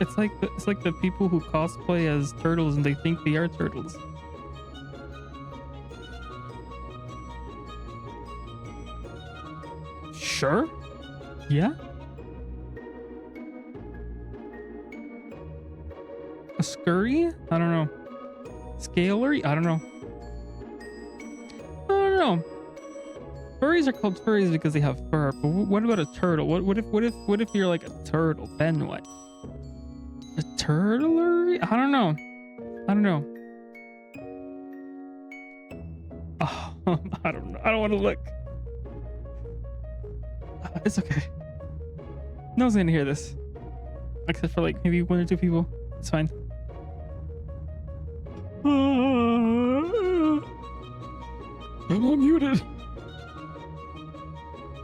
It's like the people who cosplay as turtles and they think they are turtles. Sure. Yeah. A scurry? I don't know. Scalery? I don't know. I don't know. Furries are called furries because they have fur. But what about a turtle? What if you're like a turtle? Then what? A turtlery? I don't know. I don't know. Oh, I don't know. I don't want to look. It's okay. No one's gonna hear this, except for like maybe 1 or 2 people. It's fine. I'm unmuted.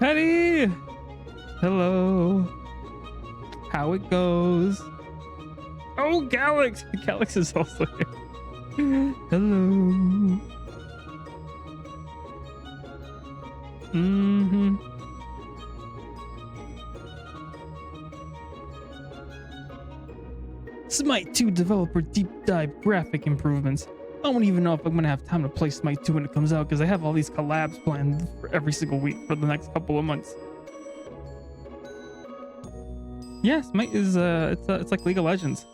Petty. Hello. How it goes? Oh, Galax. Galax is also here. Hello. Mm-hmm. Smite 2 developer deep dive graphic improvements. I don't even know if I'm gonna have time to play Smite 2 when it comes out because I have all these collabs planned for every single week for the next couple of months. Yeah, Smite is it's like League of Legends.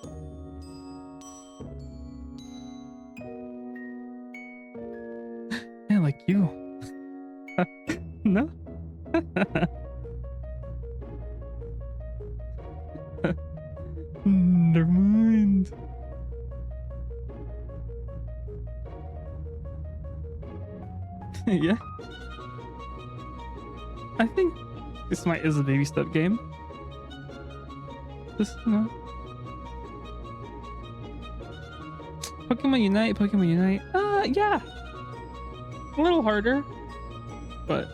Yeah, like you. No. Never mind. Yeah. I think this might is a baby step game. Just, you know. Pokemon Unite, Pokemon Unite. Yeah. A little harder, but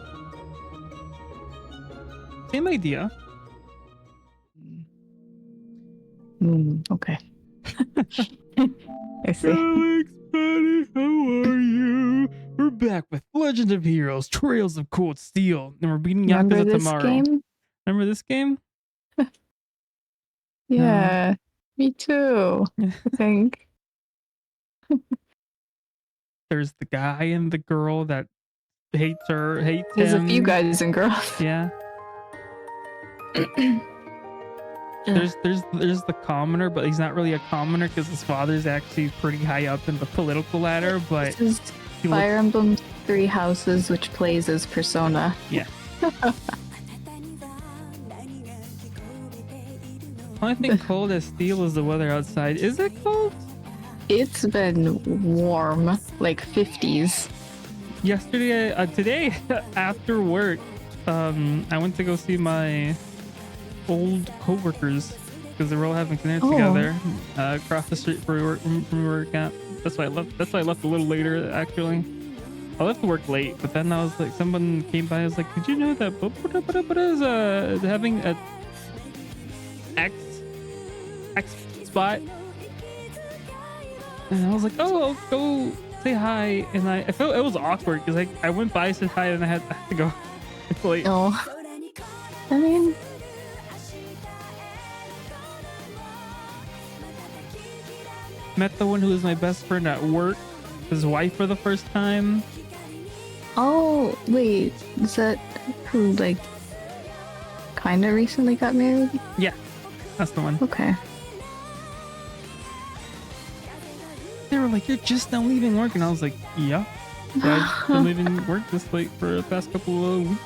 same idea. Okay. I see. Alex, Patty, how are you? We're back with Legend of Heroes, Trails of Cold Steel, and we're beating Yakuza tomorrow. Game? Remember this game? Yeah, me too. I think. There's the guy and the girl that hates There's him. a few guys and girls. Yeah. There's the commoner, but he's not really a commoner because his father's actually pretty high up in the political ladder. But this is Fire Emblem 3 Houses, which plays as Persona. Yeah. I think cold as steel is the weather outside. Is it cold? It's been warm, like 50s. Yesterday, today after work, I went to go see my old co-workers because they were all having dinner together across the street from work at. That's why I left. That's why I left a little later. Actually, I left to work late, but then I was like, someone came by. I was like, did you know that is having a X spot? And I was like, oh, I'll go say hi. And I felt it was awkward because I went by, said hi, and I had to go. It's late. Oh, I mean. Met the one who was my best friend at work, his wife for the first time. Oh, wait, is that who, like, kind of recently got married? Yeah, that's the one. Okay. They were like, you're just now leaving work. And I was like, yeah. I've been leaving work this late for the past couple of weeks.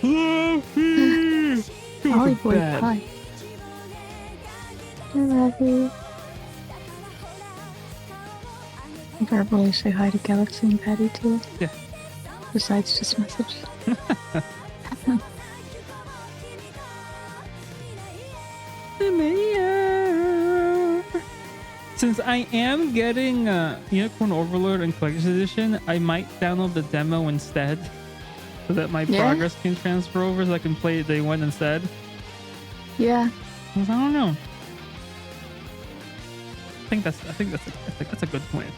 Fluffy! Holly boy, hi. I love you. You better probably say hi to Galaxy and Patty too. Yeah. Besides just message. Since I am getting Unicorn Overlord and Collector's Edition, I might download the demo instead so that my progress can transfer over so I can play it day one instead. Yeah. I don't know. that's a good plan.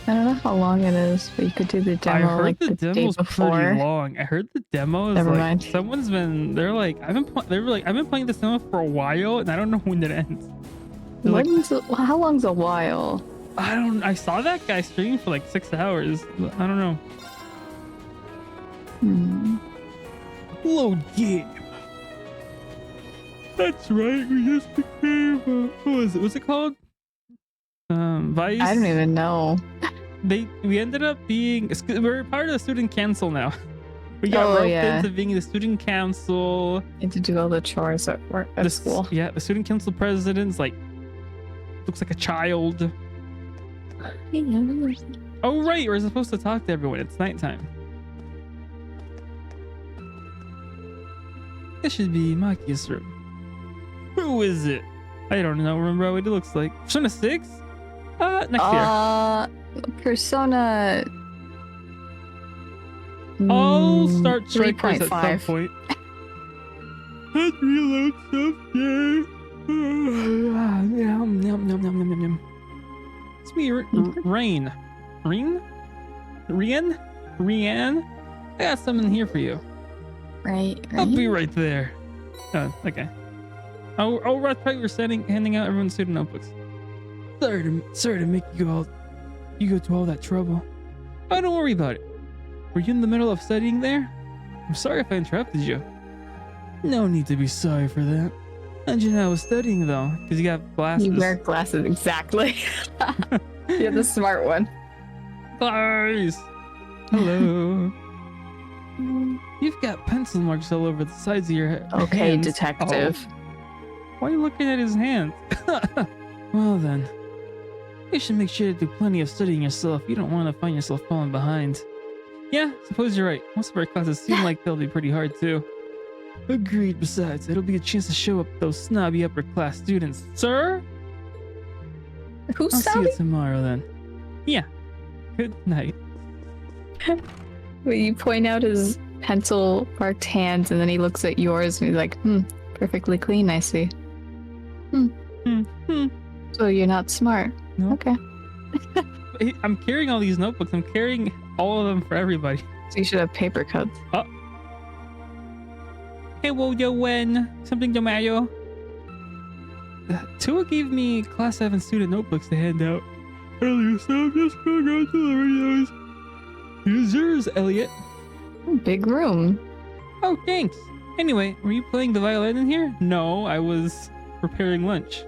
I don't know how long it is, but you could do the I demo heard like the the day demo's before. pretty long. I heard the demo is Never like mind. someone's been. They're like I've been playing this demo for a while, and I don't know when it ends. They're like, How long's a while? I saw that guy streaming for like 6 hours. I don't know. Load game. That's right. We just became. What was it? What's it called? Vice. I don't even know. We ended up being. We're part of the student council now. We got roped into being the student council. And to do all the chores at work at school. Yeah, the student council president's like looks like a child. Oh right, we're supposed to talk to everyone. It's nighttime. This should be Maki's room. Who is it? I don't know. Remember what it looks like? Persona 6? Next year. Persona. I'll start Strikers at some 3.5. point. I'd reload someday. Yum, yum, yum, yum, yum, yum. It's me, Rain. Rian? I got something here for you. Right. I'll be right there. Oh, okay. Oh, right, we're handing out everyone's student notebooks. Sorry to make you go to all that trouble. Oh, don't worry about it. Were you in the middle of studying there? I'm sorry if I interrupted you. No need to be sorry for that. How'd you know I was studying though? Because you got glasses. You wear glasses, exactly. You're the smart one. Guys! Hello. You've got pencil marks all over the sides of your head. Okay, detective. Oh. Why are you looking at his hands? Well then. You should make sure to do plenty of studying yourself. You don't want to find yourself falling behind. Yeah, suppose you're right. Most of our classes seem like they'll be pretty hard too. Agreed. Besides, it'll be a chance to show up those snobby upper class students. Sir? Who's I'll snobby? see you tomorrow then. Yeah. Good night. Wait, you point out his pencil marked hands and then he looks at yours and he's like, perfectly clean, I see. So you're not smart. No. Okay. I'm carrying all these notebooks. I'm carrying all of them for everybody. So you should have paper cuts. Hey, well, yo, when something to Mario. Tua gave me class 7 student notebooks to hand out earlier, so I'm just going on to those. Here's yours, Elliot. Big room. Oh, thanks. Anyway, were you playing the violin in here? No, I was preparing lunch.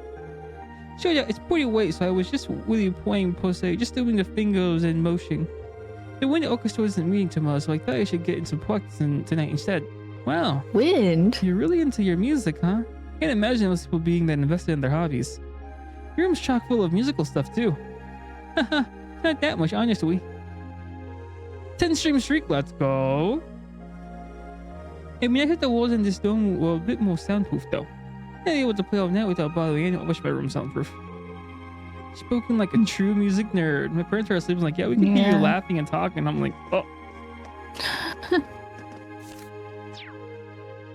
Sure, yeah, it's pretty late, so I was just really playing Pose, just doing the fingers and motion. The wind orchestra isn't meeting tomorrow, so I thought I should get into practice tonight instead. Wow. Wind? You're really into your music, huh? Can't imagine most people being that invested in their hobbies. Your room's chock full of musical stuff, too. Haha, not that much, honestly. 10 Stream Streak, let's go. I mean, I thought the walls in this dome were a bit more soundproof, though. I'd be able to play all night without bothering anyone. I wish my room's soundproof. Spoken like a true music nerd. My parents are asleep. Like, yeah, we can hear you laughing and talking. I'm like, oh.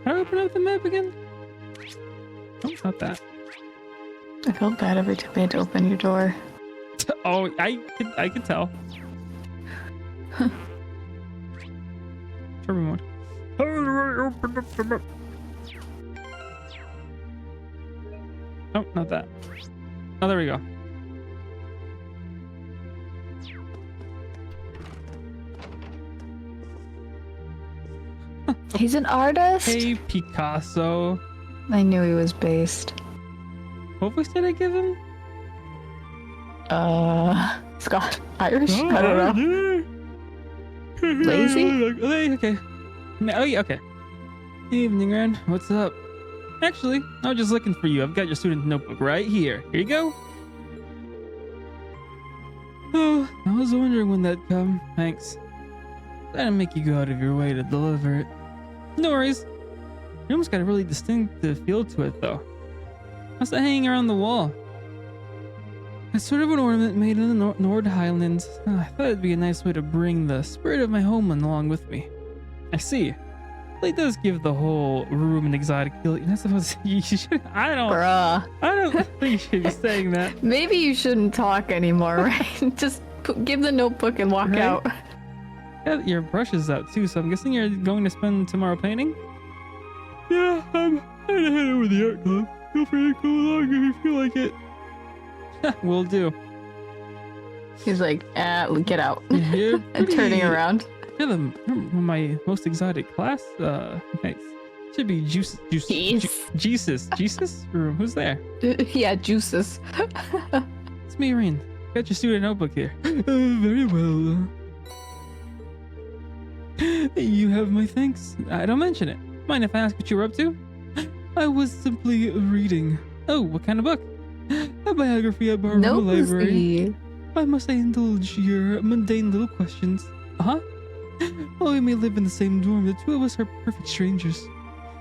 How do I open up the map again? Oh, it's not that. I felt bad every time I had to open your door. Oh, I could tell. Turbo mode. How do I open up the map? Oh, not that. Oh, there we go. He's an artist? Hey, Picasso. I knew he was based. What voice did I give him? Scott. Irish? I don't know. Lazy? Okay. Oh, yeah, okay. Evening, Ren. What's up? Actually, I was just looking for you. I've got your student notebook right here. Here you go. Oh, I was wondering when that'd come. Thanks. That'll make you go out of your way to deliver it. No worries. Your room's got a really distinctive feel to it, though. How's that hanging around the wall? It's sort of an ornament made in the Nord Highlands. I thought it'd be a nice way to bring the spirit of my homeland along with me. I see. It does give the whole room an exotic feel. You're not supposed to. You should. Bruh. I don't think you should be saying that. Maybe you shouldn't talk anymore, right? Just give the notebook and walk Right? out. Yeah, your brush is out too, so I'm guessing you're going to spend tomorrow painting? Yeah, I'm gonna head over to the art club. Feel free to come along if you feel like it. Will do. He's like, get out. You're And turning pretty- around. You're my most exotic class. Nice. Should be Jesus. Jesus room. Who's there? Yeah, juices. It's me, Irene. Got your student notebook here. Very well. You have my thanks. I don't mention it. Mind if I ask what you were up to? I was simply reading. Oh, what kind of book? A biography I borrowed from the library. Nosy. Why must I indulge your mundane little questions? Uh-huh. While we may live in the same dorm, the two of us are perfect strangers.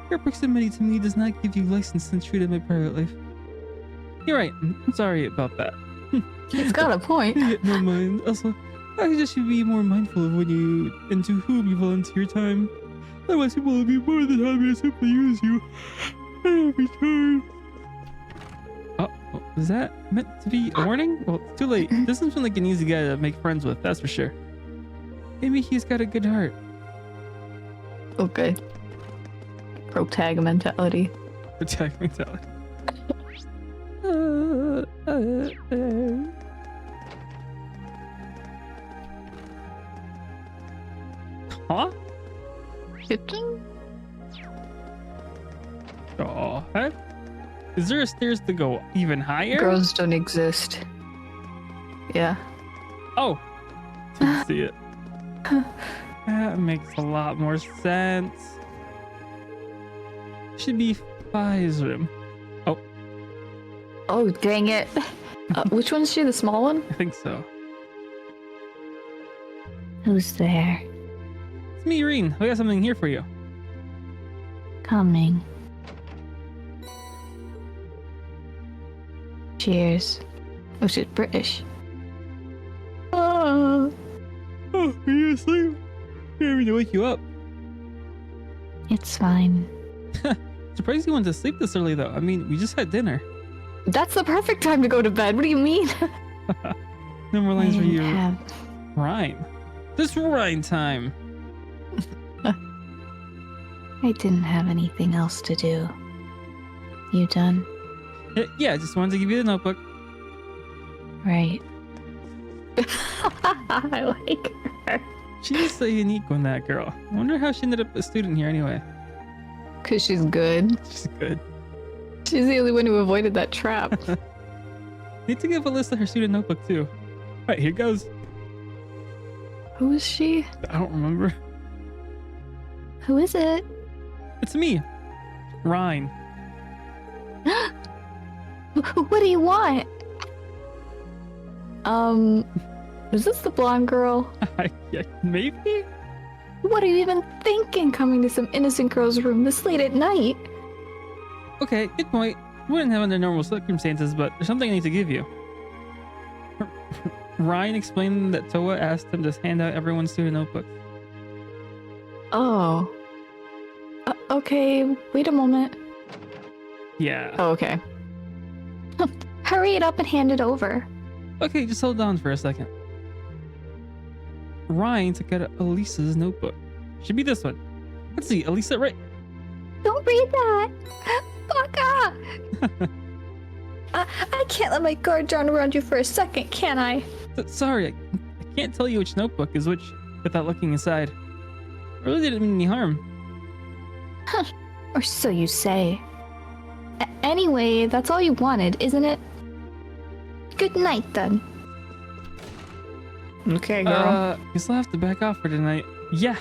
Your proximity to me does not give you license to intrude in my private life. You're right. I'm sorry about that. He's got a point. No mind. Also, I just should be more mindful of when you and to whom you volunteer time. Otherwise, people will be more than happy to simply use you every turn. Oh, was that meant to be a warning? Well, it's too late. This doesn't seem like an easy guy to make friends with, that's for sure. Maybe he's got a good heart. Okay. Pro-tag mentality. Attack mentality. Huh? Kitchen? Oh, heck? Is there a stairs to go even higher? Girls don't exist. Yeah. Oh, didn't see it. That makes a lot more sense. Should be Fi's room. Oh, dang it. Which one's she? The small one? I think so. Who's there? It's me, Irene. I got something here for you. Coming. Cheers. Oh, she's British. Oh, are you asleep? I didn't mean to wake you up. It's fine. Surprised you went to sleep this early, though. I mean, we just had dinner. That's the perfect time to go to bed. What do you mean? No more I lines for didn't you. have... Rhyme. This rhyme time. I didn't have anything else to do. You done? Yeah, just wanted to give you the notebook. Right. I like her. She's a unique one, that girl. I wonder how she ended up a student here anyway. Because she's good. She's good. She's the only one who avoided that trap. Need to give a list of her student notebook, too. Alright, here goes. Who is she? I don't remember. Who is it? It's me. Ryan. What do you want? Is this the blonde girl? Yeah, maybe? What are you even thinking coming to some innocent girl's room this late at night? Okay, good point. Wouldn't have under normal circumstances, but there's something I need to give you. Ryan explained that Toa asked him to hand out everyone's student notebooks. Oh. Okay, wait a moment. Yeah. Oh, okay. Hurry it up and hand it over. Okay, just hold on for a second. Ryan took out Elisa's notebook. Should be this one. Let's see, Elisa, right? Don't read that. Baka! I can't let my guard down around you for a second, can I? Sorry, I can't tell you which notebook is which without looking inside. I really didn't mean any harm. Or so you say. Anyway, that's all you wanted, isn't it? Good night, then. Okay, girl. Guess I'll have to back off for tonight. Yeah,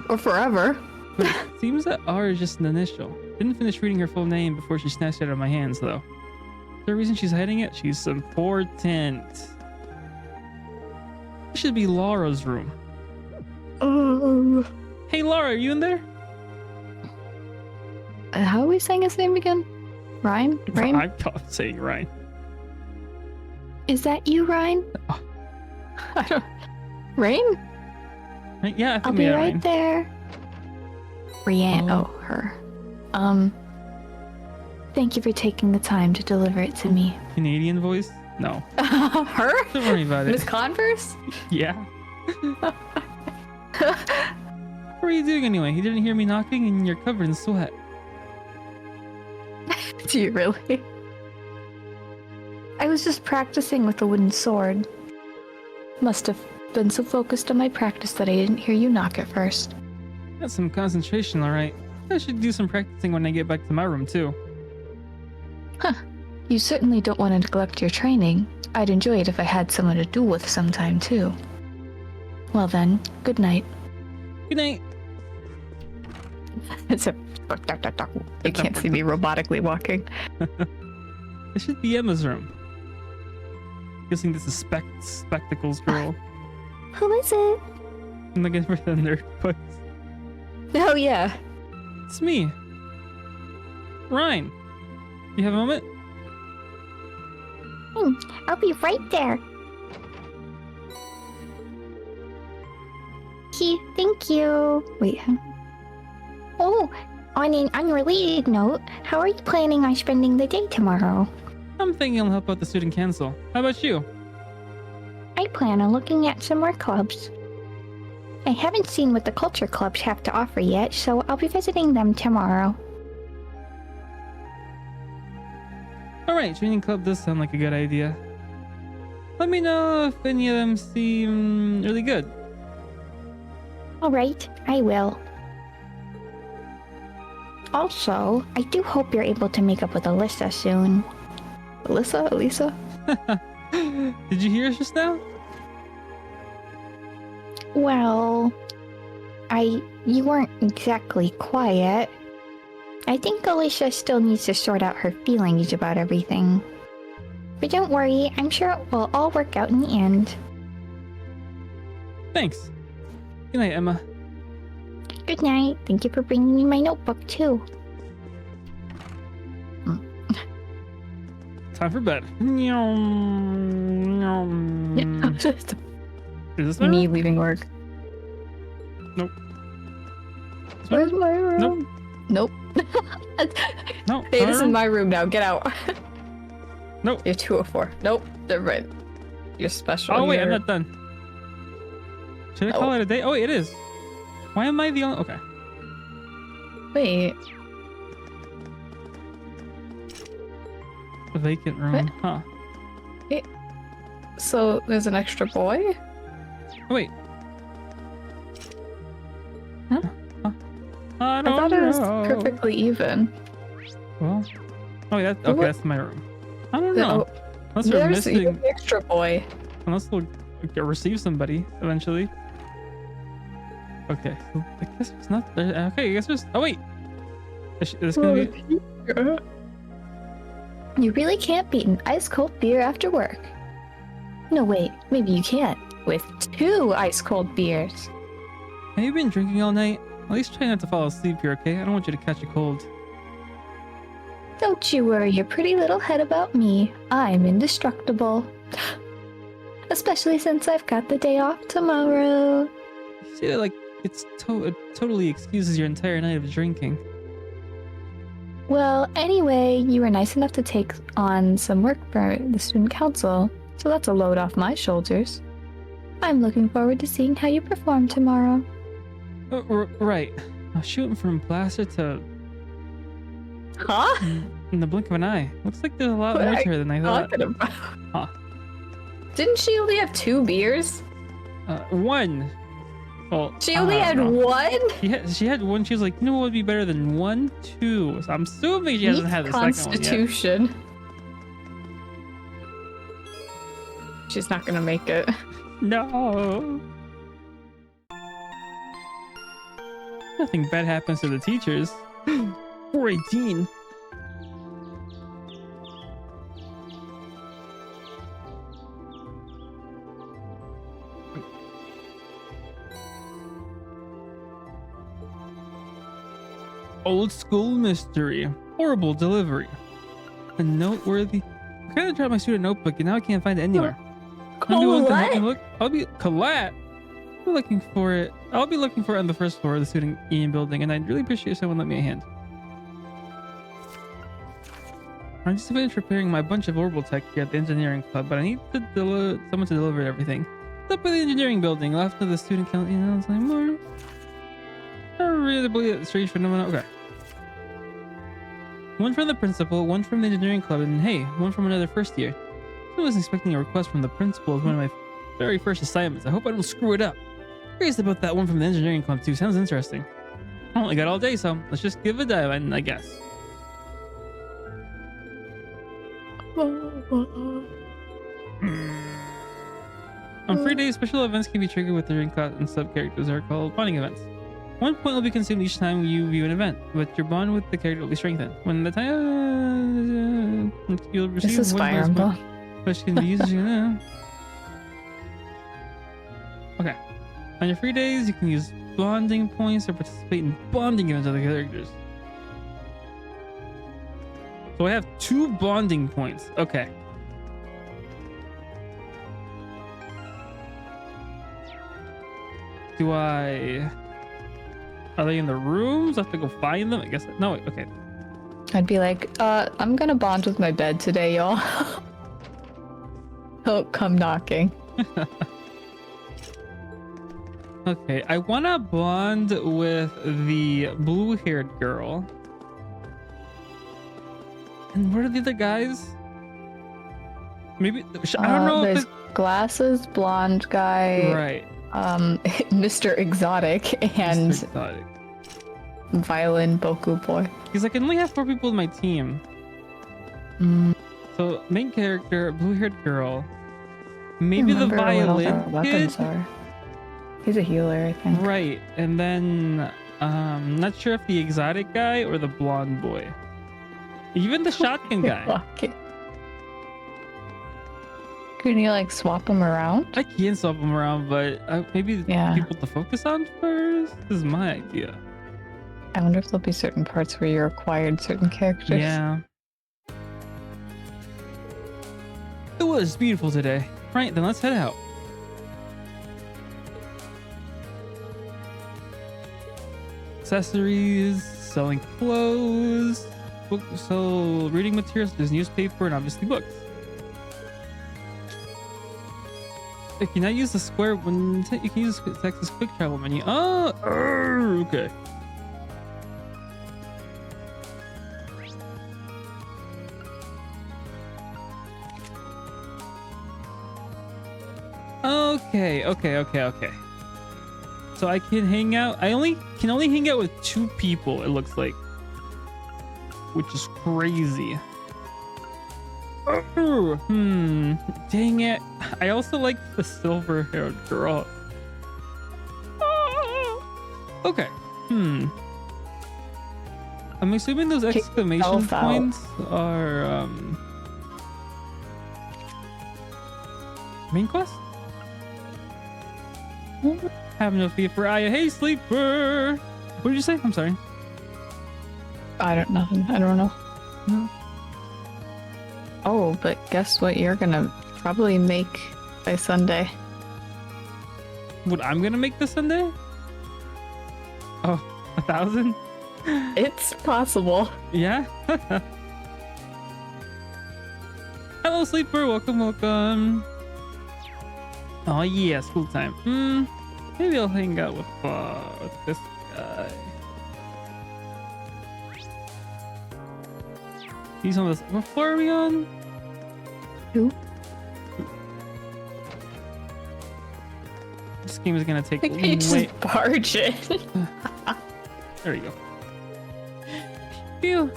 Or forever. but it seems that R is just an initial. Didn't finish reading her full name before she snatched it out of my hands, though. The reason she's hiding it, she's important. This should be Laura's room. Hey, Laura, are you in there? How are we saying his name again? Ryan? Rain? I'm saying Ryan. Is that you, Ryan? I don't... Rain? Right, yeah, I I'll think be we are right Ryan. there. Brienne. Oh, her. Thank you for taking the time to deliver it to me. Canadian voice? No. Her? Don't worry about it. Miss Converse? Yeah. What are you doing anyway? You didn't hear me knocking and you're covered in sweat. Do you really? I was just practicing with a wooden sword. Must have been so focused on my practice that I didn't hear you knock at first. That's some concentration, alright. I should do some practicing when I get back to my room, too. Huh. You certainly don't want to neglect your training. I'd enjoy it if I had someone to duel with sometime, too. Well then, good night. Good night. It's a... You can't see me robotically walking. This should be Emma's room. Guessing this is Spectacles girl. Who is it? I'm looking for the nerd voice. Oh, yeah. It's me. Ryan. You have a moment? I'll be right there. Thank you. Wait. Oh, on an unrelated note, how are you planning on spending the day tomorrow? I'm thinking I'll help out the student council. How about you? I plan on looking at some more clubs. I haven't seen what the culture clubs have to offer yet, so I'll be visiting them tomorrow. Alright, joining club does sound like a good idea. Let me know if any of them seem really good. Alright, I will. Also, I do hope you're able to make up with Alyssa soon. Elisa? Did you hear us just now? Well, you weren't exactly quiet. I think Alicia still needs to sort out her feelings about everything. But don't worry, I'm sure it will all work out in the end. Thanks. Good night, Emma. Good night. Thank you for bringing me my notebook, too. Time for bed. Is this my Me room? leaving work. Nope. Where's my room? Nope. No. Hey, not this a is room? my room now. Get out. Nope. You're 204. Nope. They're right. You're special. Oh wait, here. I'm not done. Should I call it a day? Oh wait, it is. Why am I the only? Okay. Wait. A vacant room. What? Huh. So there's an extra boy? Oh, wait. Huh? I I don't thought it was know. perfectly even. Well. Oh, wait, okay, What? that's my room. I don't know. Oh, Unless we're there's missing. an extra boy. Unless we'll receive somebody eventually. Okay, so I guess it's not there. Okay, I guess there's. Oh wait, this gonna be. You really can't beat an ice-cold beer after work. No, wait. Maybe you can. With 2 ice-cold beers. Have you been drinking all night? At least try not to fall asleep here, okay? I don't want you to catch a cold. Don't you worry your pretty little head about me. I'm indestructible. Especially since I've got the day off tomorrow. You say that like it totally excuses your entire night of drinking. Well, anyway, you were nice enough to take on some work for the student council, so that's a load off my shoulders. I'm looking forward to seeing how you perform tomorrow. Right. Now shooting from blaster to Huh? in the blink of an eye. Looks like there's a lot What more are to her than I thought. Talking about? Huh. Didn't she only have 2 beers? One. Well, She I only don't had know. 1? She had one. She was like, you know what would be better than 1, 2. So I'm assuming she hasn't had the second one yet. Constitution. She's not gonna make it. No. Nothing bad happens to the teachers. 418. Old school mystery. Horrible delivery. A noteworthy. I kind of dropped my student notebook and now I can't find it anywhere. Colette? Look. I'll be Colette. be looking for it. I'll be looking for it on the first floor of the student union building, and I'd really appreciate someone lend me a hand. I'm just finished preparing my bunch of orbital tech here at the engineering club, but I need to someone to deliver everything. It's up in the engineering building, left of the student count. You know, it's like more. I don't really believe it's strange phenomenon. Okay. One from the principal, one from the engineering club, and hey, one from another first year. I wasn't expecting a request from the principal as one of my very first assignments. I hope I don't screw it up. Curious about that one from the engineering club too. Sounds interesting. I only got all day, so let's just give it a dive, I guess. On free days, special events can be triggered with the class and sub characters that are called bonding events. 1 point will be consumed each time you view an event, but your bond with the character will be strengthened. When the time you'll receive This is Fire Emblem. Which can be used. Okay. On your free days, you can use bonding points or participate in bonding events with the characters. So I have 2 bonding points. Okay. Do I... Are they in the rooms? I have to go find them? I guess... No, wait, okay. I'd be like, I'm gonna bond with my bed today, y'all. Don't come knocking. Okay, I want to bond with the blue-haired girl. And what are the other guys? Maybe... I don't know if there's glasses, blonde guy. Right. Mr. Exotic and Mr. Exotic. Violin Boku Boy. Because I can only have 4 people in my team. So main character, blue-haired girl. Maybe the violin weapons are. He's a healer, I think. Right, and then not sure if the exotic guy or the blonde boy. Even the shotgun guy. Can you like swap them around? I can swap them around, but maybe people to focus on first. This is my idea. I wonder if there'll be certain parts where you acquired certain characters. Yeah. It was beautiful today. Right, then let's head out. Accessories, selling clothes, sell reading materials, there's newspaper, and obviously books. You cannot use the square when you can use Texas quick travel menu. Oh, okay. Okay. So I can hang out. I can only hang out with 2 people. It looks like, which is crazy. Dang it. I also like the silver-haired girl. Okay. I'm assuming those exclamation points are main quest? Have no fear for Aya. Hey, sleeper. What did you say? I'm sorry. I don't know. No. Oh, but guess what you're gonna probably make by Sunday? What I'm gonna make this Sunday? Oh, 1,000? It's possible. Yeah. Hello, sleeper. Welcome. Oh yeah, school time. Maybe I'll hang out with this guy. He's on this. What floor are we on? 2. This game is gonna take You just barge in. There you go. Phew.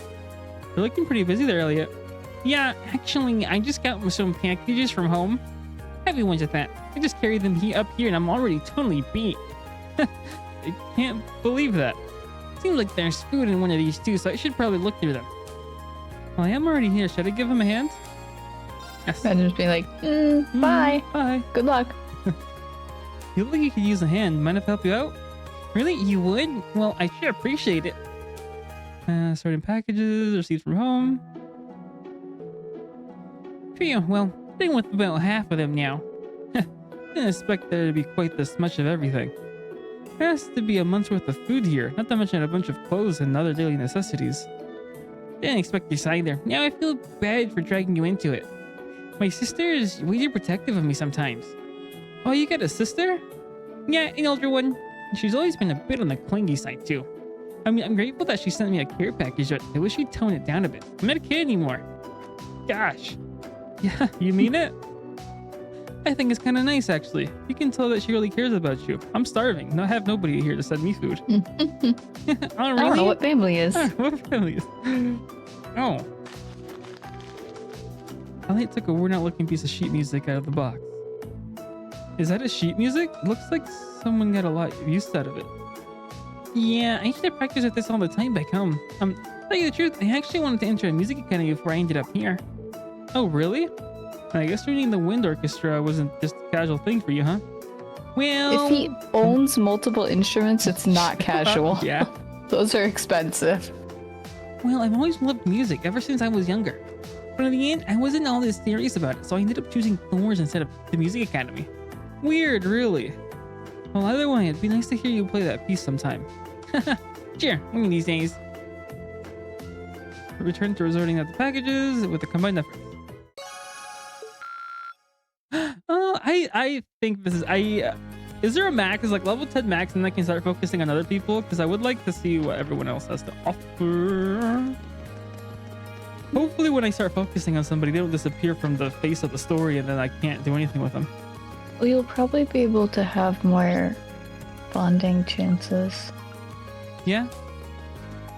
You're looking pretty busy there, Elliot. Yeah, actually, I just got some packages from home. Heavy ones at that. I just carried them up here and I'm already totally beat. I can't believe that. Seems like there's food in one of these too, so I should probably look through them. Well, I am already here. Should I give him a hand? Yes. And just be like, bye. Bye. Good luck. You look like you could use a hand. Mind if I help you out? Really? You would? Well, I sure appreciate it. Sorting packages, receipts from home. Phew, well, I think with about half of them now. Didn't expect there to be quite this much of everything. There has to be a month's worth of food here, not to mention a bunch of clothes and other daily necessities. Didn't expect you side there. Now I feel bad for dragging you into it. My sister is way too protective of me sometimes. Oh, you got a sister? Yeah, an older one. She's always been a bit on the clingy side too. I mean, I'm grateful that she sent me a care package, but I wish she'd tone it down a bit. I'm not a kid anymore. Gosh. Yeah, you mean it? I think it's kind of nice, actually. You can tell that she really cares about you. I'm starving. I have nobody here to send me food. Oh, really? I don't know what family is. What family is? Oh. Elliot took a worn-out looking piece of sheet music out of the box. Is that a sheet music? It looks like someone got a lot of use out of it. Yeah, I used to practice with this all the time back home. To tell you the truth, I actually wanted to enter a music academy before I ended up here. Oh, really? I guess joining the wind orchestra wasn't just a casual thing for you, huh? Well... If he owns multiple instruments, it's not casual. Yeah. Those are expensive. Well, I've always loved music ever since I was younger. But in the end, I wasn't all this serious about it, so I ended up choosing Thor's instead of the music academy. Weird, really. Well, either way, it'd be nice to hear you play that piece sometime. Sure, one of these days. Return to resorting at the packages with the combined effort. I think this is is there a max? Is like level 10 max and I can start focusing on other people? Because I would like to see what everyone else has to offer. Hopefully when I start focusing on somebody, they don't disappear from the face of the story and then I can't do anything with them. Well, you'll probably be able to have more bonding chances. Yeah.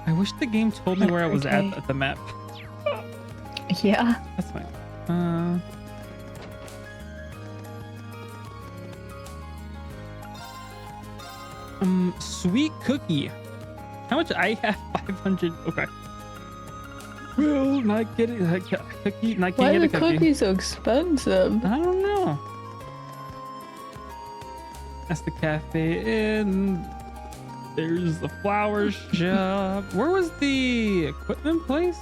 I wish the game told me where I was at the map. Yeah. That's fine. Sweet cookie. How much? I have 500. Okay. Well, not getting a cookie. Not Why getting are a the cookie. cookies so expensive? I don't know. That's the cafe, and there's the flower shop. Where was the equipment place?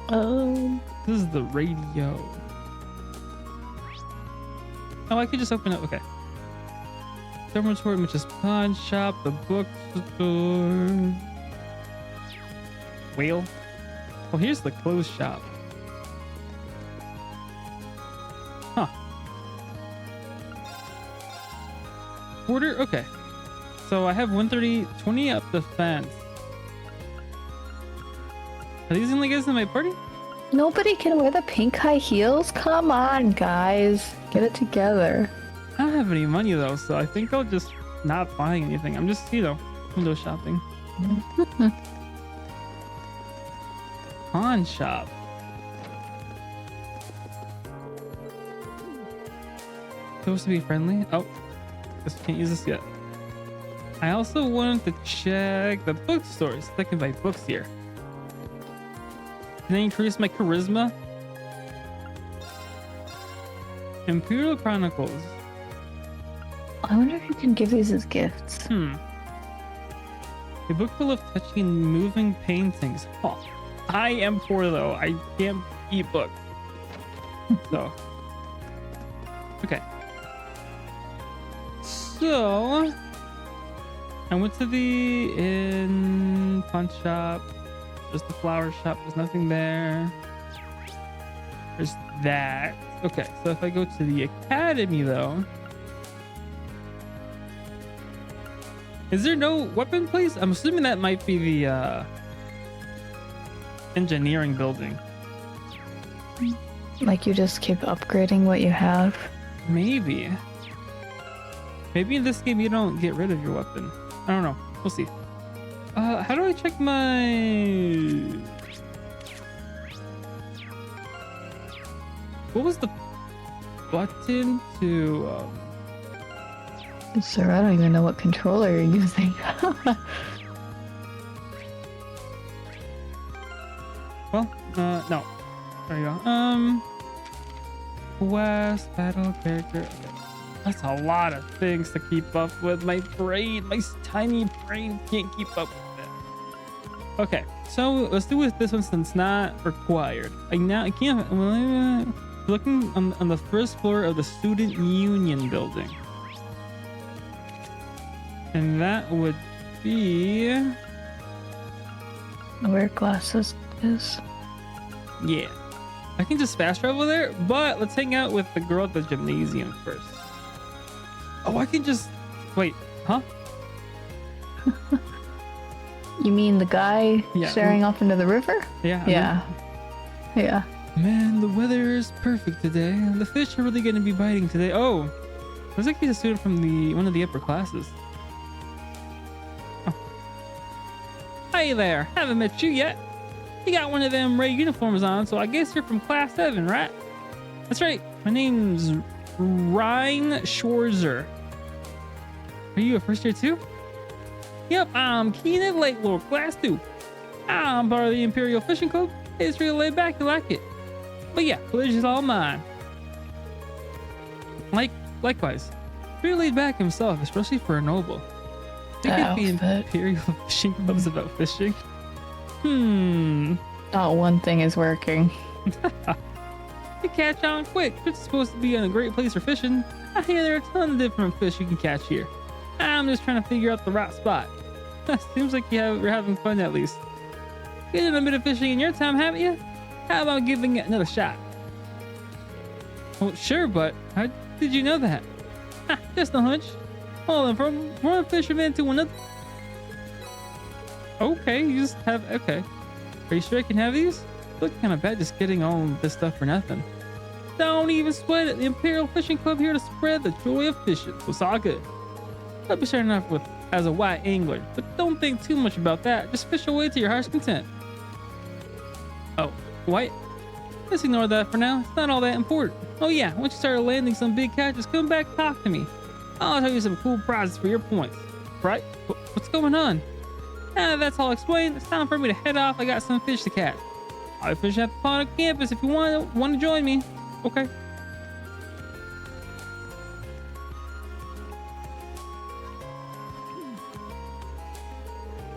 This is the radio. Oh, I could just open it. Okay. Dormitory, which is pawn shop, the bookstore. Whale. Oh, here's the clothes shop. Huh. Order. Okay. So I have 130, 20 up the fence. Are these the only guys in my party? Nobody can wear the pink high heels? Come on, guys. Get it together. I don't have any money though, so I think I'll just not buy anything. I'm just, window shopping. Pawn shop. Supposed to be friendly. Oh, guess we can't use this yet. I also wanted to check the bookstores. I can buy books here. Can I increase my charisma? Imperial Chronicles. I wonder if you can give these as gifts. A book full of touching and moving paintings. Oh, I am poor though. I can't eat books. So, okay. So, I went to the inn, pawn shop. There's the flower shop. There's nothing there. There's that. Okay, so if I go to the academy though, is there no weapon place? I'm assuming that might be the engineering building. Like you just keep upgrading what you have. Maybe. Maybe in this game you don't get rid of your weapon. I don't know. We'll see. How do I check my... What was the button to... Sir, I don't even know what controller you're using. Well, no. There you go. Quest, battle, character. Okay. That's a lot of things to keep up with. My brain, my tiny brain can't keep up with it. Okay, so let's do with this one since it's not required. I can't. Looking on the first floor of the Student Union building. And that would be... Where glasses is. Yeah. I can just fast travel there, but let's hang out with the girl at the gymnasium first. Oh, I can just... Wait, huh? You mean the guy Yeah. staring off into the river? Yeah. Yeah. Yeah. Man, the weather is perfect today. The fish are really going to be biting today. Oh, looks like he's a student from one of the upper classes. Oh. Hey there, haven't met you yet. You got one of them red uniforms on, so I guess you're from class 7, right? That's right. My name's Ryan Schwarzer. Are you a first year too? Yep, I'm Keenan Lakelord, class 2. I'm part of the Imperial Fishing Club. It's really laid back, you like it. But yeah, pleasure's all mine. Likewise, pretty laid back himself, especially for a noble. Think if the Imperial Fishing Club's about fishing? Not one thing is working. You catch on quick. It's supposed to be a great place for fishing. I hear there are a ton of different fish you can catch here. I'm just trying to figure out the right spot. Seems like you're having fun at least. You did a bit of fishing in your time, haven't you? How about giving it another shot? Well, sure, but how did you know that? Just a hunch. Hold on, from one fisherman to another. Okay, you just have. Okay. Are you sure I can have these? Look kind of bad just getting all this stuff for nothing. Don't even sweat it. The Imperial Fishing Club here to spread the joy of fishing. So it's all good. I'll be starting off with as a white angler, but don't think too much about that. Just fish away to your heart's content. Oh, white? Let's ignore that for now. It's not all that important. Oh yeah, once you start landing some big catches, come back talk to me. I'll tell you some cool prizes for your points. Right? What's going on? That's all explained. It's time for me to head off. I got some fish to catch. I'll fish at the pond on campus if you want to join me. Okay.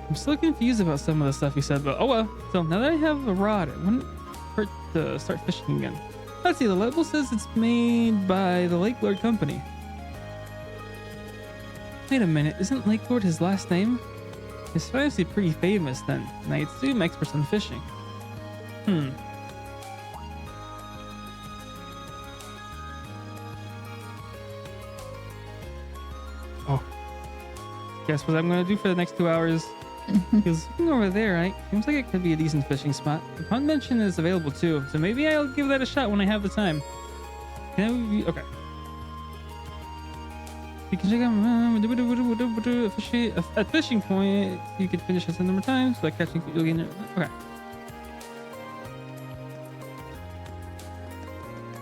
I'm still confused about some of the stuff he said, but oh well. So now that I have a rod, it wouldn't hurt to start fishing again. Let's see, the label says it's made by the Lakelord Company. Wait a minute, isn't Lakelord his last name? He's obviously pretty famous then, and I assume experts in fishing. Oh. Guess what I'm gonna do for the next 2 hours? Because looking over there, right? Seems like it could be a decent fishing spot. The pond mention is available too, so maybe I'll give that a shot when I have the time. Okay. You can check out at fishing point. You can finish this a number of times, like catching. You'll get it. Okay.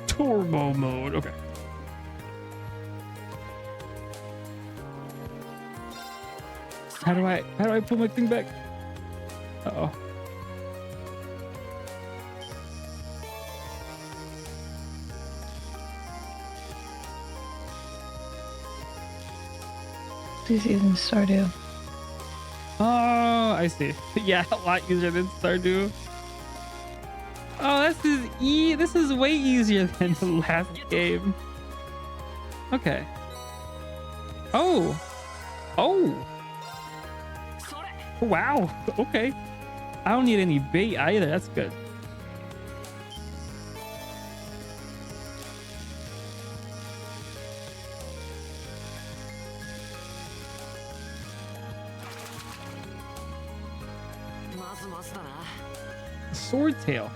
Turbo mode. Okay. How do I pull my thing back? Uh-oh. This isn't Stardew. Oh, I see. Yeah, a lot easier than Stardew. Oh, this is way easier than the last game. Okay. Oh. Wow. Okay. I don't need any bait either. That's good. Swordtail.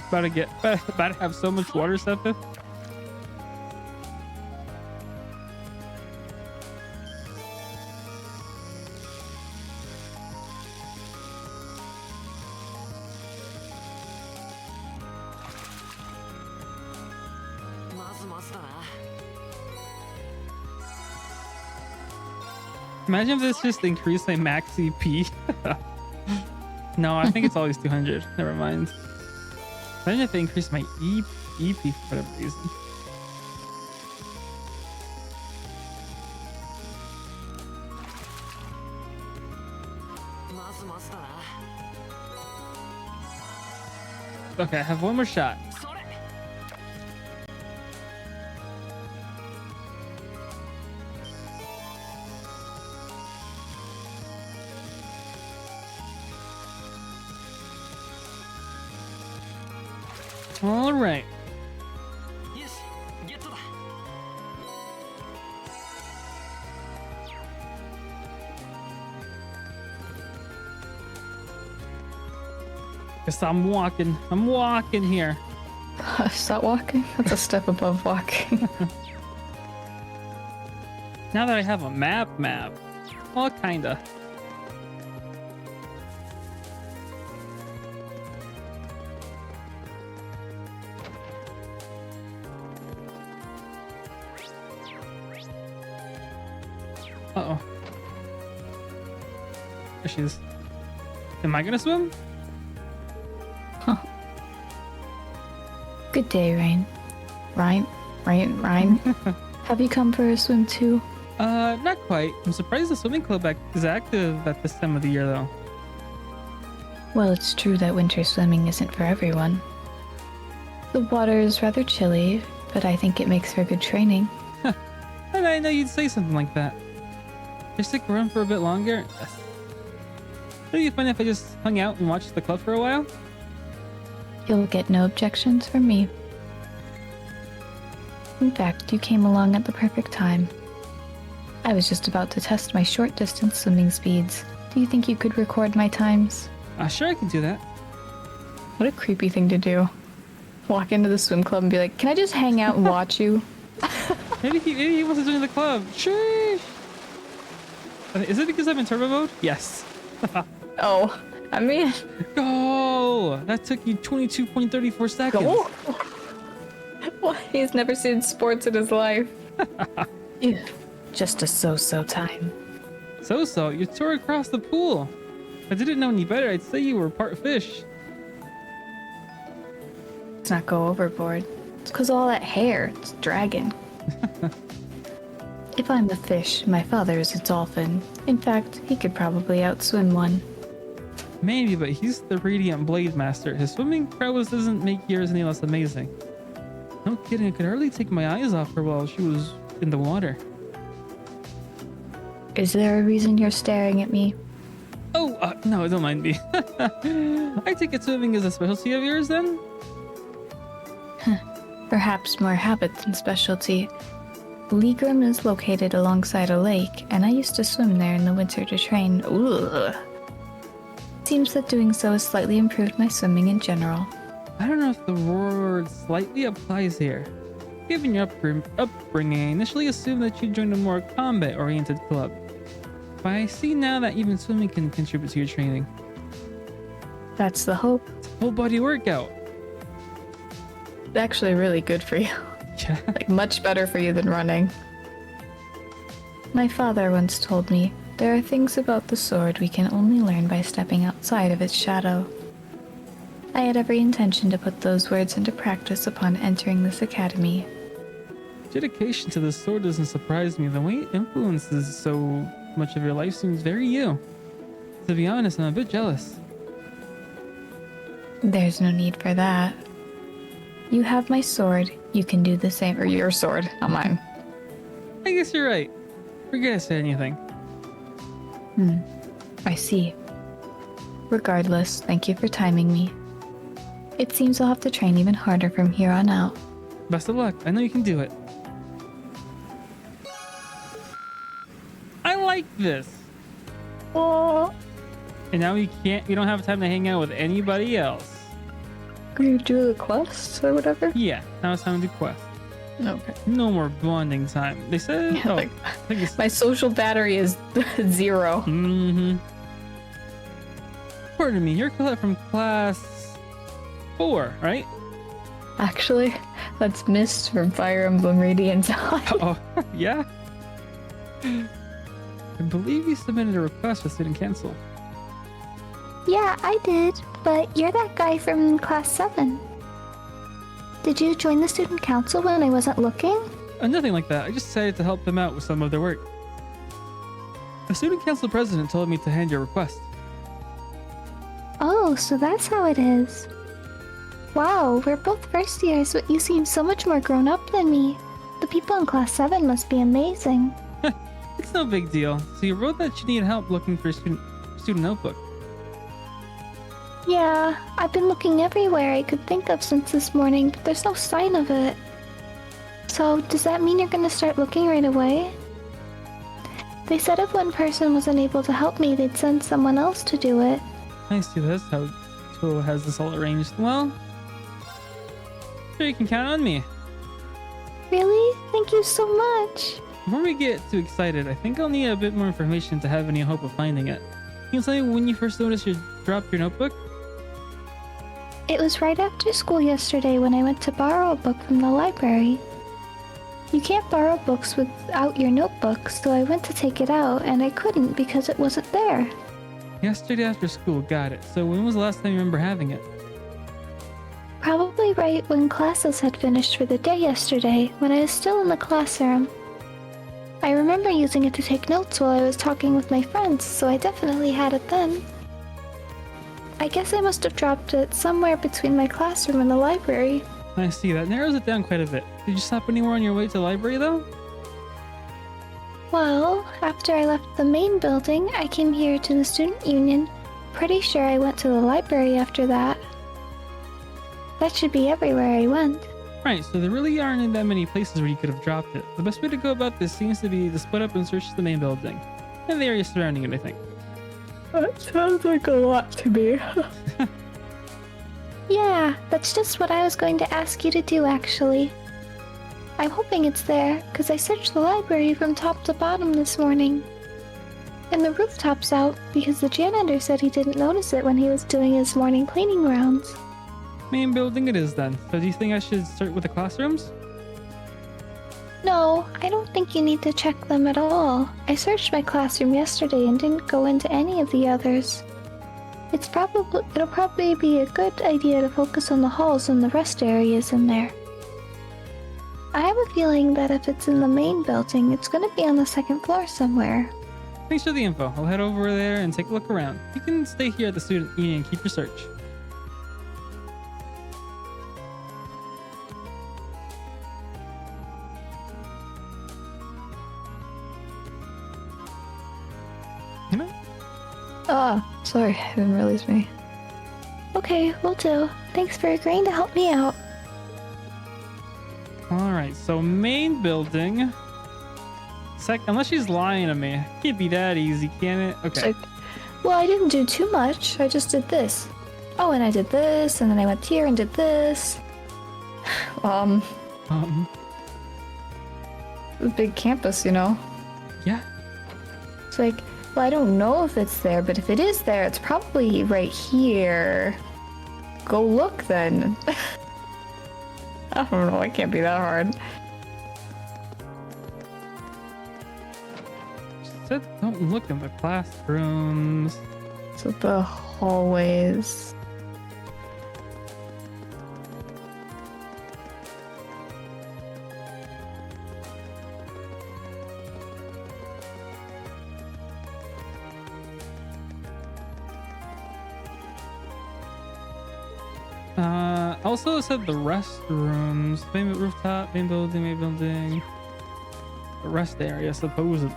About to have so much water stuff in. Imagine if this just increased my max CP. No, I think it's always 200. Never mind. Imagine if they increased my EP for whatever reason. Okay, I have one more shot. All right. Guess I'm walking. I'm walking here. Stop walking? That's a step above walking. Now that I have a map. Well, kinda. Uh-oh. There she is. Am I gonna swim? Good day, Rain. Ryan? Have you come for a swim too? Not quite. I'm surprised the swimming club is active at this time of the year, though. Well, it's true that winter swimming isn't for everyone. The water is rather chilly, but I think it makes for good training. And I know you'd say something like that. Just stick around for a bit longer? Yes. Would it be fun if I just hung out and watched the club for a while? You'll get no objections from me. In fact, you came along at the perfect time. I was just about to test my short distance swimming speeds. Do you think you could record my times? Sure, I can do that. What a creepy thing to do. Walk into the swim club and be like, can I just hang out and watch you? Maybe he wants to join the club. Sheesh. Is it because I'm in turbo mode? Yes. Oh, I mean... Go! That took you 22.34 seconds. Go? What? He's never seen sports in his life. Ew. Just a so-so time. So, you tore across the pool. If I didn't know any better, I'd say you were part fish. Let's not go overboard. It's because all that hair. It's dragging. If I'm a fish, my father is a dolphin. In fact, he could probably outswim one. Maybe, but he's the Radiant Blade Master. His swimming prowess doesn't make yours any less amazing. No kidding, I could hardly take my eyes off her while she was in the water. Is there a reason you're staring at me? Oh, no, don't mind me. I take it swimming is a specialty of yours then? Perhaps more habit than specialty. Legram is located alongside a lake, and I used to swim there in the winter to train. Ugh. Seems that doing so has slightly improved my swimming in general. I don't know if the word slightly applies here. Given your upbringing, I initially assumed that you joined a more combat-oriented club. But I see now that even swimming can contribute to your training. That's the hope. It's a full body workout. Actually really good for you. Yeah. Like much better for you than running. My father once told me, there are things about the sword we can only learn by stepping outside of its shadow. I had every intention to put those words into practice upon entering this academy. Dedication to the sword doesn't surprise me. The way it influences so much of your life seems very you. To be honest, I'm a bit jealous. There's no need for that. You have my sword, you can do the same. Or your sword, not mine. I guess you're right. Forget I said anything. I see. Regardless, thank you for timing me. It seems I'll have to train even harder from here on out. Best of luck. I know you can do it. I like this. Oh, And now we don't have time to hang out with anybody else. could you do the quests or whatever? Yeah, now it's time to do quest. Okay. No more bonding time. They said, Yeah, like, I think it's my social battery is 0. Pardon me, you're Colette from class 4, right? Actually, that's Mist from Fire Emblem Radiant Dawn. Oh, yeah. I believe you submitted a request for student cancel. Yeah, I did, but you're that guy from class 7. Did you join the student council when I wasn't looking? Nothing like that. I just decided to help them out with some of their work. The student council president told me to hand your request. Oh, so that's how it is. Wow, we're both first years, but you seem so much more grown up than me. The people in class 7 must be amazing. It's no big deal. So you wrote that you need help looking for a student notebook. Yeah, I've been looking everywhere I could think of since this morning, but there's no sign of it. So, does that mean you're gonna start looking right away? They said if one person was unable to help me, they'd send someone else to do it. I see, that's how Toe has this all arranged. Well, sure, you can count on me. Really? Thank you so much. Before we get too excited, I think I'll need a bit more information to have any hope of finding it. Can you tell me when you first noticed you dropped your notebook? It was right after school yesterday when I went to borrow a book from the library. You can't borrow books without your notebook, so I went to take it out, and I couldn't because it wasn't there. Yesterday after school, got it. So when was the last time you remember having it? Probably right when classes had finished for the day yesterday, when I was still in the classroom. I remember using it to take notes while I was talking with my friends, so I definitely had it then. I guess I must have dropped it somewhere between my classroom and the library. I see, that narrows it down quite a bit. Did you stop anywhere on your way to the library though? Well, after I left the main building, I came here to the student union. Pretty sure I went to the library after that. That should be everywhere I went. Right, so there really aren't that many places where you could have dropped it. The best way to go about this seems to be to split up and search the main building and the area surrounding it, I think. That sounds like a lot to me. Yeah, that's just what I was going to ask you to do, actually. I'm hoping it's there, because I searched the library from top to bottom this morning. And the rooftop's out, because the janitor said he didn't notice it when he was doing his morning cleaning rounds. Main building it is then. So do you think I should start with the classrooms? No, I don't think you need to check them at all. I searched my classroom yesterday and didn't go into any of the others. It'll probably be a good idea to focus on the halls and the rest areas in there. I have a feeling that if it's in the main building, it's gonna be on the second floor somewhere. Thanks for the info. I'll head over there and take a look around. You can stay here at the student union and keep your search. Sorry, I didn't realize me. Okay, will do. Thanks for agreeing to help me out. Alright, so main building. Unless she's lying to me. Can't be that easy, can it? Okay. Well, I didn't do too much. I just did this. Oh, and I did this, and then I went here and did this. A big campus, you know? Yeah. It's like, well, I don't know if it's there, but if it is there, it's probably right here. Go look then. I don't know, it can't be that hard. She said don't look in the classrooms. So the hallways. Also said the restrooms. Main rooftop, main building. The rest area, supposedly.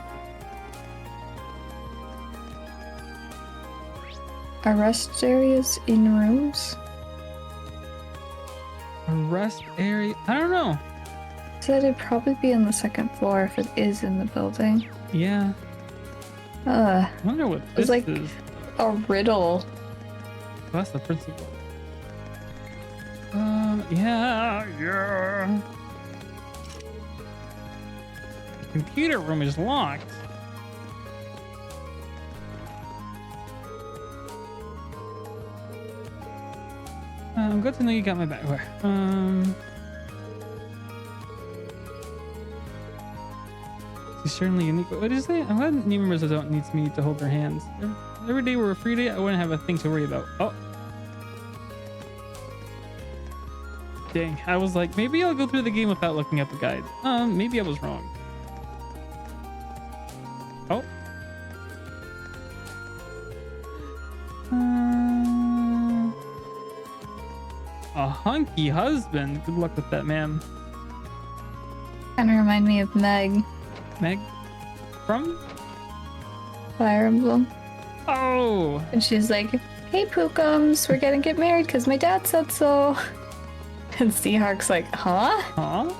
Are rest areas in rooms? A rest area? I don't know. Said it'd probably be on the second floor if it is in the building. Yeah. I I wonder what it's this like is. a riddle. Oh, that's the principal. Yeah. The computer room is locked. Good to know you got my back. She's certainly unique. What is it? I'm glad new members don't need me to hold their hands. Every day were a free day, I wouldn't have a thing to worry about. Oh. Dang, I was like, maybe I'll go through the game without looking at the guide. Maybe I was wrong. Oh. A hunky husband. Good luck with that, man. Kind of remind me of Meg. Meg? From? Fire Emblem. Oh! And she's like, hey, Pookums, we're gonna get married because my dad said so. And Seahawk's like, huh? Huh?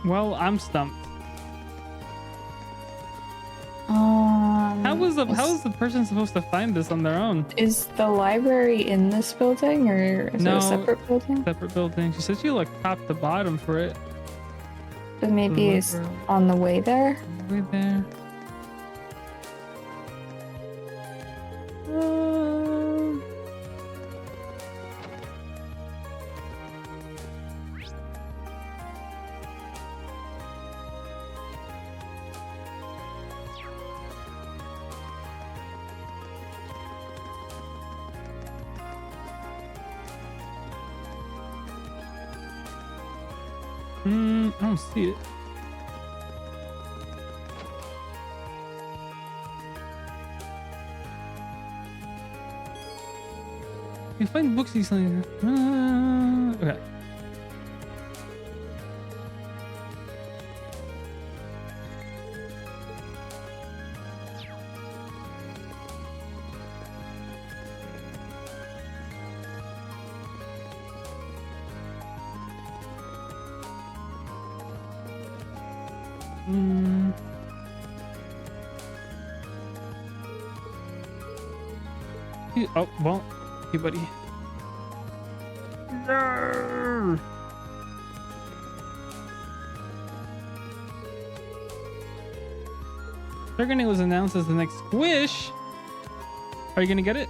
Well, I'm stumped. How is the person supposed to find this on their own? Is the library in this building, or is it a separate building? Separate building. She said she looked top to bottom for it. But maybe it's on the way there. Right there. I don't see it. You find books easily. Okay. Oh, well, hey, buddy. No! Dragonite was announced as the next Squish. Are you gonna get it?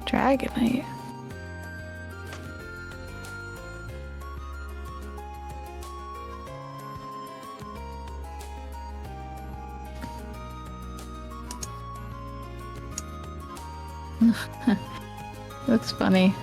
Dragonite. Looks funny.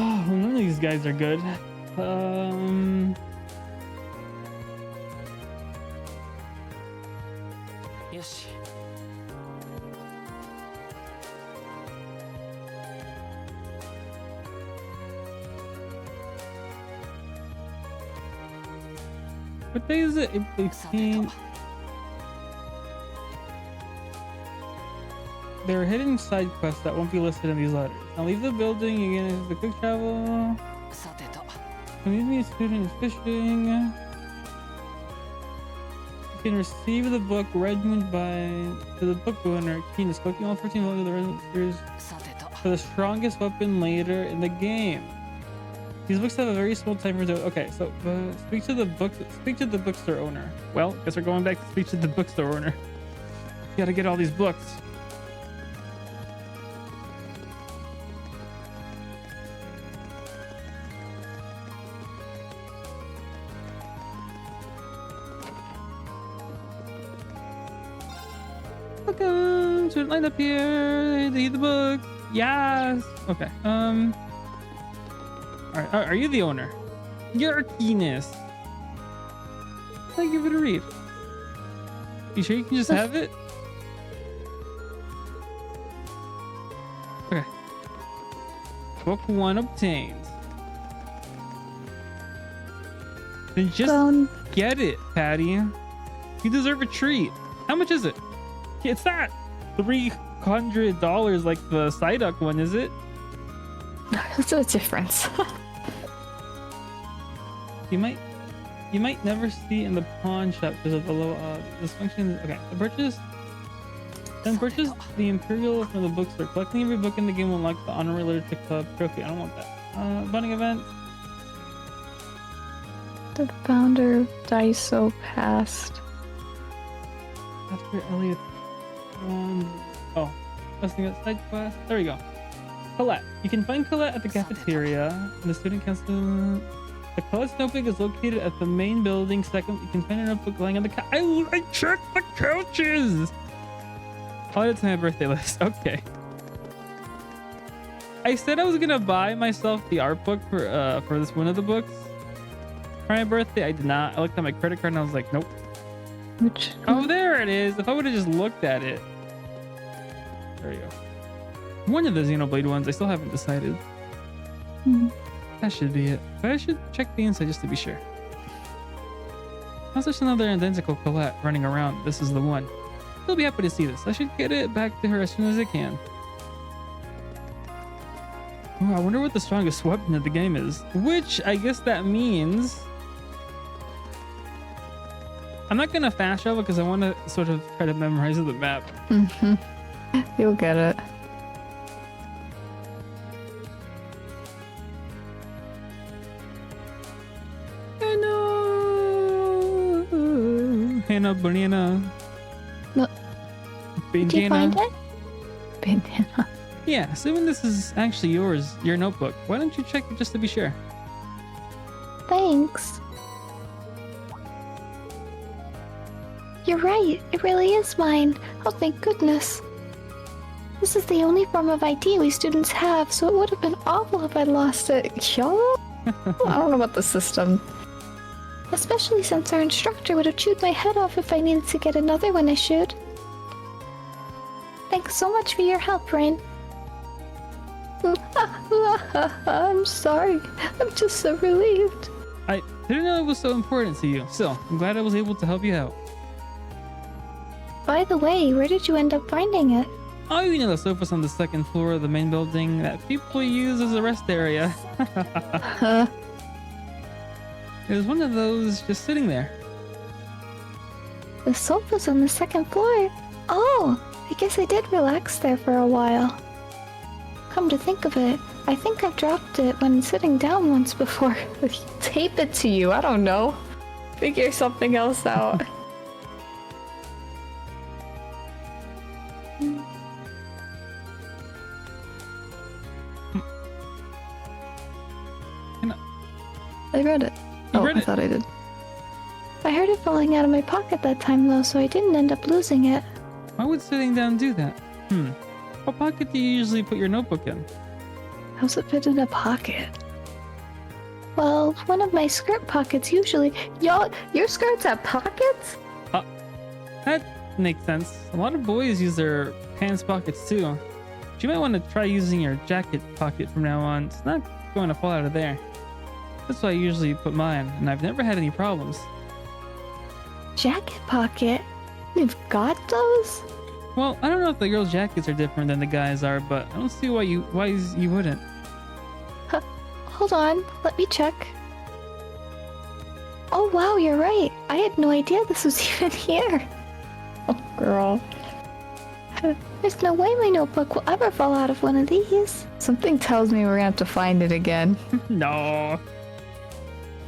Oh, none of these guys are good. What day is it? April 18th. There are hidden side quests that won't be listed in these letters. Now leave the building again as the quick travel. Community student is fishing. You can receive the book read by the book owner. Keen is collecting all 14 of the resident series for the strongest weapon later in the game. These books have a very small time window. Okay, so speak to the bookstore owner. Well, guess we're going back to speak to the bookstore owner. Gotta get all these books. Welcome to the line up here. Read the books. Yes. Okay. Alright, are you the owner? Yerkiness. I give it a read. You sure you can just have it? Okay. Book 1 obtained. Then just get it, Patty. You deserve a treat. How much is it? It's not $300 like the Psyduck one, is it? What's the difference? You might never see in the pawn shop because of the low odds. This function is okay. Purchase the Imperial from the bookstore. Collecting every book in the game will unlock the Honorary Literature Club trophy. I don't want that. Bonding event. The founder of Daiso passed. After Elliot won. Oh, listing a side quest. There we go. Colette. You can find Colette at the cafeteria. The student council. The Colette's notebook is located at the main building. Second, you can find a notebook lying on the couch. I checked the couches. Oh, it's my birthday list. Okay. I said I was gonna buy myself the art book for this one of the books for my birthday. I did not. I looked at my credit card and I was like, nope. Which? Oh, there it is. If I would have just looked at it. There you go. One of the Xenoblade ones. I still haven't decided. That should be it. But I should check the inside just to be sure. How's there's another identical Colette running around? This is the one. She'll be happy to see this. I should get it back to her as soon as I can. Oh, I wonder what the strongest weapon of the game is. Which I guess that means I'm not gonna fast travel because I want to sort of try to memorize the map. You'll get it. Hannah, banana. No. Did you find it? Banana. Yeah, assuming this is actually yours, your notebook. Why don't you check it just to be sure? Thanks. You're right. It really is mine. Oh, thank goodness. This is the only form of ID we students have, so it would have been awful if I'd lost it. I don't know about the system. Especially since our instructor would have chewed my head off if I needed to get another one issued. Thanks so much for your help, Rain. I'm sorry. I'm just so relieved. I didn't know it was so important to you. Still, I'm glad I was able to help you out. By the way, where did you end up finding it? Oh, you know the sofas on the second floor of the main building that people use as a rest area. It was one of those just sitting there. The sofa's on the second floor. Oh, I guess I did relax there for a while. Come to think of it, I think I've dropped it when sitting down once before. Tape it to you. I don't know. Figure something else out. I read it. I thought I did. I heard it falling out of my pocket that time though, so I didn't end up losing it. Why would sitting down do that? What pocket do you usually put your notebook in? How's it fit in a pocket? Well, one of my skirt pockets usually. Your skirts have pockets? That makes sense. A lot of boys use their pants pockets too. But you might want to try using your jacket pocket from now on. It's not going to fall out of there. That's why I usually put mine, and I've never had any problems. Jacket pocket? You've got those? Well, I don't know if the girls' jackets are different than the guys are, but I don't see why you wouldn't. Hold on, let me check. Oh wow, you're right. I had no idea this was even here. Oh, girl. There's no way my notebook will ever fall out of one of these. Something tells me we're gonna have to find it again. No.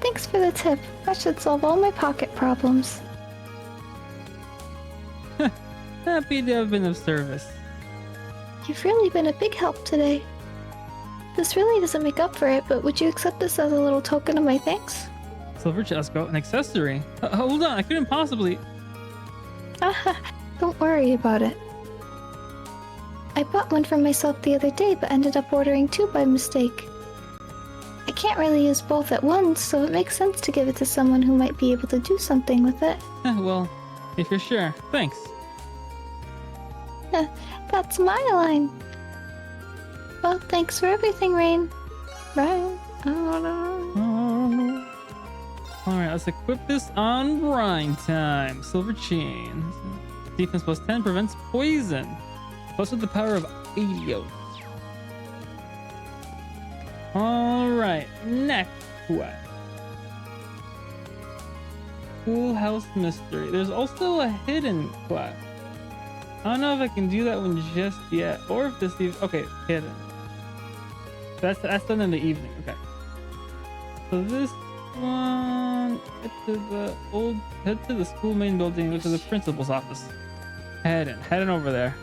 Thanks for the tip. That should solve all my pocket problems. Happy to have been of service. You've really been a big help today. This really doesn't make up for it, but would you accept this as a little token of my thanks? Silver chest belt, an accessory. Hold on, I couldn't possibly. Don't worry about it. I bought one for myself the other day, but ended up ordering two by mistake. I can't really use both at once, so it makes sense to give it to someone who might be able to do something with it. Well, if you're sure. Thanks. That's my line. Well, thanks for everything, Rain. Right? Oh, Alright, let's equip this on Brine time. Silver chain. Defense plus 10 prevents poison. Plus with the power of 80. All right, next quest. Schoolhouse Mystery. There's also a hidden quest. I don't know if I can do that one just yet, or if this okay, hidden. That's done in the evening. Okay. So this one, head to the school main building, which is the principal's office. Head in over there.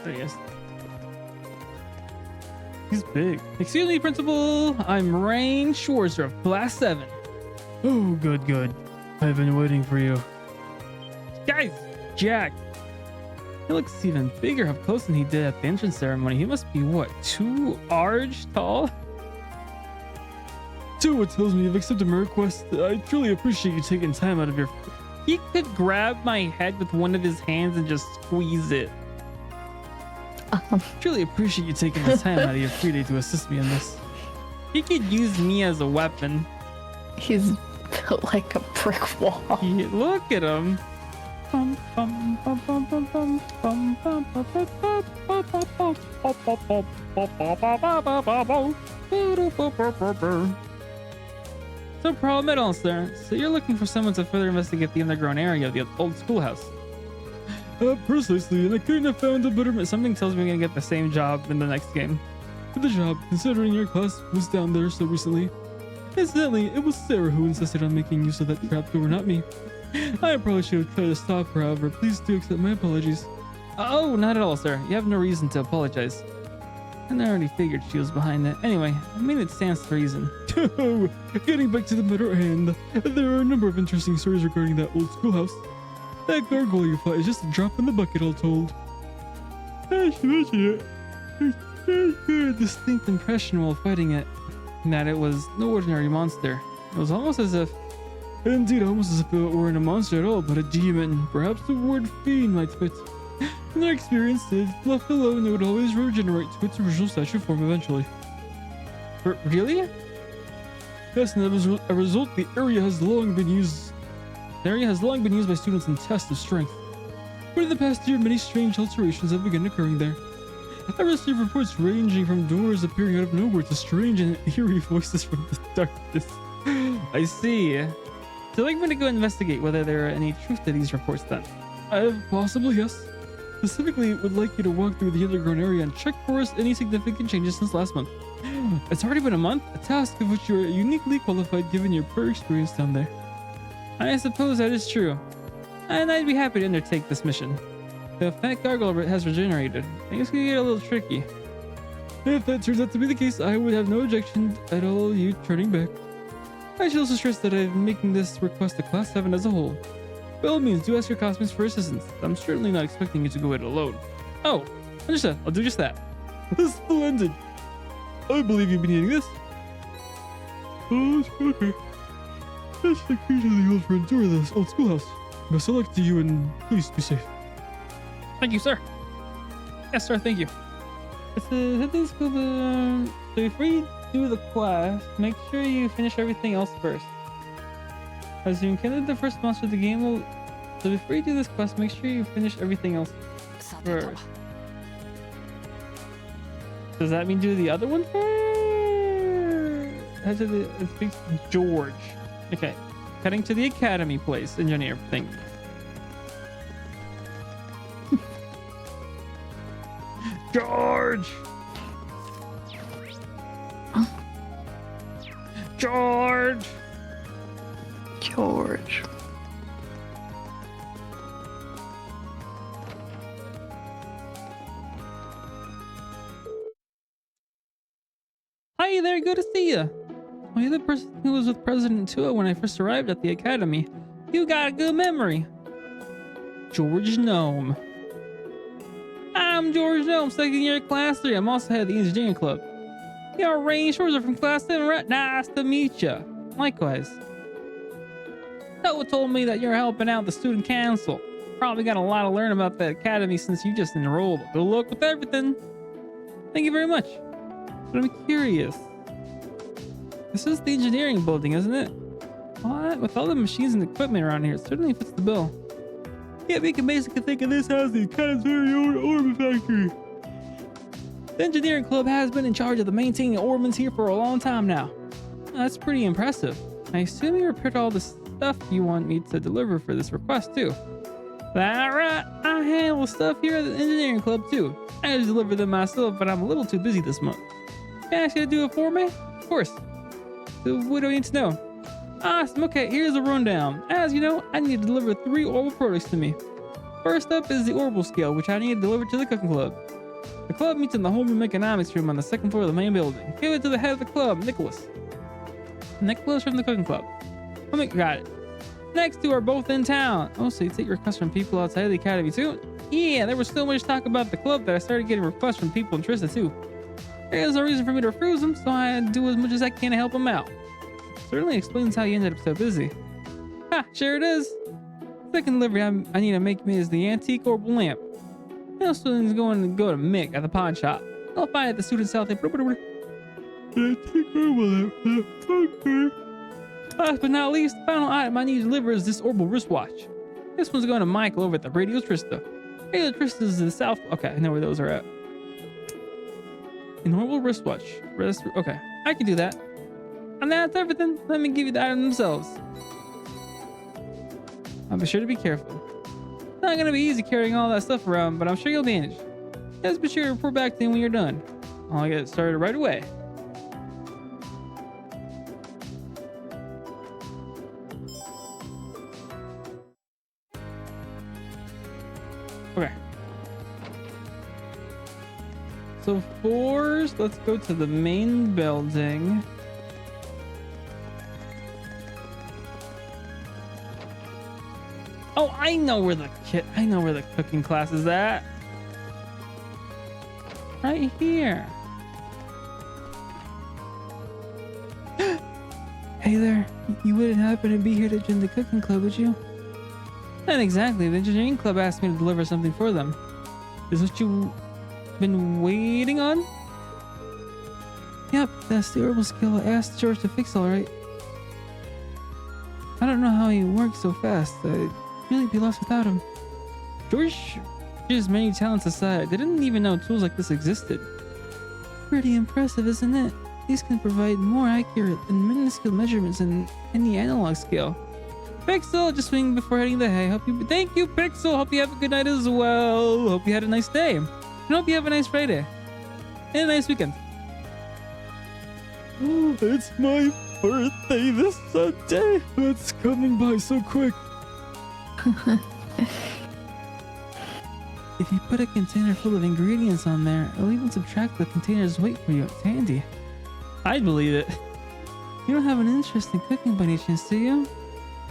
There he is. He's big. Excuse me, Principal. I'm Rain Schwarzer of Class 7. Oh, good. I've been waiting for you. Guys, Jack. He looks even bigger up close than he did at the entrance ceremony. He must be, what, 2 arch tall? So it tells me you've accepted my request. I truly appreciate you taking time out of your... He could grab my head with one of his hands and just squeeze it. Truly appreciate you taking the time out of your free day to assist me in this. He could use me as a weapon. He's built like a brick wall. Yeah, look at him. So, Pro-Middle, sir. So you're looking for someone to further investigate the underground area of the old schoolhouse. Precisely, and I couldn't have found a better... Something tells me I'm gonna get the same job in the next game. For the job, considering your class was down there so recently. Incidentally, it was Sarah who insisted on making use of that trapdoor, not me. I probably should have tried to stop her, however. Please do accept my apologies. Oh, not at all, sir. You have no reason to apologize. And I already figured she was behind that. Anyway, I mean, it stands to reason. Getting back to the matter at hand, there are a number of interesting stories regarding that old schoolhouse. That gargoyle you fought is just a drop in the bucket, all told. I should mention it. I had a distinct impression while fighting it, that it was no ordinary monster. It was almost as if... Indeed, almost as if it weren't a monster at all, but a demon. Perhaps the word fiend might fit. In their experience, if left alone, it would always regenerate to its original statue form eventually. Really? Yes, and as a result, the area has long been used by students in tests of strength. But in the past year, many strange alterations have begun occurring there. I received reports ranging from doors appearing out of nowhere to strange and eerie voices from the darkness. I see. So I'd like me to go investigate whether there are any truth to these reports then. Possibly, yes. Specifically, would like you to walk through the underground area and check for us any significant changes since last month. It's already been a month, a task of which you are uniquely qualified given your prior experience down there. I suppose that is true, and I'd be happy to undertake this mission. If that gargoyle has regenerated, things can get a little tricky. If that turns out to be the case, I would have no objection at all you turning back. I should also stress that I'm making this request to Class 7 as a whole. By all means, do ask your classmates for assistance. I'm certainly not expecting you to go it alone. Oh, understood. I'll do just that. Splendid. I believe you've been needing this. Oh, okay. That's the key to the old front door of this old schoolhouse. Best of luck to you, and please be safe. Thank you, sir. Yes, sir. Thank you. So before you do the quest, make sure you finish everything else first. As you encountered the first monster of the game, so before you do this quest, make sure you finish everything else first. Does that mean do the other one first? It speaks to George. Okay, heading to the academy place, engineer thing. George! George! George. Hi there, good to see you. Oh, you're the person who was with President Tua when I first arrived at the academy. You got a good memory. George Gnome. I'm George Gnome, second year class 3. I'm also head of the engineering club. You're Rain Schwarzer from class 7, right? Nice to meet you. Likewise. Noah told me that you're helping out the student council. Probably got a lot to learn about the academy since you just enrolled. Good luck with everything. Thank you very much. But I'm curious. This is the engineering building, isn't it? What? With all the machines and equipment around here, it certainly fits the bill. Yeah, we can basically think of this as the Academy's very own orb factory. The engineering club has been in charge of the maintaining orbments here for a long time now. That's pretty impressive. I assume you prepared all the stuff you want me to deliver for this request too. That right, I handle stuff here at the engineering club too. I just deliver them myself, but I'm a little too busy this month. Can I ask you to do it for me? Of course. So what do I need to know? Awesome, okay, here's a rundown. As you know, I need to deliver 3 orbital products to me. First up is the orbital scale, which I need to deliver to the cooking club. The club meets in the homeroom economics room on the 2nd floor of the main building. Give it to the head of the club, Nicholas. Nicholas from the cooking club. Got it. Next 2 are both in town. Oh, so you take requests from people outside of the academy too? Yeah, there was so much talk about the club that I started getting requests from people interested too. There's no reason for me to refuse them, so I do as much as I can to help them out. Certainly explains how you ended up so busy. Ha, sure it is. Second delivery I need to make me is the antique orbital lamp. This one's going to go to Mick at the pawn shop. I'll find it at the student's house. Antique orbital lamp. Okay. Last but not least, the final item I need to deliver is this orbital wristwatch. This one's going to Michael over at the Radio Trista. Radio Trista is in the south. Okay, I know where those are at. An orbital wristwatch. Okay, I can do that. And that's everything. Let me give you the items themselves. I'll be sure to be careful. It's not gonna be easy carrying all that stuff around, but I'm sure you'll manage. Just be sure to report back to me when you're done. I'll get started right away. Okay. So first, let's go to the main building. Oh, I know where the cooking class is at. Right here. Hey there, you wouldn't happen to be here to join the cooking club, would you? Not exactly. The engineering club asked me to deliver something for them. Is what you've been waiting on? Yep, that's the orbital scale I asked George to fix, alright. I don't know how he works so fast. I'd really be lost without him. George's many talents aside, I didn't even know tools like this existed. Pretty impressive, isn't it? These can provide more accurate and minuscule measurements than any analog scale. Pixel, just swing before heading the hay. Thank you, Pixel. Hope you have a good night as well. Hope you had a nice day. And hope you have a nice Friday. And a nice weekend. Oh, it's my birthday this Sunday. It's coming by so quick. If you put a container full of ingredients on there, it'll even subtract the container's weight for you. It's handy. I'd believe it. You don't have an interest in cooking by any chance, do you?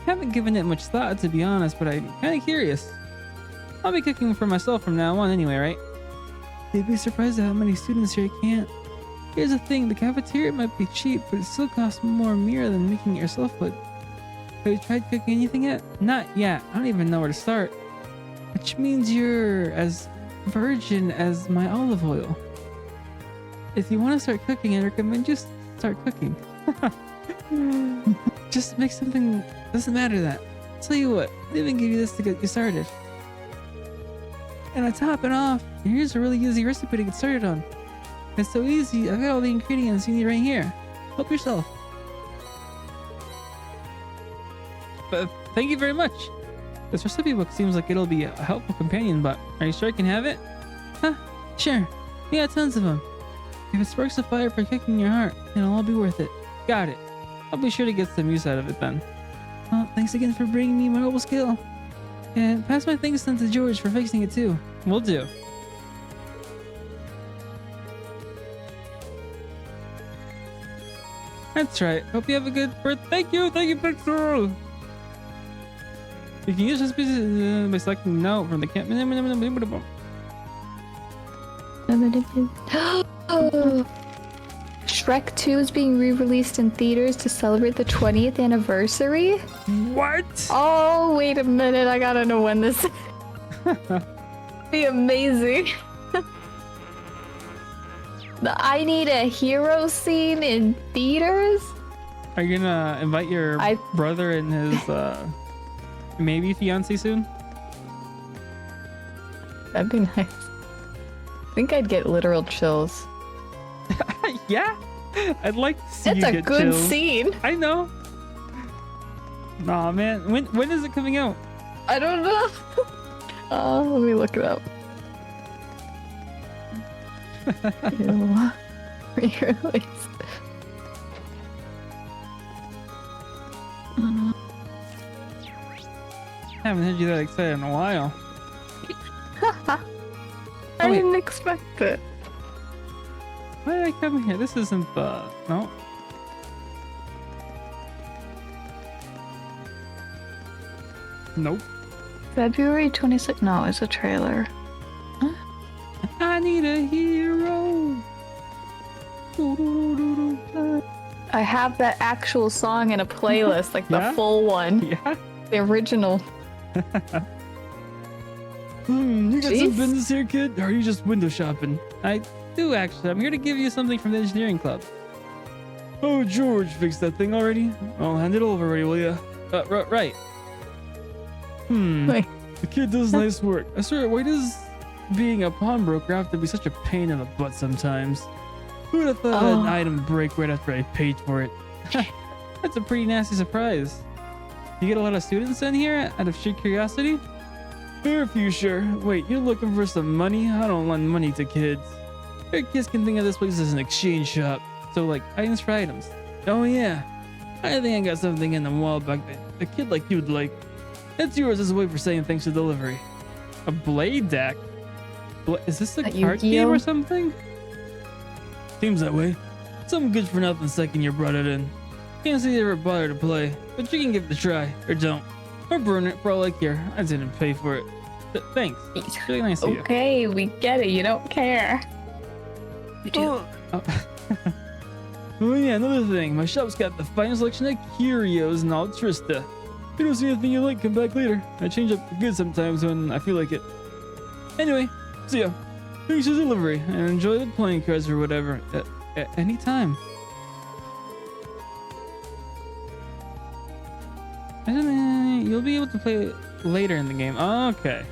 I haven't given it much thought, to be honest, but I'm kind of curious. I'll be cooking for myself from now on anyway, right? You'd be surprised at how many students here can't. Here's the thing, the cafeteria might be cheap, but it still costs more mirror than making it yourself would. Have you tried cooking anything yet? Not yet. I don't even know where to start. Which means you're as virgin as my olive oil. If you want to start cooking, I recommend just start cooking. Just make something, doesn't matter that. Tell you what, I'll even give you this to get you started. And to top it off, here's a really easy recipe to get started on. It's so easy, I've got all the ingredients you need right here. Help yourself. But thank you very much. This recipe book seems like it'll be a helpful companion, but are you sure I can have it? Huh, sure. We got tons of them. If it sparks a fire for cooking your heart, it'll all be worth it. Got it. I'll be sure to get some use out of it then. Well, thanks again for bringing me my mobile skill. And pass my thanks then to George for fixing it too. Will do. That's right. Hope you have a good birthday. Thank you, Pixel. You can use this by selecting no from the camp. Shrek 2 is being re-released in theaters to celebrate the 20th anniversary? What? Oh, wait a minute. I gotta know when this is. Be amazing. The I Need a Hero scene in theaters? Are you gonna invite your brother and his maybe fiance soon? That'd be nice. I think I'd get literal chills. Yeah, I'd like to see you That's a get good chills. scene. I know. Nah, man. When is it coming out? I don't know. Let me look it up. Ew. Re-release. I haven't heard you that excited in a while. I wait. didn't expect it. Why did I come here? This isn't the... No. Nope. February 26th. No, it's a trailer. I need a hero. I have that actual song in a playlist, like the Yeah? full one, Yeah. the original. You got some Jeez. business here, kid? Or are you just window shopping? I do, actually. I'm here to give you something from the engineering club. Oh, George, fixed that thing already? I'll hand it over already, will ya? Right. Wait. The kid does nice work. I swear, why does being a pawnbroker have to be such a pain in the butt sometimes? Who would have thought an item break right after I paid for it? That's a pretty nasty surprise. You get a lot of students in here out of sheer curiosity? Fair few, sure. Wait, you're looking for some money? I don't lend money to kids. Your kids can think of this place as an exchange shop. So, like, items for items. Oh, yeah. I think I got something in the wall back there. A kid like you'd like. That's yours as a way for saying thanks to delivery. A blade deck? Is this a card game or something? Seems that way. Some good for nothing second you brought it in. Can't say you ever bothered to play, but you can give it a try, or don't. Or burn it for all I care. I didn't pay for it. Thanks. It's really nice of you. Okay, we get it. You don't care. You do. Oh yeah, another thing. My shop's got the finest selection of curios in all Trista. If you don't see anything you like, come back later. I change up for good sometimes when I feel like it. Anyway, see ya. Thanks for delivery, and enjoy the playing cards or whatever. At any time. You'll be able to play later in the game. Okay.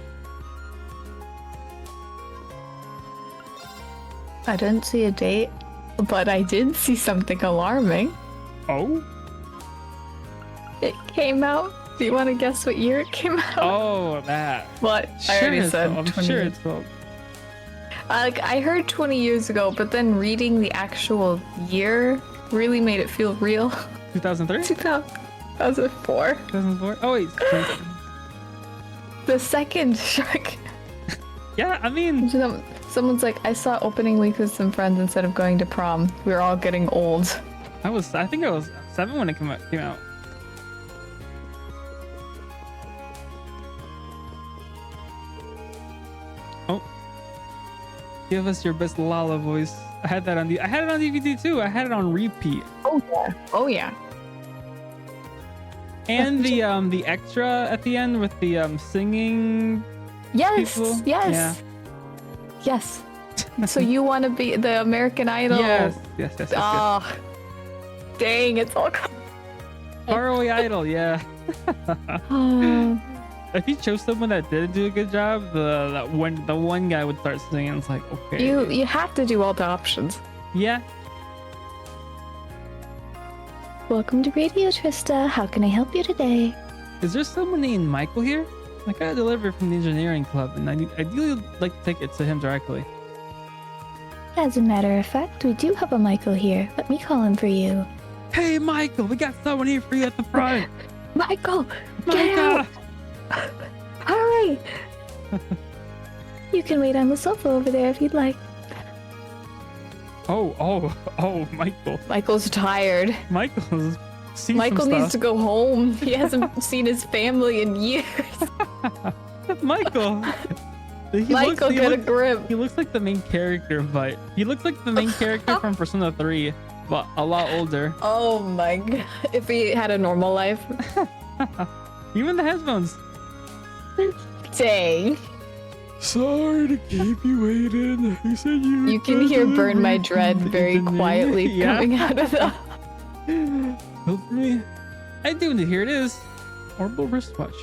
I didn't see a date, but I did see something alarming. Oh? It came out. Do you want to guess what year it came out? Oh, that. What? I already said I'm 20 sure years. it's called. Like, I heard 20 years ago, but then reading the actual year really made it feel real. 2003? 2004. 2004? Oh, wait. The second Shark. Yeah, I mean... Someone's like, I saw opening week with some friends instead of going to prom. We were all getting old. I think I was 7 when it came out. Oh. Give us your best Lala voice. I had it on DVD too. I had it on repeat. Oh yeah. Oh yeah. And the extra at the end with the singing. Yes. people. Yes. Yeah. Yes. So you want to be the American Idol? Yes. Oh, dang! It's all. Faraway Idol. Yeah. If you chose someone that didn't do a good job, the one guy would start singing. It's like, okay. You have to do all the options. Yeah. Welcome to Radio Trista. How can I help you today? Is there someone named Michael here? I got a delivery from the engineering club, and I'd ideally like to take it to him directly. As a matter of fact, we do have a Michael here. Let me call him for you. Hey, Michael, we got someone here for you at the front. Michael, get Michael! out! Hurry! You can wait on the sofa over there if you'd like. Oh, Michael. Michael's tired. Michael's seen Michael some needs stuff. to go home. He hasn't seen his family in years. Michael. Michael, get a grip. He looks like the main character, but he looks like the main character from Persona 3, but a lot older. Oh my god. If he had a normal life. Even the headphones. Dang. Sorry to keep you waiting. You said You can hear Burn My Dread very quietly Yeah. coming out of the... Help for me? I do, and here it is. Orbital wristwatch.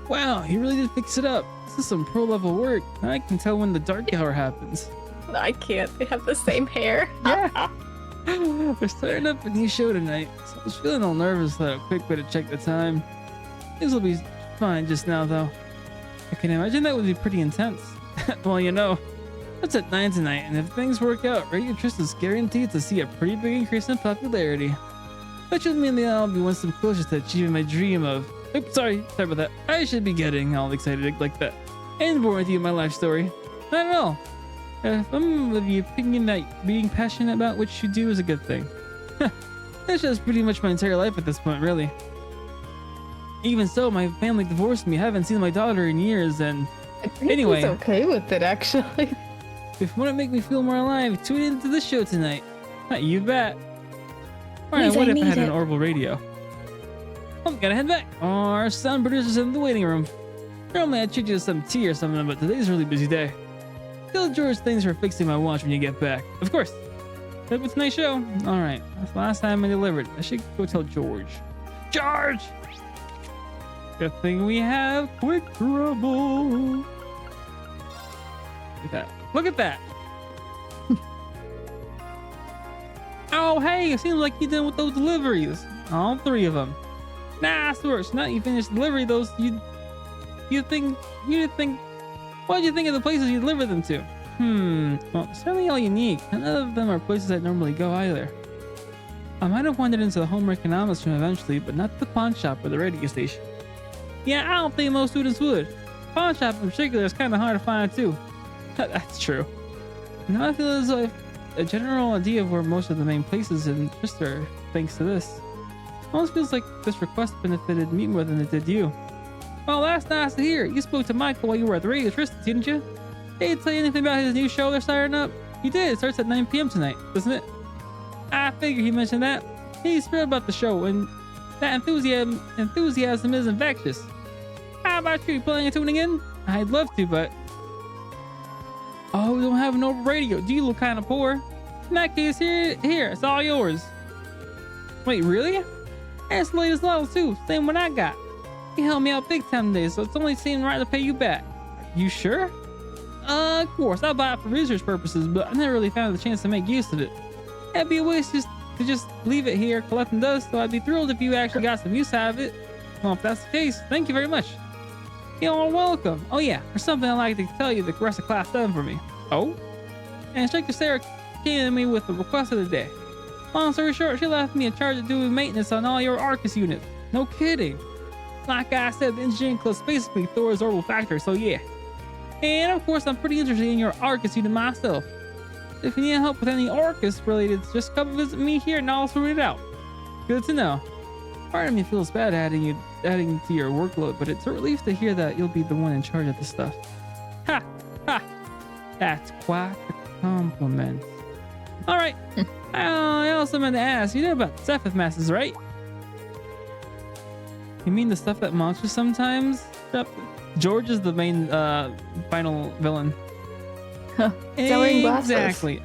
Wow, he really did fix it up. This is some pro level work. I can tell when the dark hour happens. I can't. They have the same hair. Yeah. They're starting up a new show tonight, so I was feeling all nervous that a quick way to check the time. Things will be fine just now, though. I can imagine that would be pretty intense. Well, you know, it's at 9 tonight, and if things work out, Radio Trist is guaranteed to see a pretty big increase in popularity. Which would mean that I'll be one step closer to achieving my dream of... Oops, sorry about that. I should be getting all excited like that. And bored with you in my life story. Not at all. If I'm of the opinion that being passionate about what you do is a good thing. That's just pretty much my entire life at this point, really. Even so, my family divorced me. I haven't seen my daughter in years, and... I think Anyway. he's okay with it, actually. If you want to make me feel more alive, tune into the show tonight. You bet. Alright, Please, what I if I need had an it. orbital radio? Oh, gotta head back. Our sound producer's in the waiting room. Normally I'd treat you to some tea or something, but today's a really busy day. Tell George thanks for fixing my watch when you get back. Of course. Hope it's a nice show. Alright, that's the last time I delivered. I should go tell George. George! Good thing we have quick trouble. Look at that. Look at that. Oh, hey, it seems like you did with those deliveries. All 3 of them. Nice work. Now you finished delivery those. You think what did you think of the places you delivered them to? Well, certainly all unique. None of them are places I normally go either. I might have wandered into the home economics room eventually, but not the pawn shop or the radio station. Yeah, I don't think most students would. Pawn shop in particular is kind of hard to find too. That's true. Now I feel as though I've a general idea of where most of the main places in Trist are thanks to this. Almost feels like this request benefited me more than it did you. Well, that's nice to hear. You spoke to Michael while you were at the radio Trist, didn't you? Did he tell you anything about his new show they're starting up? He did. It starts at 9 p.m. tonight, doesn't it? I figured he mentioned that. He's thrilled about the show, and that enthusiasm is infectious. How about you? Planning on tuning in? I'd love to, but... Oh, we don't have an orbital radio. Do you look kind of poor? In that case, here, it's all yours. Wait, really? That's the latest level too. Same one I got. You helped me out big time today, so it's only seeming right to pay you back. You sure? Of course. I'll buy it for research purposes, but I never really found the chance to make use of it. It'd be a waste to just leave it here collecting dust, so I'd be thrilled if you actually got some use out of it. Well, if that's the case, thank you very much. You're welcome. Oh yeah, there's something I'd like to tell you the rest of class done for me. Oh? And Instructor Sarah came to me with the request of the day. Long story short, she left me in charge of doing maintenance on all your Arcus units. No kidding. Like I said, the engineering club's basically Thor's orbital factory, so yeah. And of course, I'm pretty interested in your Arcus unit myself. If you need help with any Arcus related, just come visit me here and I'll sort it out. Good to know. Part of me feels bad adding to your workload, but it's a relief to hear that you'll be the one in charge of this stuff. Ha! Ha! That's quite a compliment. Alright. I also meant to ask, you know about Sephiroth masses, right? You mean the stuff that monsters sometimes? Yep. George is the main final villain. Huh. He's wearing glasses. Exactly.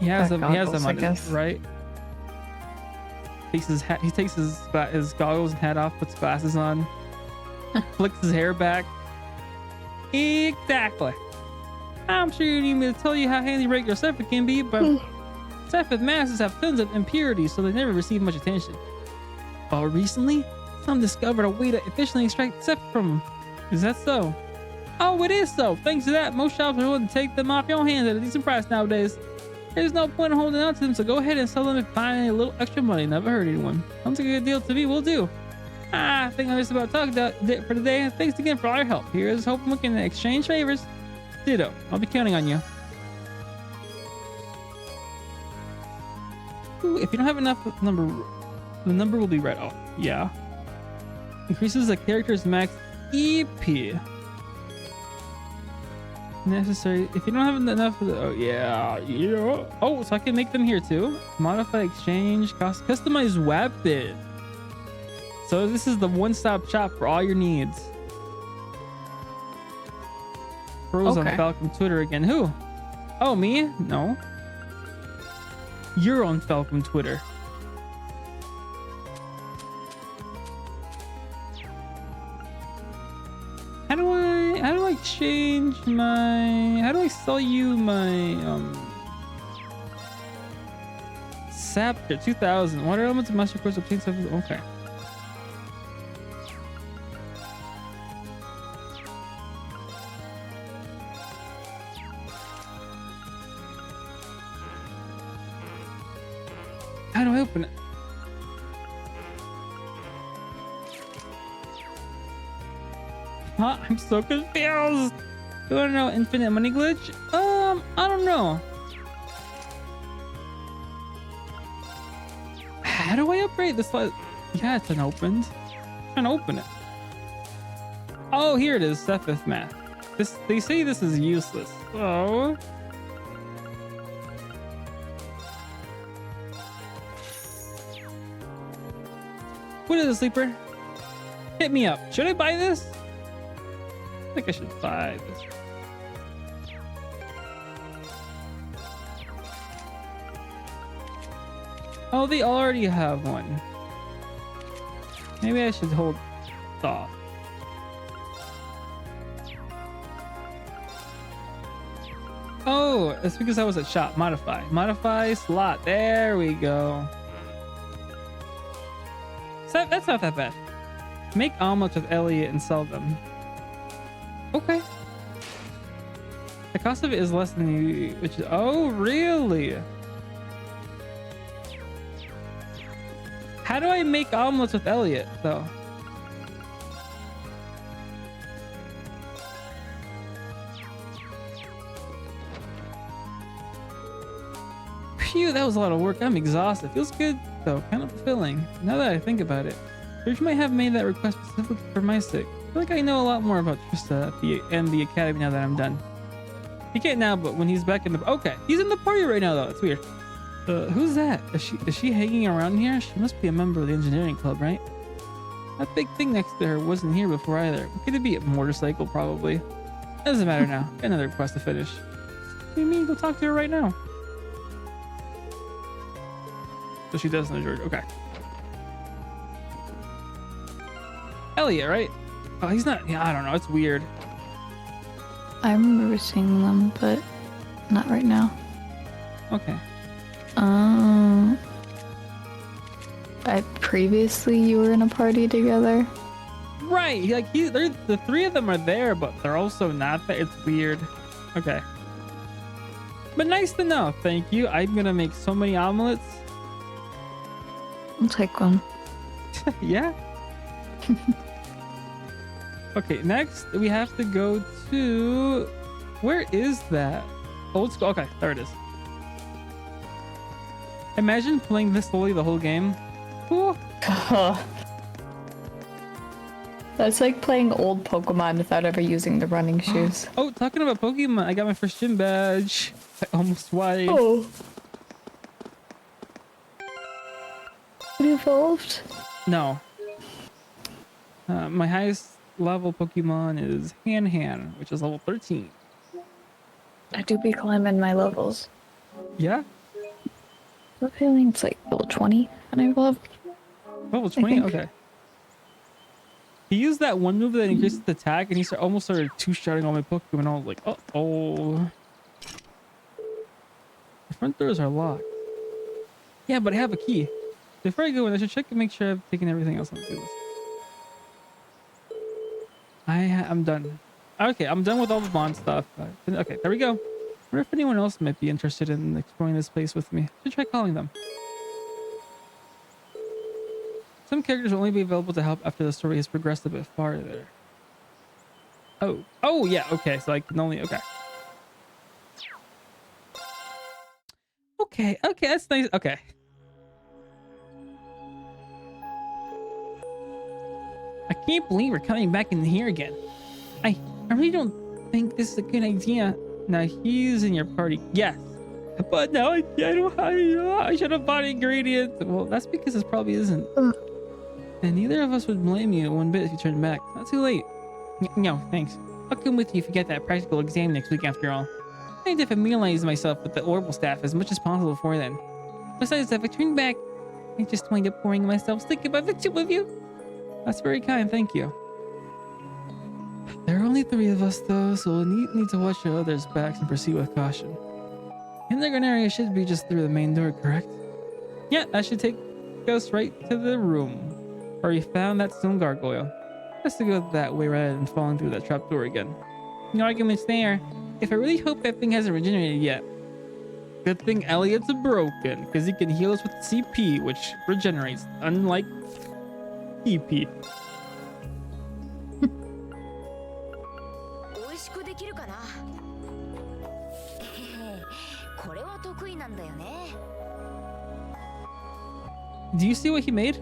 He has them Goggles, on, I guess. right? He takes his goggles and hat off, puts glasses on, flicks his hair back. Exactly. I'm sure you need me to tell you how handy regular Sephiroth can be, but Sephiroth masses have tons of impurities, so they never receive much attention. But recently, some discovered a way to efficiently extract Sephiroth from them. Is that so? Oh, it is so. Thanks to that, most shops are willing to take them off your hands at a decent price nowadays. There's no point in holding on to them, so go ahead and sell them and find a little extra money. Never hurt anyone. Sounds like a good deal to me. We'll do. I think I'm just about talking about it for today. Thanks again for all your help. Here's hoping we can exchange favors. Ditto. I'll be counting on you. Ooh, if you don't have enough number, the number will be read off. Yeah. Increases the character's max EP. Necessary. If you don't have enough of the, oh yeah. Oh, so I can make them here too. Modify exchange, customize weapon. So this is the one-stop shop for all your needs. Pros on Falcon Twitter again. Who? Oh, me? No. You're on Falcon Twitter. change my... How do I sell you my Scepter 2000? Water elements and master course obtain stuff. Okay. How do I open it? Huh? I'm so confused. Do I know infinite money glitch? I don't know. How do I upgrade this? Yeah, it's unopened. I'm trying to open it. Oh, here it is. Sepith math. They say this is useless. Oh. What is it, sleeper? Hit me up. Should I buy this? I think I should buy this. Oh, they already have one. Maybe I should hold off. Oh, it's because I was at shop. Modify. Modify slot. There we go. So that's not that bad. Make omelets with Elliot and sell them. Okay. The cost of it is less than you, which is... Oh, really? How do I make omelets with Elliot, though? Phew, that was a lot of work. I'm exhausted. Feels good, though. Kind of fulfilling. Now that I think about it. George might have made that request specifically for my sake. I feel like I know a lot more about Trista and the academy now that I'm done. He can't now, but when he's back in the... Okay, he's in the party right now, though. It's weird. Who's that? Is she hanging around here? She must be a member of the engineering club, right? That big thing next to her wasn't here before either. Could it be a motorcycle, probably? Doesn't matter now. Got another quest to finish. What do you mean? Go talk to her right now. So she does know George. Okay. Elliot, right? Oh, he's not... Yeah, I don't know. It's weird. I remember seeing them, but not right now. Okay. Previously you were in a party together. Right. Like the three of them are there, but they're also not there. It's weird. Okay. But nice to know. Thank you. I'm gonna make so many omelets. I'll take one. Yeah. Okay, next we have to go to... Where is that? Old school. Okay, there it is. Imagine playing this slowly the whole game. Ooh. That's like playing old Pokemon without ever using the running shoes. Oh, talking about Pokemon, I got my first gym badge. I almost wiped. Oh. You evolved? No. My highest level Pokemon is Han, which is level 13. I do be climbing my levels. Yeah? I'm feeling it's like level 20 and I evolved. Level 20? Okay. He used that one move that increases the attack, and he almost started two-shotting all my Pokemon. I was like, uh-oh. The front doors are locked. Yeah, but I have a key. Before I go in, I should check and make sure I've taken everything else on the list. I'm done. Okay, I'm done with all the bond stuff. Okay, there we go. I wonder if anyone else might be interested in exploring this place with me. I should try calling them. Some characters will only be available to help after the story has progressed a bit farther. Oh yeah, okay, so I can only... Okay, that's nice. Okay. I can't believe we're coming back in here again. I really don't think this is a good idea. Now he's in your party. Yes. But now I should have bought ingredients. Well, that's because this probably isn't. And neither of us would blame you one bit if you turned back. Not too late. No, thanks. I'll come with you if you get that practical exam next week after all. I need to familiarize myself with the orbital staff as much as possible before then. Besides, if I turn back, I just wind up pouring myself thinking about the two of you. That's very kind, thank you. There are only 3 of us though, so we'll need to watch the others' backs and proceed with caution. The underground area should be just through the main door, correct? Yeah, that should take us right to the room where we found that stone gargoyle. Best to go that way rather than falling through that trap door again. No arguments there. If I really hope that thing hasn't regenerated yet. Good thing Elliot's broken, because he can heal us with CP, which regenerates, unlike EP. Do you see what he made?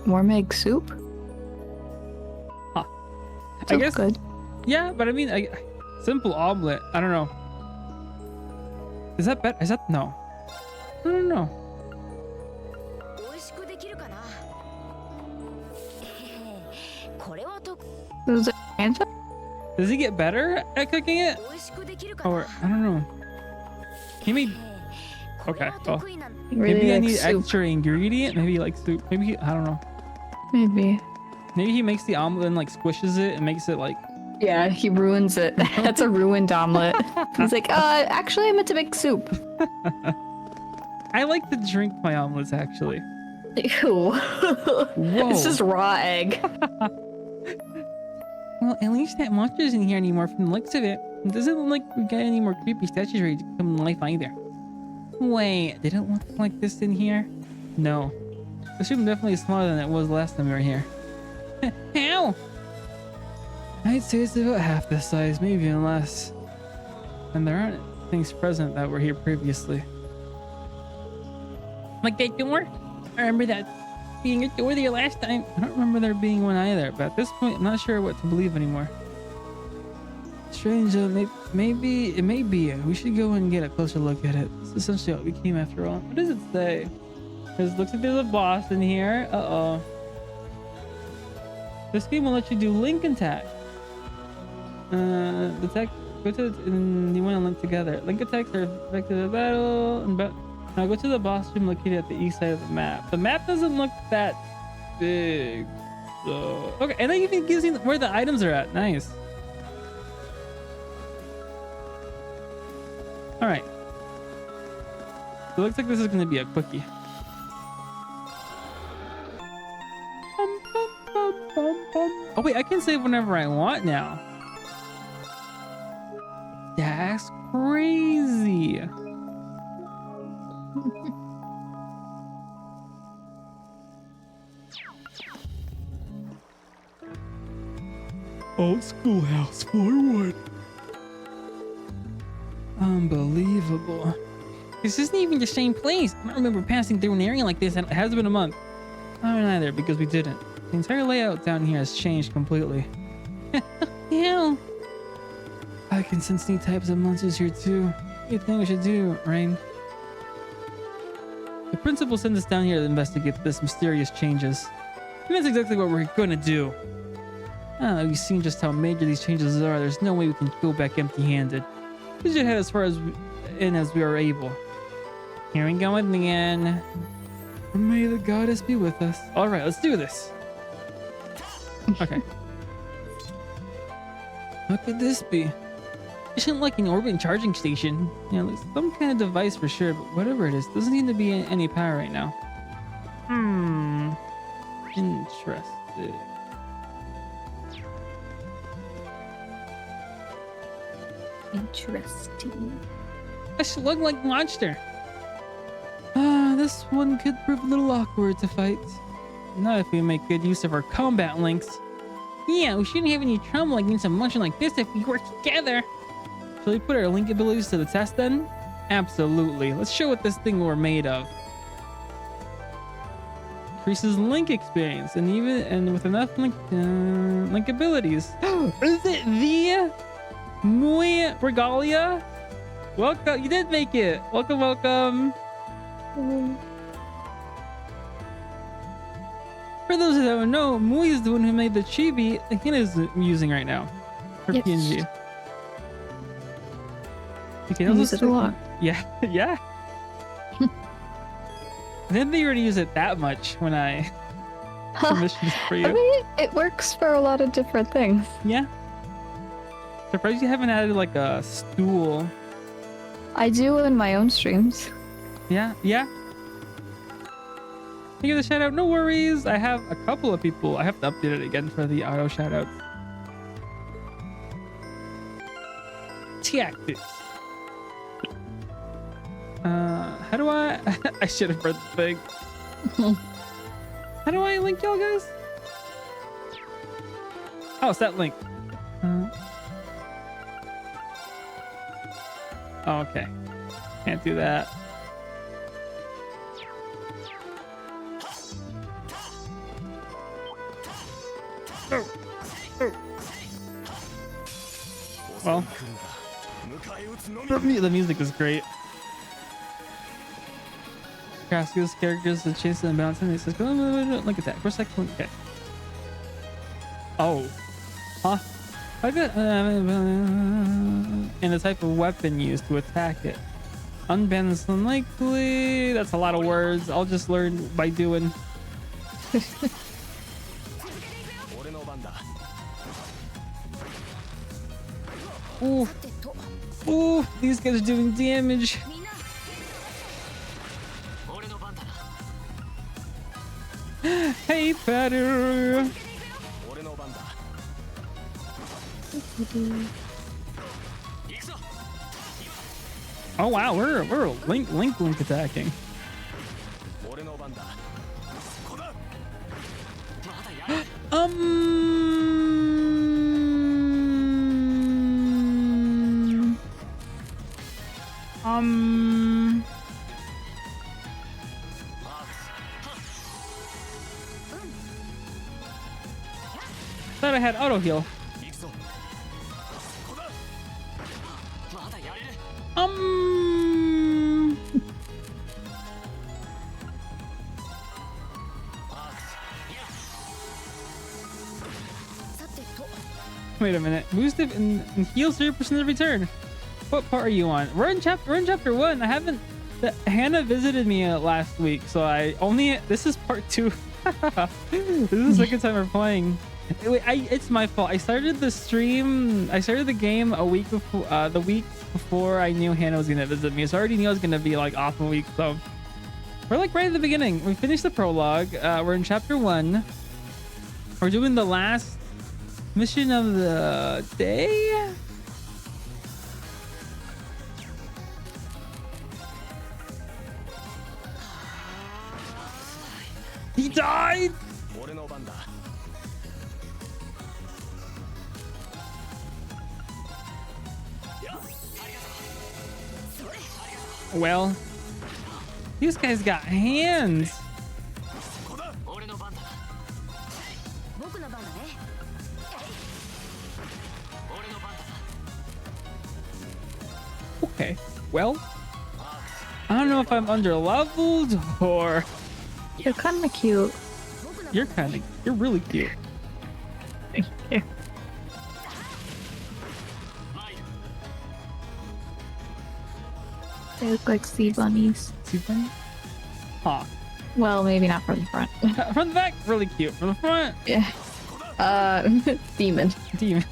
Warm egg soup? Huh. Sounds I guess good. Yeah, but I mean, simple omelet. I don't know. Is that better? Is that no? I don't know. Was it answer? Does he get better at cooking it? Or I don't know. He made. Okay. Well, Really maybe I like need soup. extra ingredient. Maybe like soup. Maybe I don't know. Maybe. Maybe he makes the omelet and like squishes it and makes it like. Yeah, he ruins it. That's a ruined omelet. He's like, actually, I meant to make soup. I like to drink my omelets actually. Ew. Whoa. It's just raw egg. Well, at least that monster's in here anymore from the looks of it. It doesn't look like we got any more creepy statues ready to come to life either. Wait, they don't look like this in here? No. This room definitely is smaller than it was last time we were here. How? I'd say it's about half this size, maybe even less. And there aren't things present that were here previously. Like that door? I remember that being a door there last time. I don't remember there being one either, but at this point, I'm not sure what to believe anymore. Strange, maybe it may be. We should go and get a closer look at it. This is essentially what we came after all. What does it say? It looks like there's a boss in here. Uh-oh. This game will let you do link attack. The attack, go to and you want to link together. Link attacks are effective in battle and now go to the boss room located at the east side of the map. The map doesn't look that big. So okay, and then even gives you where the items are at. Nice. All right. So it looks like this is going to be a quickie. Oh wait, I can save whenever I want now. That's crazy. Old schoolhouse forward. Unbelievable. This isn't even the same place. I don't remember passing through an area like this, and it hasn't been a month. I don't either, because we didn't. The entire layout down here has changed completely. Ew. I can sense new types of monsters here too. What do you think we should do, Rain? The principal sent us down here to investigate this mysterious changes. And that's exactly what we're gonna do. We've seen just how major these changes are. There's no way we can go back empty-handed. We should head as far as we are able. Here we go again. May the goddess be with us. All right, let's do this. Okay. What could this be? It isn't like an orbit charging station. You know, some kind of device for sure, but whatever it is, doesn't seem to be any power right now. Interesting. Interesting. A slug-like monster. This one could prove a little awkward to fight. Not if we make good use of our combat links. Yeah, we shouldn't have any trouble against a monster like this if we work together. Shall we put our link abilities to the test then? Absolutely. Let's show what this thing we're made of. Increases link experience and with enough link abilities. Is it the Muy Regalia? Welcome, you did make it. Welcome, welcome. For those who don't know, Muy is the one who made the chibi that Hina's using right now. Her Yes. PNG. You can I also use it a lot. Yeah, yeah. I didn't think you were gonna use it that much when I Submissions for I you. mean, it works for a lot of different things. Yeah. Surprised you haven't added like a stool. I do in my own streams. Yeah, yeah. Thank you for the shout out. No worries. I have a couple of people. I have to update it again for the auto shout outs. Tactics. How do I? I should have read the thing. How do I link y'all guys? Oh, it's that link. Oh, okay. Can't do that. Well, the music is great. Crafts's characters to chase and bounce and it says, look at that. For a second. Okay. Oh. Huh? I got and the type of weapon used to attack it. Unban is unlikely. That's a lot of words. I'll just learn by doing. Ooh. Ooh, these guys are doing damage. Hey, Patter. Oh wow, we're link attacking. Thought I had auto heal. Wait a minute. Boost it and heal 0% every turn. What part are you on? We're in chapter 1. I haven't. Hannah visited me last week, so I only. This is part 2. This is the second time we're playing. It's my fault. I started the game a week before. The week before I knew Hannah was gonna visit me, so I already knew I was gonna be like off a week. So we're like right at the beginning. We finished the prologue. We're in chapter 1. We're doing the last mission of the day. He died. Well, these guys got hands. Okay, well, I don't know if I'm under leveled or You're kind of cute. you're really cute. Thank you. They look like sea bunnies. See funny? Huh. Well, maybe not from the front. From the back, really cute. From the front, Yeah. Demon. demon.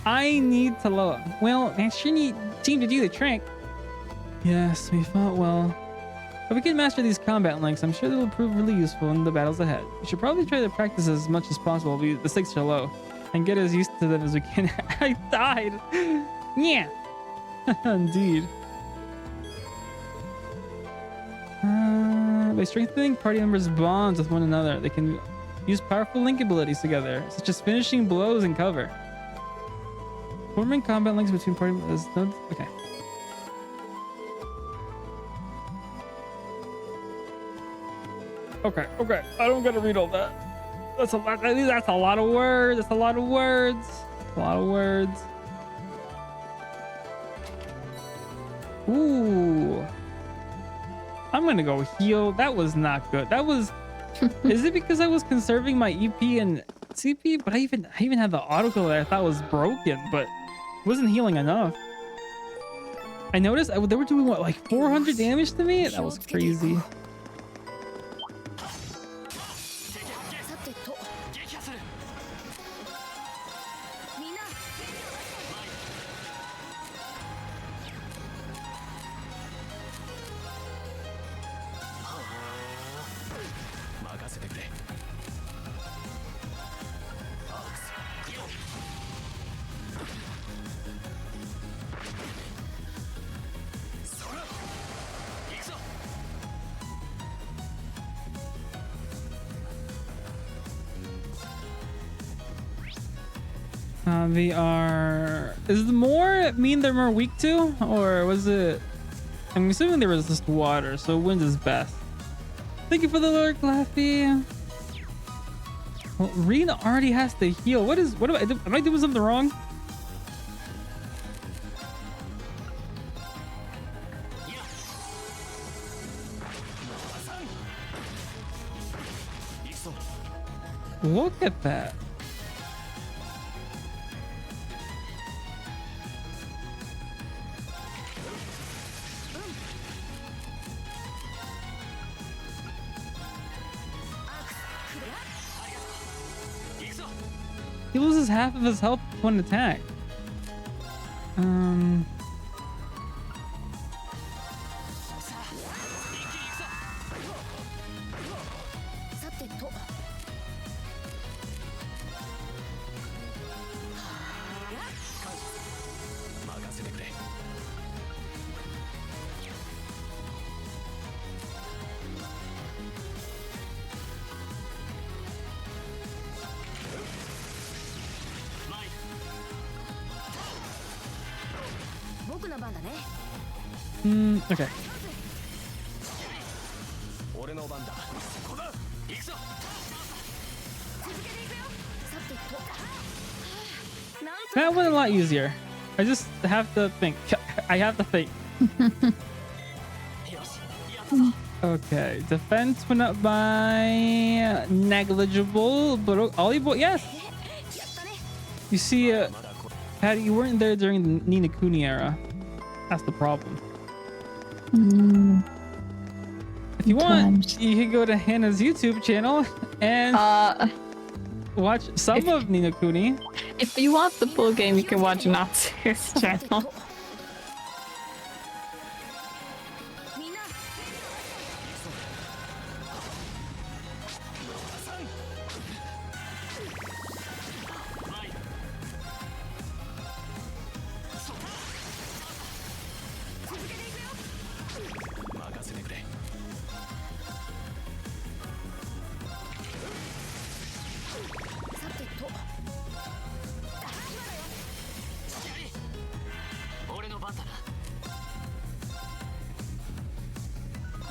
I need to lower. Well, I sure need team to do the trick. Yes, we fought well. If we can master these combat links, I'm sure they will prove really useful in the battles ahead. We should probably try to practice as much as possible. The stakes are low, and get as used to them as we can. I died. Yeah. Indeed. By strengthening party members' bonds with one another, they can use powerful link abilities together, such as finishing blows and cover. Forming combat links between party members. Okay. Okay. I don't gotta read all that. That's a lot. That's a lot of words. That's a lot of words. A lot of words. Ooh. I'm gonna go heal. That was not good. That was. Is it because I was conserving my EP and CP? But I even had the autokill that I thought was broken, but wasn't healing enough. I noticed they were doing what, like 400 damage to me? That was crazy. They are. Is the more mean they're more weak to, or was it? I'm assuming they resist water, so wind is best. Thank you for the lurk, Laffy. Well, Reen already has to heal. What am I do? Am I doing something wrong? Look at that. He loses half of his health with one attack. Okay. That went a lot easier. I just have to think. I have to think. Okay, defense went up by negligible, but Olibo, yes. You see, Patty, you weren't there during the Ni no Kuni era. That's the problem. If you want, you can go to Hannah's YouTube channel and watch some of Ni no Kuni. If you want the full game, you can watch Natsu's channel.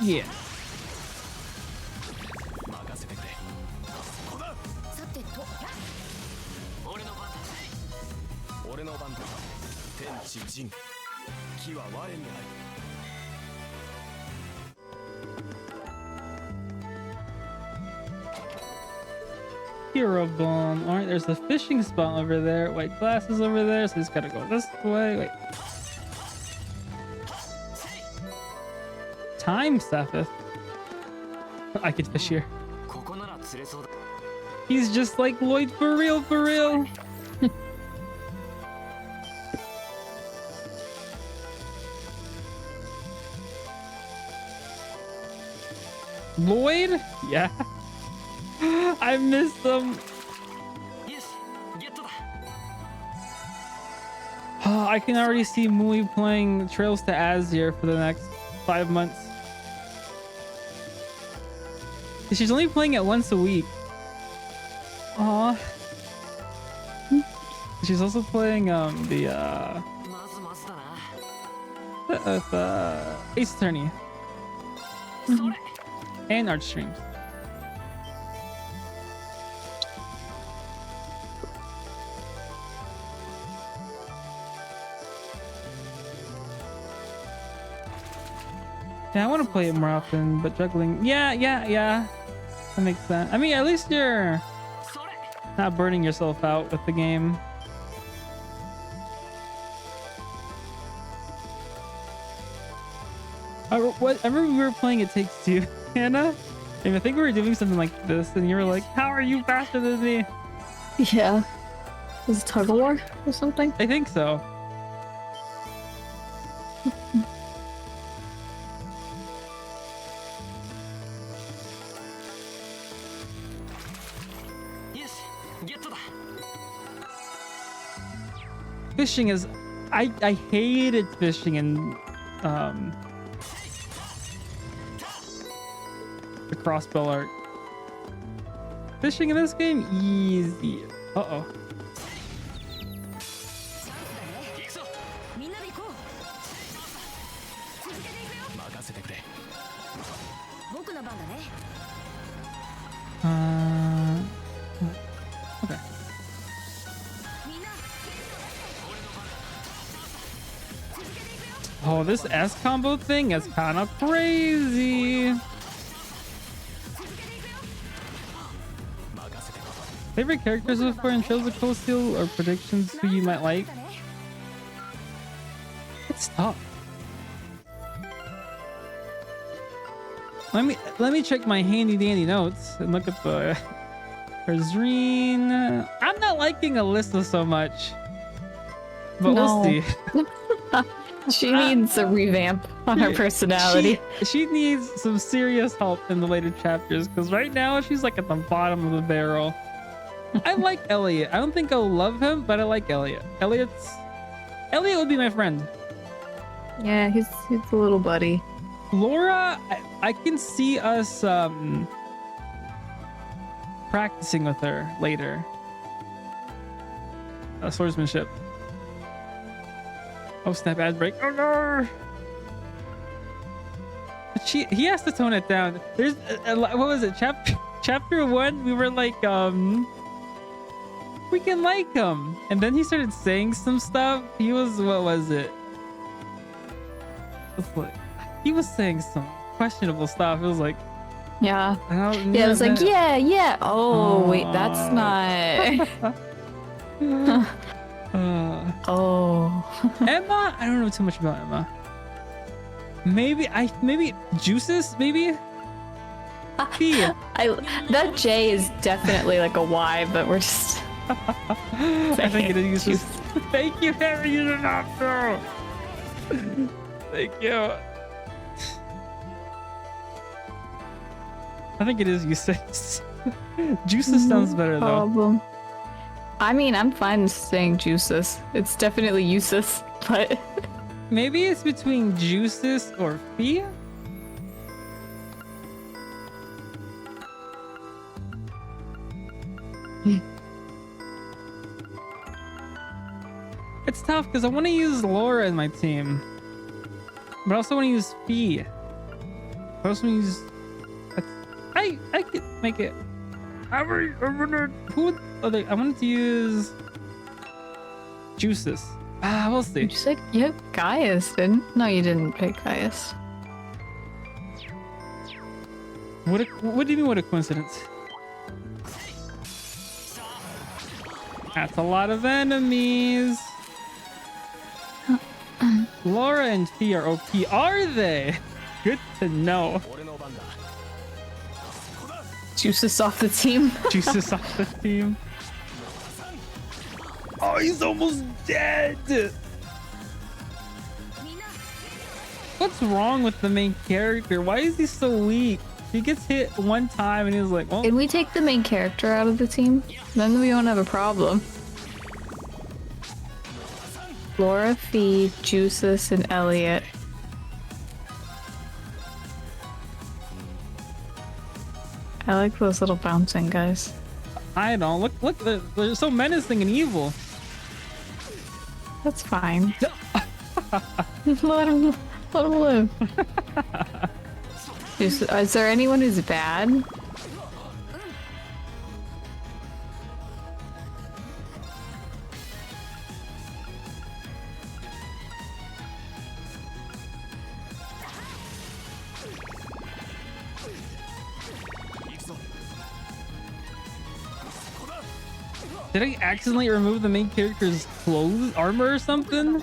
Yeah. Hero bomb. All right, there's a fishing spot over there. White glasses over there, so he's got to go this way. Wait. Time, Sethith. I could fish here. He's just like Lloyd for real, for real. Lloyd? Yeah. I missed them. Oh, I can already see Mui playing Trails to Azure for the next 5 months. She's only playing it once a week. Aw. She's also playing the Ace Attorney. And Art Streams. Yeah, I want to play it more often, but juggling. Yeah. That makes sense. I mean, at least you're not burning yourself out with the game. I remember we were playing It Takes Two, Hannah. And I think we were doing something like this, and you were like, "How are you faster than me?" Yeah. Was it tug of war or something? I think so. Fishing is, I hated fishing in the crossbow art. Fishing in this game, easy. Uh-oh. Okay. Oh, this S combo thing is kind of crazy. Favorite characters so far in shows of Cold Steel or predictions who you might like? It's tough. Let me check my handy dandy notes and look at the Zreen. I'm not liking Alyssa so much, but we'll see. She needs a revamp on her personality. She needs some serious help in the later chapters, because right now she's like at the bottom of the barrel. I like Elliot. I don't think I'll love him, but I like Elliot. Elliot would be my friend. Yeah, he's a little buddy. Laura, I can see us practicing with her later. Swordsmanship. Oh snap! Ad break. Oh no! But he has to tone it down. There's what was it? Chapter 1. We were like we can like him, and then he started saying some stuff. He was, what was it? He was saying some questionable stuff. It was like, yeah, it was like, yeah. Oh wait, that's not. Oh. Emma, I don't know too much about Emma. Maybe Juices, maybe. That J is definitely like a Y, but we're just. I think it is useless. Thank you, Harry. You did not know. Thank you. I think it is useless. Juices sounds better though. I mean, I'm fine saying juices. It's definitely useless, but maybe it's between Juices or Fia. It's tough because I want to use Laura in my team, but I also want to use Fee. I also want to use. I could make it. I wanted to use Juices. We'll see. You said yep, Gaius didn't. No, you didn't pick Gaius. What do you mean? What a coincidence! That's a lot of enemies. Laura and Fee are OP, are they? Good to know. Juices off the team. Juices off the team. Oh, he's almost dead. What's wrong with the main character? Why is he so weak? He gets hit one time and he's like, well. Can we take the main character out of the team? Then we won't have a problem. Laura, Fee, Juices, and Elliot. I like those little bouncing guys. I don't. Look, they're so menacing and evil. That's fine. let him live. Is there anyone who's bad? Did I accidentally remove the main character's clothes, armor or something?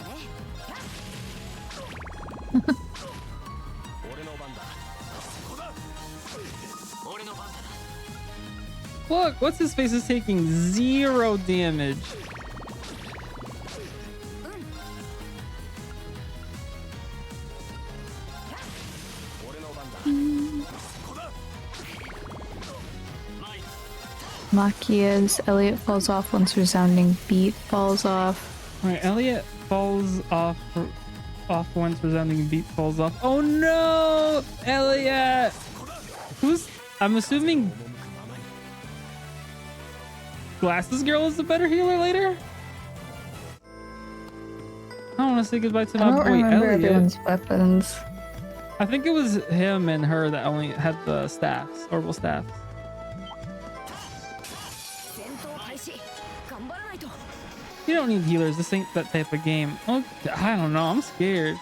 Look, what's his face is taking 0 damage. Makia's Elliot falls off once resounding beat falls off. Alright, Elliot falls off once resounding beat falls off. Oh no! Elliot! I'm assuming Glasses Girl is the better healer later? I don't want to say goodbye to my boy remember Elliot. everyone's weapons. I think it was him and her that only had the staffs, orbital staffs. You don't need healers. This ain't that type of game. Oh, I don't know. I'm scared.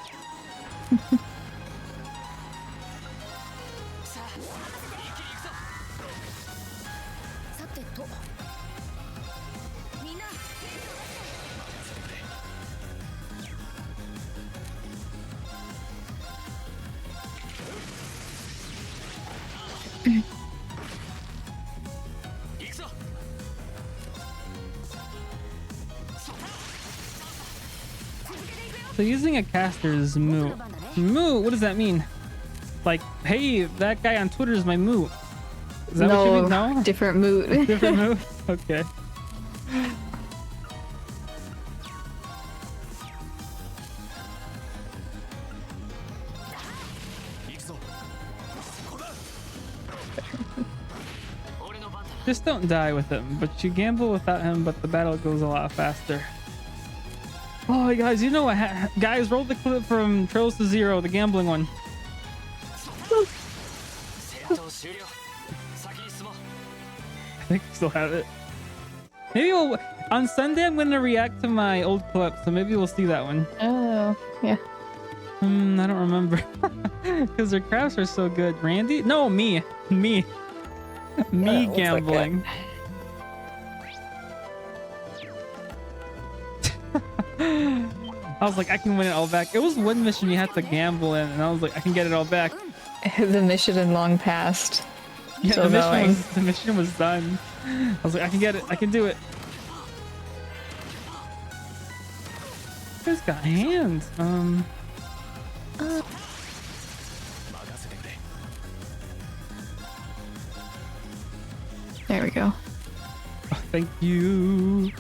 So using a caster is moot. Moot? What does that mean? Like, hey, that guy on Twitter is my moot. Is that what you mean? No? Different mood. Different moot? Okay. Just don't die with him, but you gamble without him, but the battle goes a lot faster. Oh, guys, you know what? Guys, roll the clip from Trails to Zero, the gambling one. I think I still have it. Maybe we'll... On Sunday, I'm going to react to my old clip, so maybe we'll see that one. Oh, yeah. I don't remember. Because their crafts are so good. Randy? No, me. Me gambling. I was like, I can win it all back. It was one mission you had to gamble in, and I was like, I can get it all back. The mission in long past. Yeah, So the mission was done. I was like, I can get it. I can do it. It's got hands. There we go. Oh, thank you.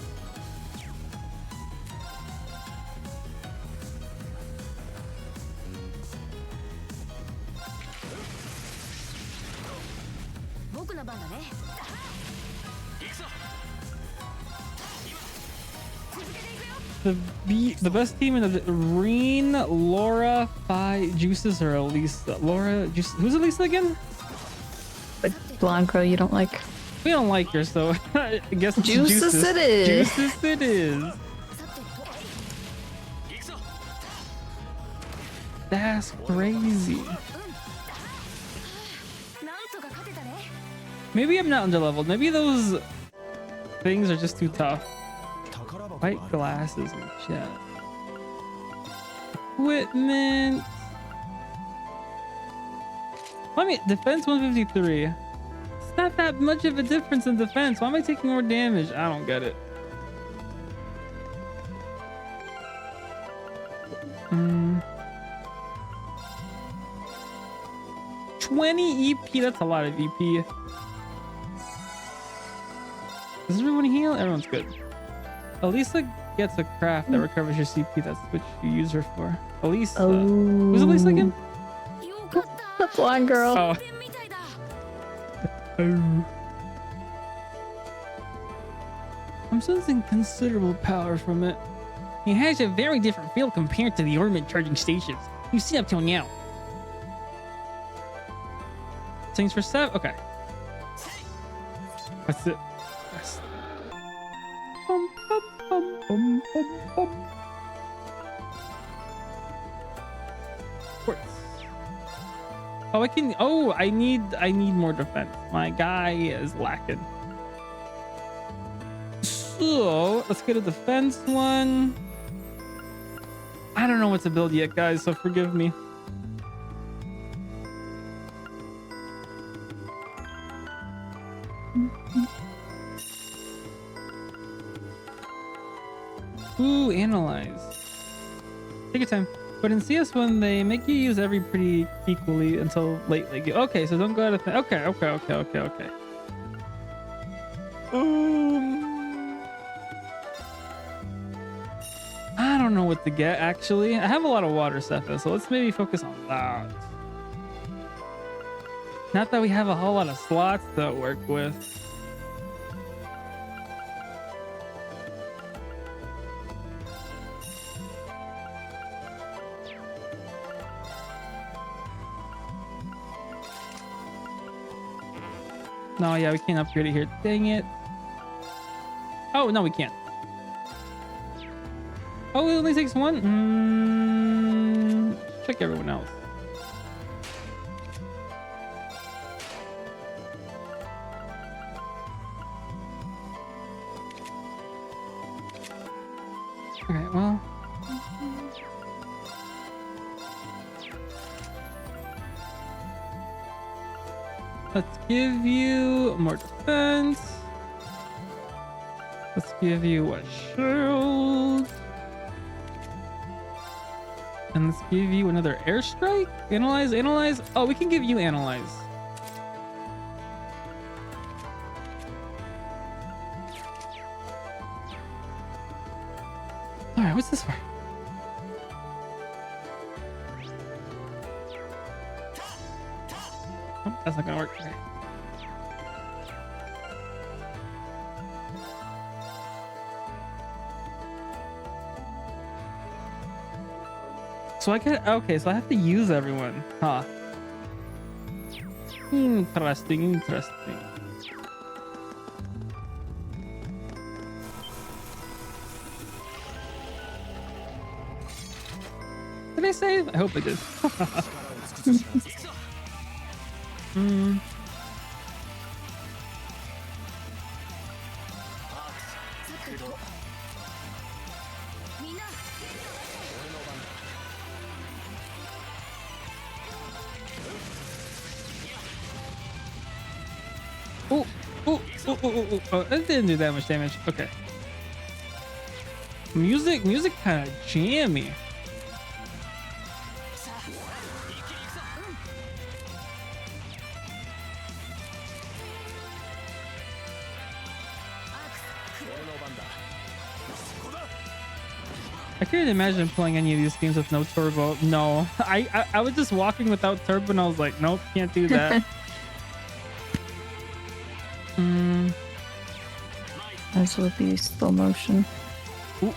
The best team in the Reen, Laura, Phi, Juices, or Elisa. Laura, Juices. Who's Elisa again? But Blanco, you don't like. We don't like her, so I guess it's Juices it is. Juices it is. That's crazy. Maybe I'm not underleveled. Maybe those things are just too tough. White glasses and shit. Equipment. I mean, defense 153. It's not that much of a difference in defense. Why am I taking more damage? I don't get it. 20 EP. That's a lot of EP. Does everyone heal? Everyone's good. Elisa gets a craft that recovers your CP. That's what you use her for. Elisa. Oh. Who's Elisa again? The blonde girl. Oh. I'm sensing considerable power from it. It has a very different feel compared to the ornament charging stations you've seen up till now. Things for 7. Okay. That's it. Yes. Quartz. Oh, I can. Oh, I need more defense. My guy is lacking. So let's get a defense one. I don't know what to build yet, guys, so forgive me. Ooh, analyze. Take your time. But in CS1, they make you use every pretty equally until late. Like, okay, so don't go out of okay. I don't know what to get, actually. I have a lot of water stuff, so let's maybe focus on that. Not that we have a whole lot of slots to work with. No, yeah, we can't upgrade it here. Dang it. Oh, no, we can't. Oh, it only takes one? Check everyone else. Alright, well. Let's give you more defense. Let's give you a shield. And let's give you another airstrike. Analyze, analyze. Oh, we can give you analyze. All right, what's this for? Oh, that's not gonna work. Okay. So I get okay, so I have to use everyone, huh? Interesting. Did I save? I hope I did. Oh, that didn't do that much damage. Okay. Music kind of jammy. I couldn't imagine playing any of these games with no turbo. No, I was just walking without turbo and I was like, nope, can't do that. As with the slow motion. Ooh.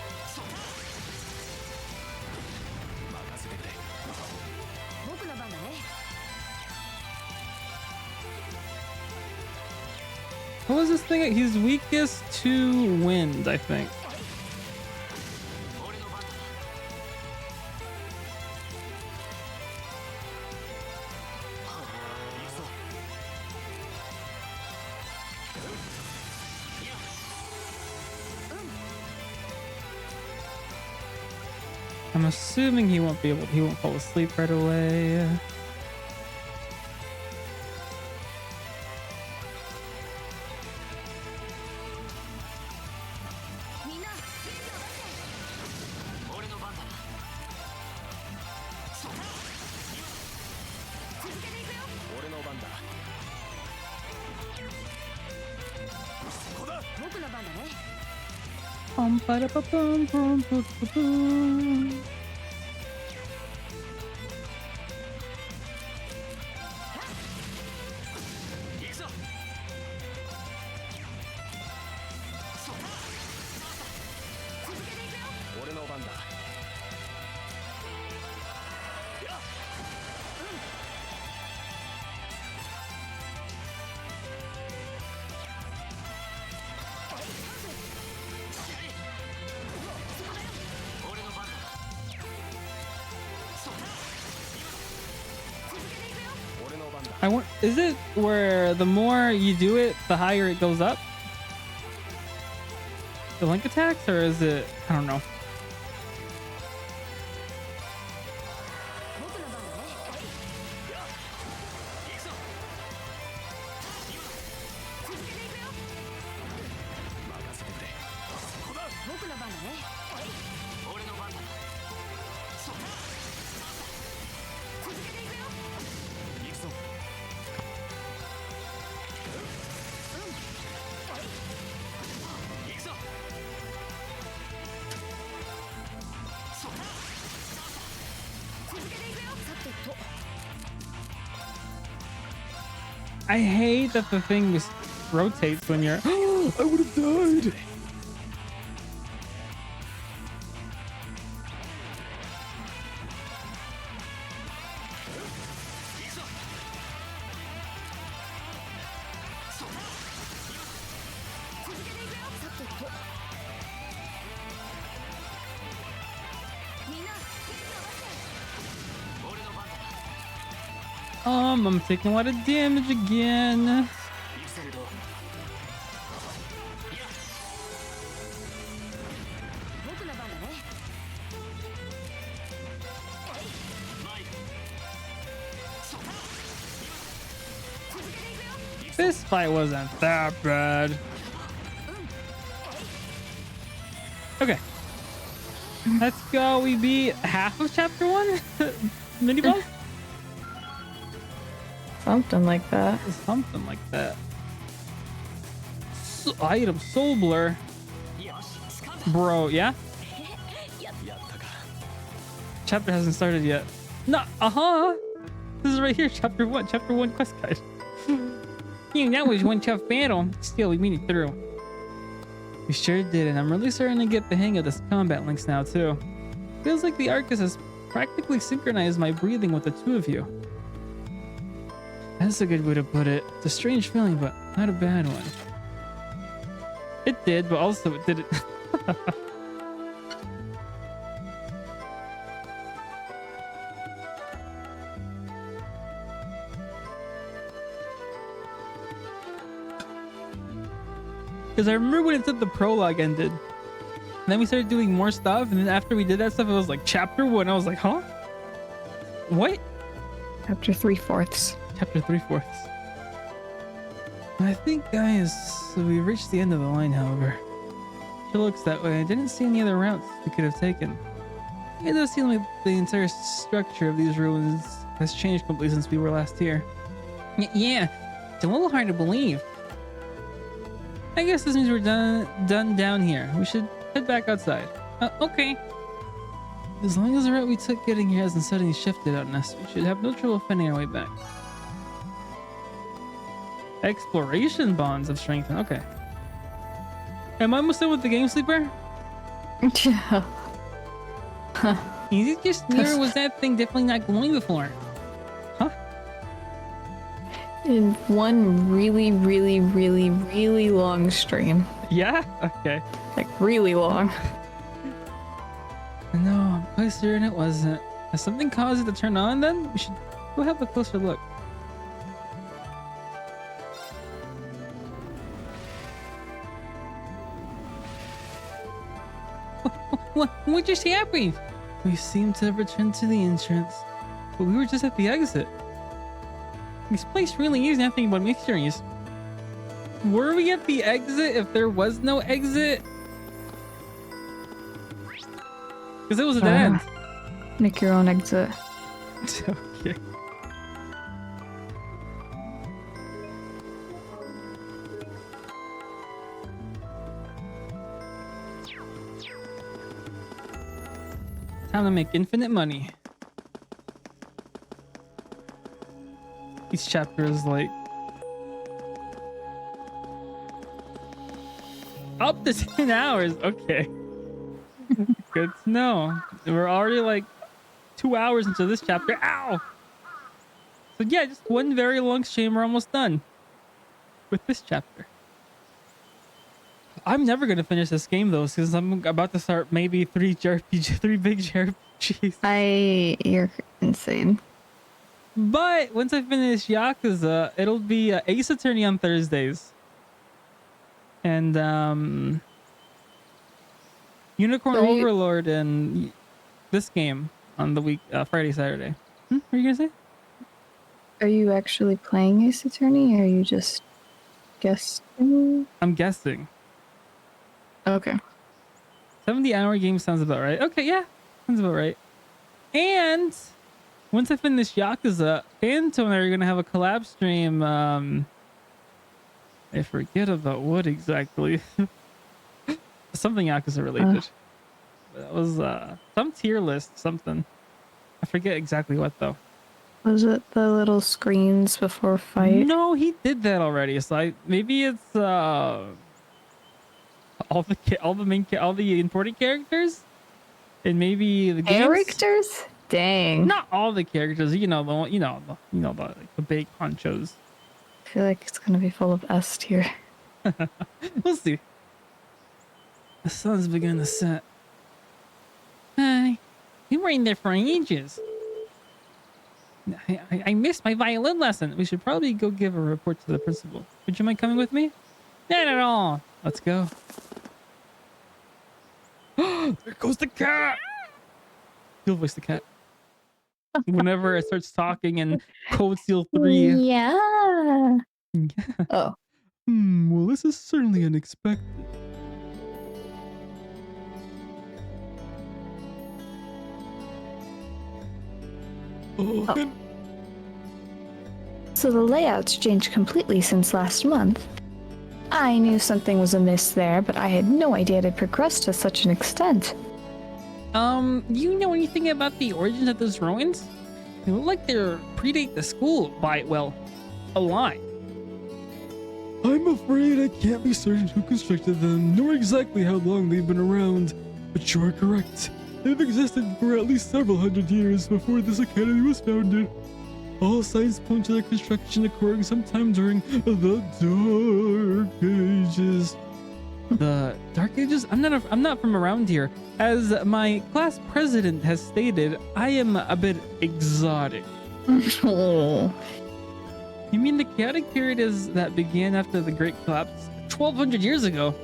What was this thing? He's weakest to wind, I think. I'm assuming he won't fall asleep right away. Is it where the more you do it, the higher it goes up? The link attacks, or is it? I don't know. I hate that the thing just rotates when you're. I would have died. I'm taking a lot of damage again. This fight wasn't that bad. Okay. Let's go. We beat half of chapter 1? Mini boss? Something like that. Something like that. Item soul blur. Bro, yeah? Chapter hasn't started yet. No, This is right here, chapter 1. Chapter 1 quest guide. That was one tough battle. Still, we made it through. We sure did, and I'm really starting to get the hang of this combat links now, too. Feels like the Arcus has practically synchronized my breathing with the two of you. That's a good way to put it. It's a strange feeling, but not a bad one. It did, but also it didn't. Because I remember when it said the prologue ended. And then we started doing more stuff, and then after we did that stuff, it was like chapter 1. I was like, huh? What? Chapter 3/4. Chapter 3/4. I think, guys, we reached the end of the line, however. It looks that way. I didn't see any other routes we could have taken. It does seem like the entire structure of these ruins has changed completely since we were last here. Yeah, it's a little hard to believe. I guess this means we're done down here. We should head back outside. Okay. As long as the route we took getting here hasn't suddenly shifted on us, we should have no trouble finding our way back. Exploration bonds have strengthened. Okay. Am I almost done with the game, Sleeper? Is it just me, or was that thing definitely not glowing before? Huh? In one really, really, really, really long stream. Yeah? Okay. Like, really long. No, I'm quite certain it wasn't. Has something caused it to turn on then? We should go have a closer look. What just happened? We seem to have returned to the entrance, but we were just at the exit. This place really is nothing but mysteries. Were we at the exit if there was no exit? Because it was a dead end. Make your own exit. Okay. Time to make infinite money. Each chapter is like up to 10 hours. Okay. Good to know. We're already like 2 hours into this chapter. Ow! So yeah, just one very long stream. We're almost done with this chapter. I'm never gonna finish this game though, because I'm about to start maybe three big JRPGs. You're insane. But once I finish Yakuza, it'll be Ace Attorney on Thursdays. And Unicorn So you- Overlord and this game on the week Friday, Saturday. What are you gonna say? Are you actually playing Ace Attorney, or are you just guessing? I'm guessing. Okay. 70-hour game sounds about right. Okay, yeah, sounds about right. And once I finish Yakuza, Phantom and I are gonna have a collab stream. I forget about what exactly. Something Yakuza related. That was some tier list, something. I forget exactly what though. Was it the little screens before fight? No, he did that already. So maybe it's all the important characters, and maybe the games. Characters? Dang. Not all the characters. You know the big honchos. I feel like it's gonna be full of S tier. We'll see. The sun's beginning to set. Hi. You were in there for ages. I missed my violin lesson. We should probably go give a report to the principal. Would you mind coming with me? Not at all. Let's go. There goes the cat. You'll voice the cat. Whenever it starts talking in Code Seal 3. Yeah. Oh. Well, this is certainly unexpected. Oh. So the layout's changed completely since last month. I knew something was amiss there, but I had no idea it had progressed to such an extent. Do you know anything about the origins of those ruins? They look like they predate the school by, well, a lot. I'm afraid I can't be certain who constructed them, nor exactly how long they've been around, but you are correct. They've existed for at least several hundred years before this academy was founded. All signs point to their construction occurring sometime during the Dark Ages. The Dark Ages? I'm not from around here. As my class president has stated, I am a bit exotic. Oh. You mean the chaotic period is that began after the Great Collapse 1,200 years ago?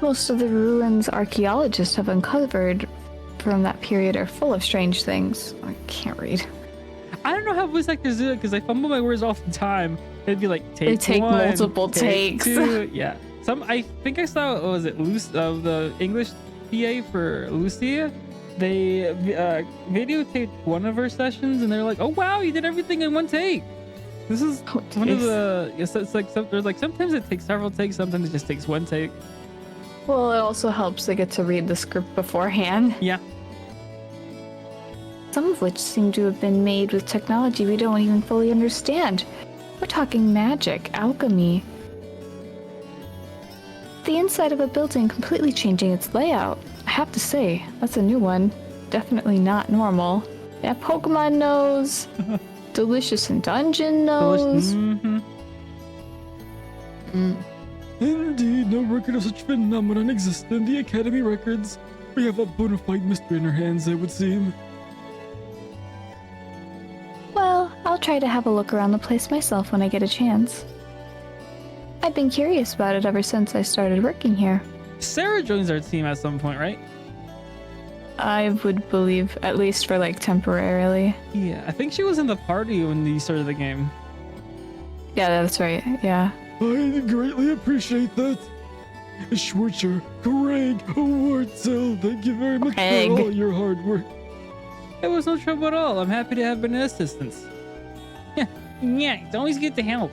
Most of the ruins archaeologists have uncovered from that period are full of strange things. I can't read. I don't know how voice actors do it because I fumble my words all the time. It'd be like They take one, multiple take takes. two. Yeah. I think I saw, what was it, the English PA for Lucia? They videotaped one of her sessions and they're like, oh wow, you did everything in one take. This is one of the, it's like, sometimes it takes several takes, sometimes it just takes one take. Well, it also helps they get to read the script beforehand. Yeah. Some of which seem to have been made with technology we don't even fully understand. We're talking magic, alchemy. The inside of a building completely changing its layout. I have to say, that's a new one. Definitely not normal. Yeah, Pokemon knows. Delicious in Dungeon knows. Mm-hmm. Indeed, no record of such phenomenon exists in the Academy records. We have a bona fide mystery in our hands, it would seem. Well, I'll try to have a look around the place myself when I get a chance. I've been curious about it ever since I started working here. Sarah joins our team at some point, right? I would believe, at least for like temporarily. Yeah, I think she was in the party when you started the game. Yeah, that's right. Yeah. I greatly appreciate that. Schwarzer, Craig, Wartzel, thank you very much Craig. for all your hard work. It was no trouble at all. I'm happy to have been an assistance. Yeah, it's always good to help.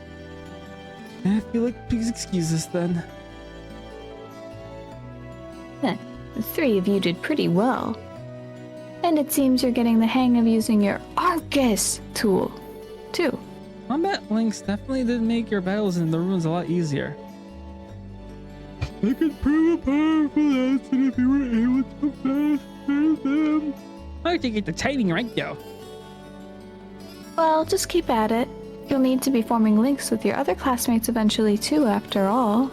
I feel like, please excuse us then. The three of you did pretty well. And it seems you're getting the hang of using your Arcus tool, too. Combat links definitely did make your battles in the ruins a lot easier. I could prove a powerful asset if you were able to master them. I have to get the timing right though. Well, just keep at it. You'll need to be forming links with your other classmates eventually, too, after all.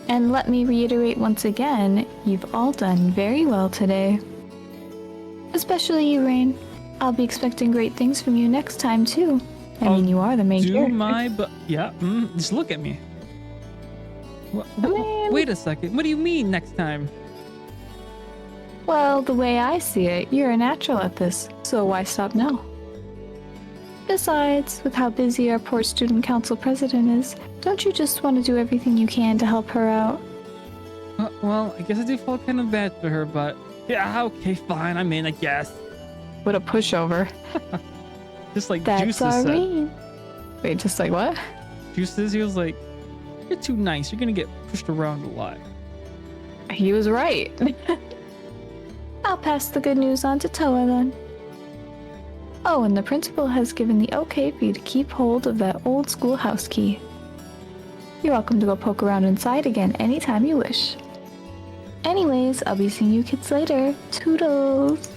And let me reiterate once again, you've all done very well today. Especially you, Rain. I'll be expecting great things from you next time, too. I mean, you are the main Do character. my just look at me. Wait a second. What do you mean next time? Well, the way I see it, you're a natural at this, so why stop now? Besides, with how busy our poor student council president is, don't you just want to do everything you can to help her out? Well, I guess I do feel kind of bad for her, but yeah, okay, fine. I'm in, I guess. What a pushover. Just like That's Juices said. Irene. Wait, just like what? Juices, he was like, "You're too nice. You're gonna get pushed around a lot." He was right. I'll pass the good news on to Toa then. Oh, and the principal has given the okay for you to keep hold of that old school house key. You're welcome to go poke around inside again anytime you wish. Anyways, I'll be seeing you kids later. Toodles!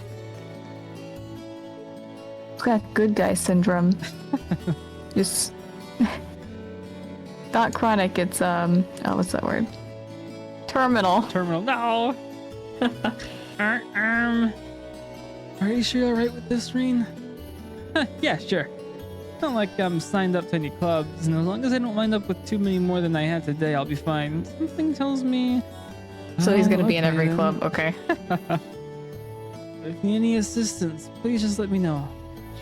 It's got good guy syndrome. Just... not chronic, it's, oh, what's that word? Terminal. Terminal. No. Are you sure you're alright with this, Reen? Yeah, sure. Not like I'm signed up to any clubs, and as long as I don't wind up with too many more than I had today, I'll be fine. Something tells me. So he's gonna Oh, be in every okay. club, okay. If you need any assistance, please just let me know.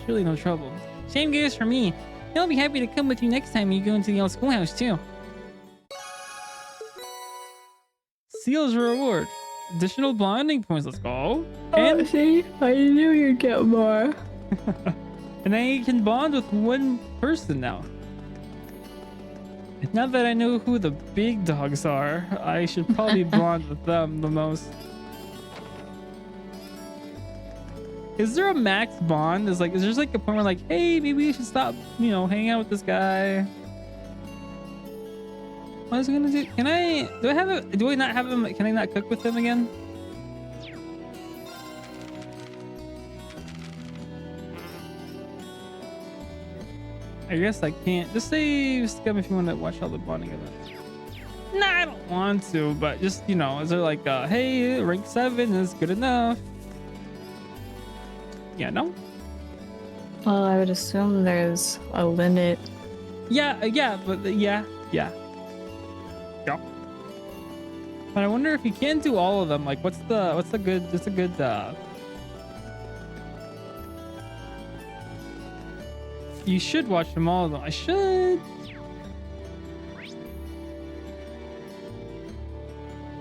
Surely no trouble. Same goes for me. I'll be happy to come with you next time you go into the old schoolhouse too. Seals reward. Additional bonding points. Let's go. And See? I knew you'd get more. and I can bond with one person now. Now that I know who the big dogs are, I should probably bond with them the most. Is there a max bond? Is there like a point where like, hey, maybe we should stop, hanging out with this guy? What is he gonna do? Do I not have him? Can I not cook with him again? I guess I can't. Just say scum if you want to watch all the bonding events. Nah, I don't want to, but just, is there like, hey, rank 7 is good enough? Yeah, no? Well, I would assume there's a limit. Yeah, yeah. But I wonder if you can't do all of them. Like, what's a good, you should watch them all though. I should.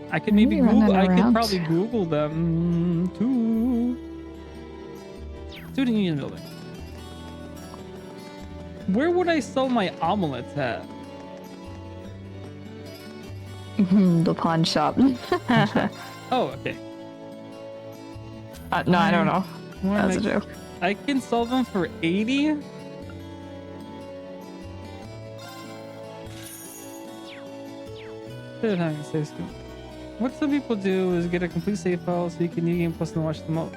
I could maybe Maybe run Google. that I could around. probably Google them too. Student Union Building. Where would I sell my omelets at? The pawn shop. Oh, okay. No, I don't know. Where That's a am I- joke. I can sell them for 80. Instead of having a save screen. What some people do is get a complete save file so you can New Game Plus and watch them all.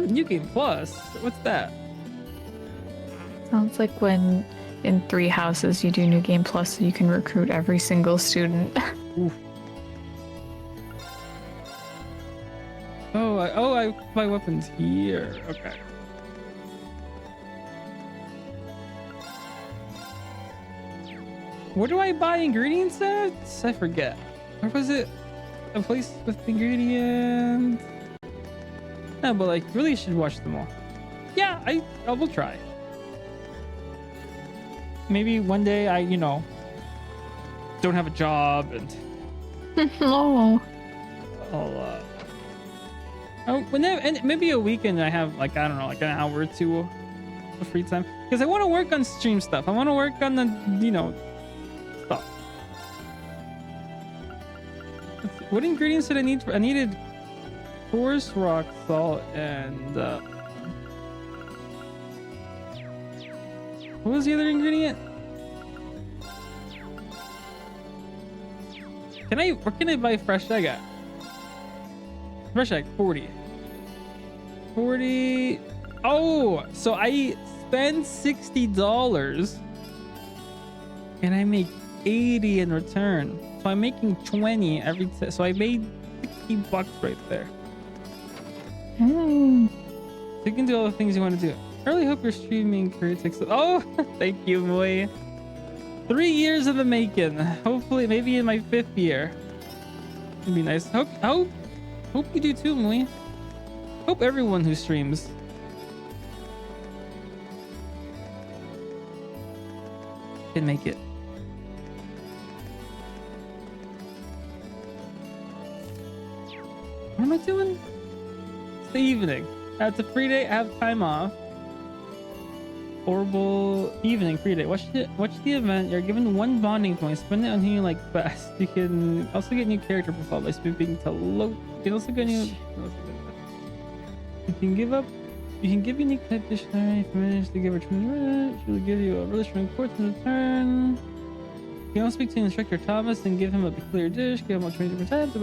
New Game Plus? What's that? Sounds like when in 3 houses you do New Game Plus so you can recruit every single student. Oof. I put my weapons here. Okay. Where do I buy ingredients at? I forget. Where was it? A place with ingredients? No, but like, really should watch them all. Yeah, I will try. Maybe one day I, don't have a job and Oh. I'll, and maybe a weekend I have like, I don't know, like an hour or two of free time. Because I want to work on stream stuff. I want to work on the, stuff. Let's see. What ingredients did I need? I needed coarse rock salt and, what was the other ingredient? Where can I buy fresh egg at? Fresh egg, 40. 40. Oh, so I spend $60 and I make 80 in return. So I'm making 20 every so I made $60 right there. Hmm. So you can do all the things you want to do. I really hope your streaming career takes. Oh, thank you, boy. 3 years in the making. Hopefully, maybe in my 5th year. It'd be nice. Hope you do too, Mui. Hope everyone who streams can make it. What am I doing? It's the evening. It's a free day. I have time off. Horrible evening free day. Watch the event. You're given 1 bonding point. Spend it on who you like best. You can also get new character profile by speaking to low. You can also get new. You can give unique type dictionary. If you manage to give her 20 minutes, she will give you a really strong quartz in return. You can also speak to Instructor Thomas and give him a peculiar dish. Give him a 20 different types.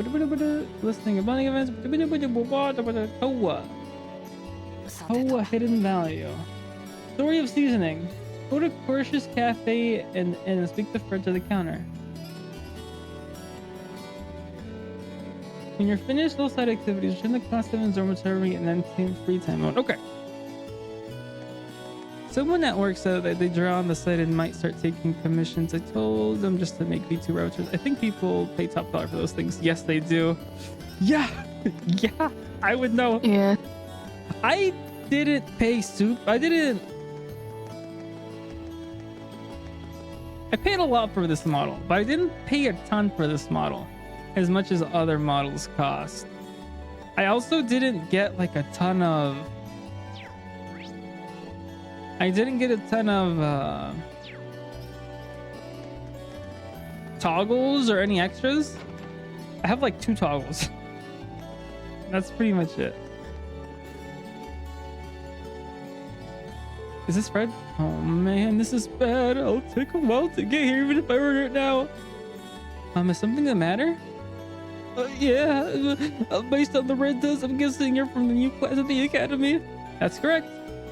Listening of bonding events. Hoa hidden value. Story of seasoning. Go to Porsche's Cafe and speak to Fred to the counter. When you're finished those side activities, return the class 7 dormitory and then team free time mode. Okay. Someone at work said that they draw on the site and might start taking commissions. I told them just to make Vtuber routers. I think people pay top dollar for those things. Yes, they do. Yeah. Yeah. I would know. Yeah. I didn't pay soup. I paid a lot for this model, but I didn't pay a ton for this model as much as other models cost. I also didn't get like a ton of toggles or any extras. I have like 2 toggles. That's pretty much it. Is this Fred? Oh man, this is bad. I'll take a while to get here even if I order it now. Is something the matter? Yeah, based on the red dust, I'm guessing you're from the new class at the academy. That's correct.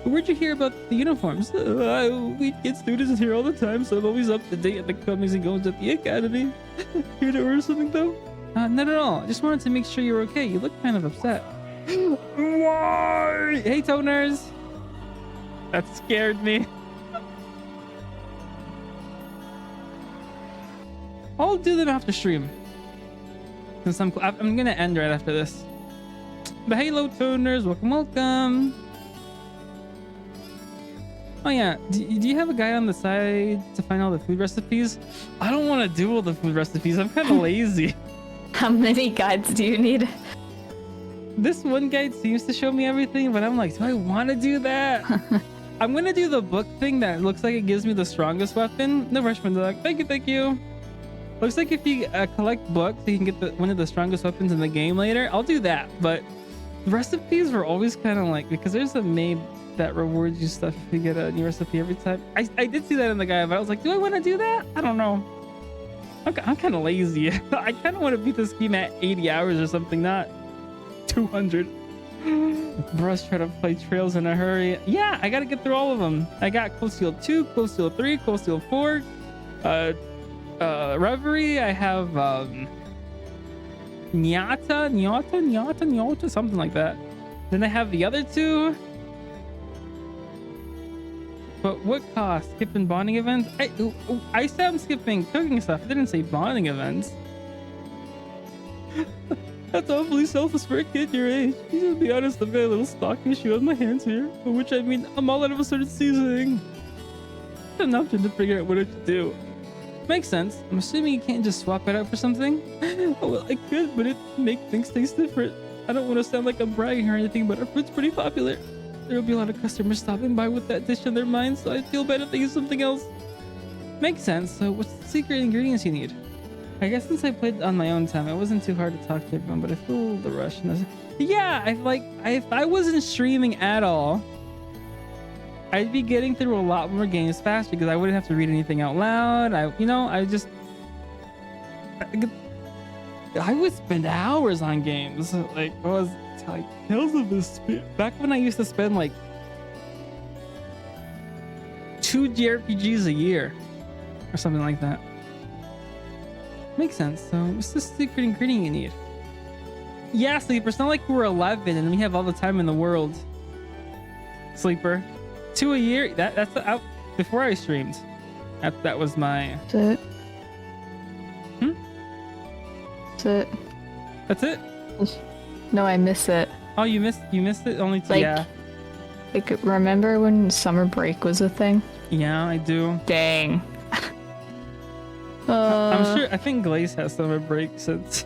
Where'd you hear about the uniforms? We get students here all the time, so I'm always up to date at the comings and goings at the academy. Here to order something though? Not at all. I just wanted to make sure you're okay. You look kind of upset. Why? Hey, toners. That scared me. I'll do them after stream. Since I'm gonna end right after this. But hello, toners. Welcome. Oh yeah, do you have a guy on the side to find all the food recipes? I don't want to do all the food recipes. I'm kind of lazy. How many guides do you need? This one guide seems to show me everything, but I'm like, do I want to do that? I'm gonna do the book thing that looks like it gives me the strongest weapon. No rush, dog. Thank you. Looks like if you collect books, you can get one of the strongest weapons in the game later. I'll do that, but recipes were always kind of like, because there's a maid that rewards you stuff if you get a new recipe every time. I did see that in the guide, but I was like, do I want to do that? I don't know. I'm kind of lazy. I kind of want to beat this game at 80 hours or something, not 200. Brush try to play trails in a hurry. Yeah, I gotta get through all of them. I got Cold Steel 2, Cold Steel 3, Cold Steel 4, Reverie. I have Nyata, something like that. Then I have the other 2. But what cost? Skipping bonding events? I said I'm skipping cooking stuff. I didn't say bonding events. That's awfully selfish for a kid your age. To be honest, I've got a little stock issue on my hands here. By which I mean, I'm all out of a certain seasoning. I'm not trying to figure out what I should do. Makes sense. I'm assuming you can't just swap it out for something. Oh, well, I could, but it make things taste different. I don't want to sound like I'm bragging or anything, but our food's pretty popular. There will be a lot of customers stopping by with that dish in their minds, so I feel bad if they use something else. Makes sense. So what's the secret ingredients you need? I guess since I played on my own time, it wasn't too hard to talk to everyone, but I feel the rush. Yeah, if I wasn't streaming at all, I'd be getting through a lot more games fast because I wouldn't have to read anything out loud. I would spend hours on games. Like, I was like tales of this back when I used to spend like 2 jrpgs a year or something like that. Makes sense. So what's the secret ingredient you need? Yeah, Sleeper, it's not like we're 11 and we have all the time in the world. Sleeper, 2 a year. That's out before I streamed. That was my. That's it. Hmm? That's it. That's it. No, I miss it. Oh, you missed it. Only Like, yeah. Like, remember when summer break was a thing? Yeah, I do. Dang. I'm sure. I think Glaze has summer break since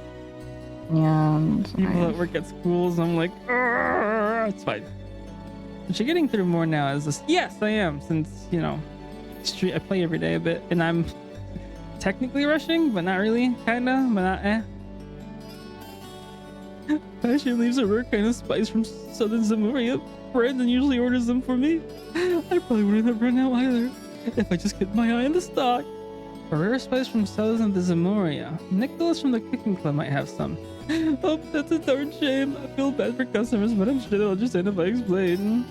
Yeah. people that work at schools. I'm like, "Argh." It's fine. But you're getting through more now. Is this? Yes, I am. Since I play every day a bit, and I'm technically rushing, but not really. Kinda, but not. Passion leaves at work kind of spice from Southern Zamuria. Brandon usually orders them for me. I probably wouldn't have run out either if I just kept my eye on the stock. A rare spice from Southern Zamuria. Nicholas from the cooking club might have some. Oh, that's a darn shame. I feel bad for customers, but I'm sure they'll understand if I explain.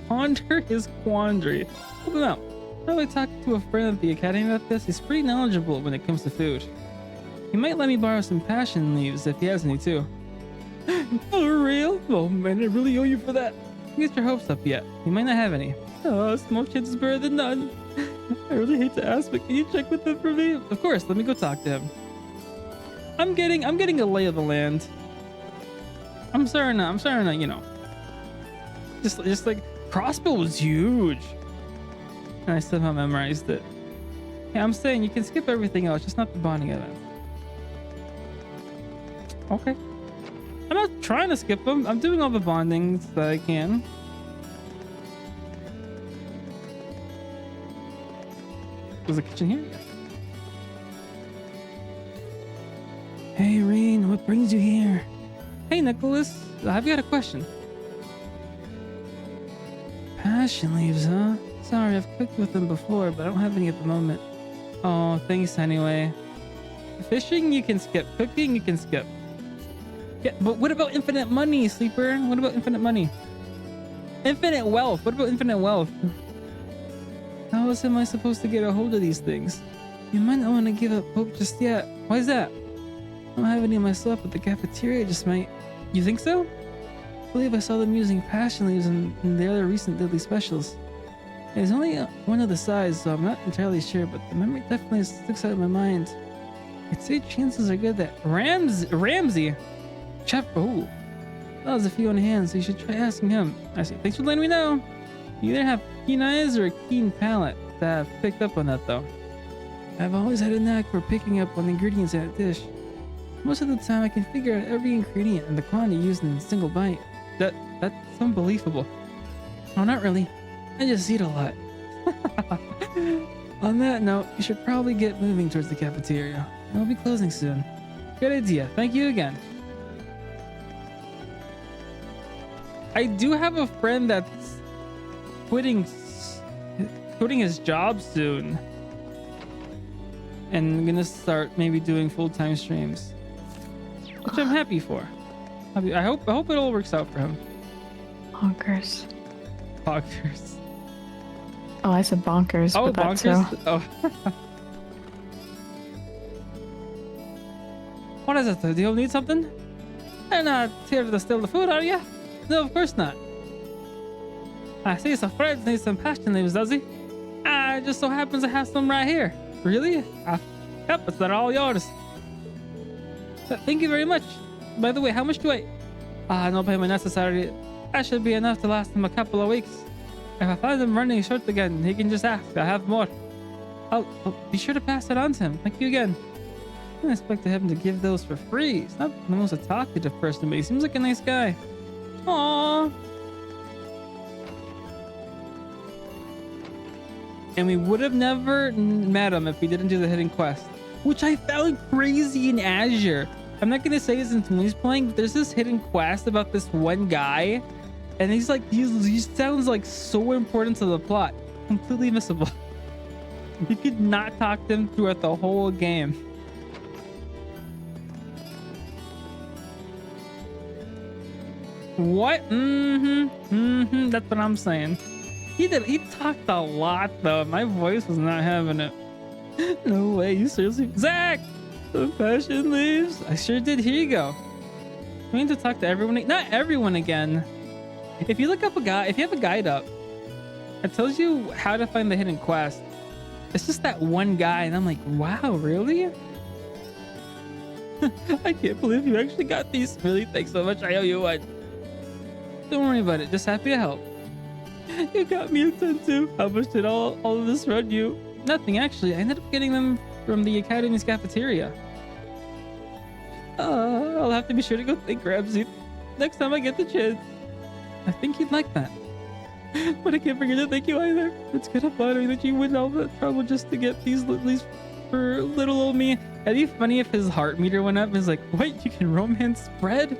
Ponder his quandary. Help him out. I talked to a friend at the academy about this. He's pretty knowledgeable when it comes to food. He might let me borrow some passion leaves if he has any too. For real? Oh man, I really owe you for that. Get your hopes up yet. He might not have any. Oh, small chance is better than none. I really hate to ask, but can you check with him for me? Of course, let me go talk to him. I'm getting a lay of the land. I'm starting to, just like crossbow was huge. And I somehow memorized it. Yeah, I'm saying you can skip everything else, just not the bonding event. Okay. I'm not trying to skip them. I'm doing all the bondings that I can. Was the kitchen here? Yeah. Hey, Rain, what brings you here? Hey, Nicholas, I've got a question. Passion leaves, huh? Sorry, I've cooked with them before, but I don't have any at the moment. Oh, thanks anyway. Fishing, you can skip. Cooking, you can skip. Yeah, but what about infinite money, Sleeper? What about infinite money? Infinite wealth. What about infinite wealth? How else am I supposed to get a hold of these things? You might not want to give up hope just yet. Why is that? I don't have any myself, but the cafeteria just might. You think so? I believe I saw them using passion leaves in the other recent deadly specials. There's only one of the size, so I'm not entirely sure, but the memory definitely sticks out of my mind. I'd say chances are good that Ramsey. Chef, oh, that was a few on hand, so you should try asking him. I see. Thanks for letting me know. You either have keen eyes or a keen palate. I've picked up on that though. I've always had a knack for picking up on ingredients in a dish. Most of the time, I can figure out every ingredient and the quantity used in a single bite. That's unbelievable. Oh, not really. I just eat a lot. On that note, you should probably get moving towards the cafeteria. I'll be closing soon. Good idea. Thank you again. I do have a friend that's quitting his job soon, and I'm gonna start maybe doing full-time streams, which I'm happy for. I hope it all works out for him. Bonkers. Bonkers. Oh, I said bonkers. Oh, but that's bonkers. so. Oh. What is it? Do you need something? You're not here to steal the food, are you? No, of course not. I see some friends need some passion leaves, does he? I just so happens to have some right here. Really? Yep, it's they're all yours. Thank you very much. By the way, how much do I? No payment necessary. That should be enough to last him a couple of weeks. If I find him running short again, he can just ask. I have more. I'll be sure to pass it on to him. Thank you again. I didn't expect him to give those for free. He's not the most talkative person, but he seems like a nice guy. Aww. And we would have never met him if we didn't do the hidden quest, which I found crazy in Azure. I'm not gonna say this until he's playing, but there's this hidden quest about this one guy, and he's like, he sounds like so important to the plot, completely missable. You could not talk to him throughout the whole game. What? That's what I'm saying. He talked a lot though. My voice was not having it. No way, you seriously? Zach! The passion leaves. I sure did. Here you go. We need to talk to everyone. Not everyone again. If you look up if you have a guide up, it tells you how to find the hidden quest. It's just that one guy, and I'm like, wow, really? I can't believe you actually got these. Really? Thanks so much. I owe you one. Don't worry about it. Just happy to help. You got me a ton too. How much did all of this run you? Nothing, actually. I ended up getting them from the Academy's cafeteria. I'll have to be sure to go thank Ramsey next time I get the chance. I think he'd like that. But I can't forget to thank you either. It's kind of flattering that you went all that trouble just to get these lilies for little old me. It'd be funny if his heart meter went up and was like, what? You can romance bread?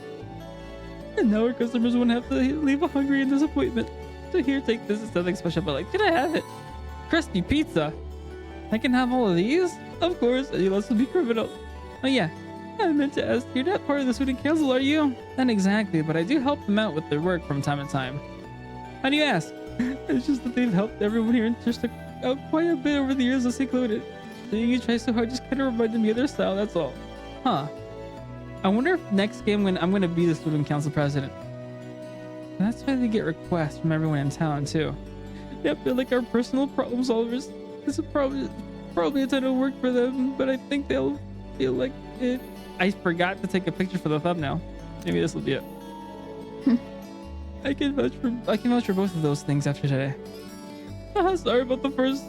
And now our customers wouldn't have to leave hungry and disappointment. So here, take this. It's nothing special, but like, can I have it? Crusty pizza. I can have all of these? Of course, any less would be criminal. Oh yeah, I meant to ask, you're not part of the student council, are you? Not exactly, but I do help them out with their work from time to time. How do you ask? It's just that they've helped everyone here just out quite a bit over the years, us included. Seeing you try so hard just kind of reminded me of their style, that's all. Huh. I wonder if next game when I'm going to be the student council president. That's why they get requests from everyone in town, too. Yep, they're like our personal problem solvers. This is probably a ton of work for them, but I think they'll feel like it. I forgot to take a picture for the thumbnail. Maybe this will be it. I can vouch for both of those things after today. Sorry about the first,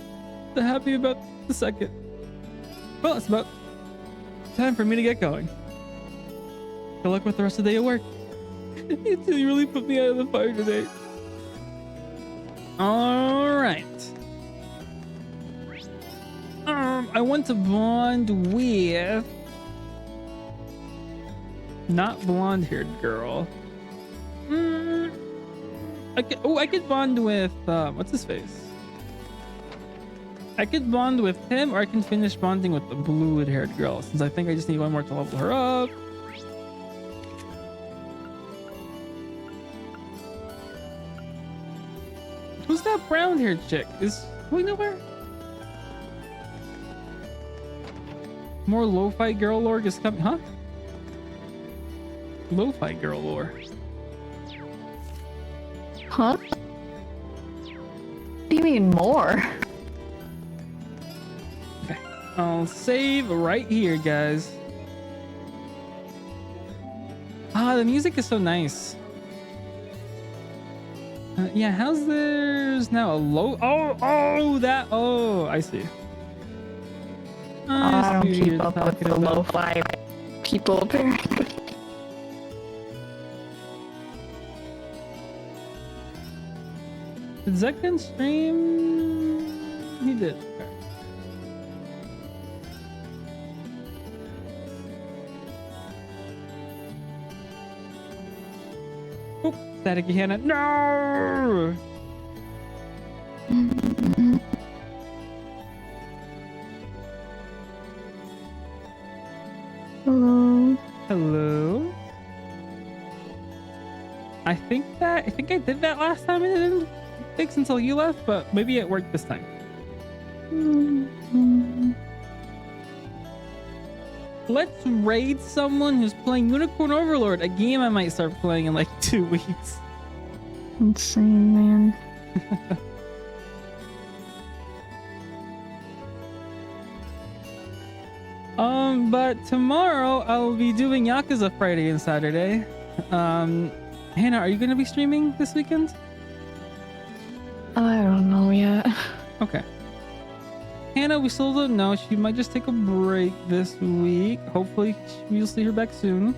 happy about the second. Well, it's about time for me to get going. Good luck with the rest of the day at work. You two really put me out of the fire today. All right. I want to bond with not blonde-haired girl. I could bond with what's his face? I could bond with him, or I can finish bonding with the blue-haired girl, since I think I just need one more to level her up. Who's that brown-haired chick? Is going nowhere? More lo-fi girl lore is coming, huh? Lo-fi girl lore. Huh? What do you mean more? Okay, I'll save right here, guys. Ah, the music is so nice. Yeah, how's there's now a low? Oh, I see. I don't see what keep you're up with talking the about. lo-fi people apparently. Did Zekden stream? He did. Okay. Oh, staticky Hannah. No! Hello. Hello. I think I did that last time and it didn't fix until you left, but maybe it worked this time. Let's raid someone who's playing Unicorn Overlord, a game I might start playing in like 2 weeks. Insane, man. But tomorrow I'll be doing Yakuza Friday and Saturday. Hannah, are you gonna be streaming this weekend? I don't know yet. Okay. Hannah, we still don't know. She might just take a break this week. Hopefully we'll see her back soon.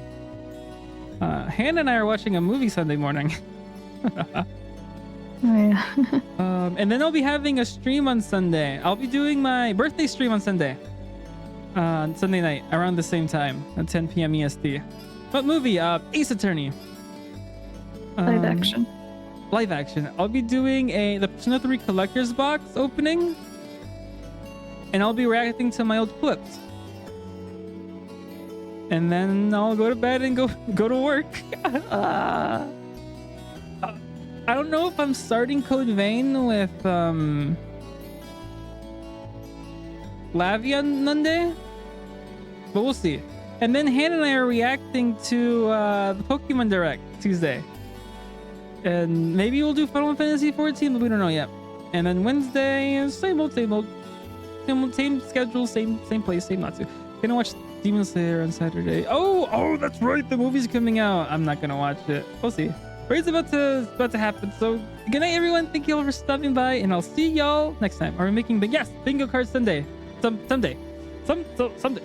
Hannah and I are watching a movie Sunday morning. Oh, yeah. And then I'll be having a stream on Sunday. I'll be doing my birthday stream on Sunday. Sunday night around the same time at 10 p.m. EST. What movie? Ace Attorney. Live action. Live action. I'll be doing the Persona 3 Collector's Box opening. And I'll be reacting to my old clips. And then I'll go to bed and go to work. I don't know if I'm starting Code Vein with Lavia Nunde, but we'll see. And then Hannah and I are reacting to the Pokemon Direct Tuesday. And maybe we'll do Final Fantasy 14, but we don't know yet. And then Wednesday, same old, same old. same schedule, same place, same Natsu. Gonna watch Demon Slayer on Saturday. Oh, that's right. The movie's coming out. I'm not gonna watch it. We'll see. But it's about to happen. So good night, everyone. Thank you all for stopping by, and I'll see y'all next time. Are we making bingo card Sunday? Someday. Someday.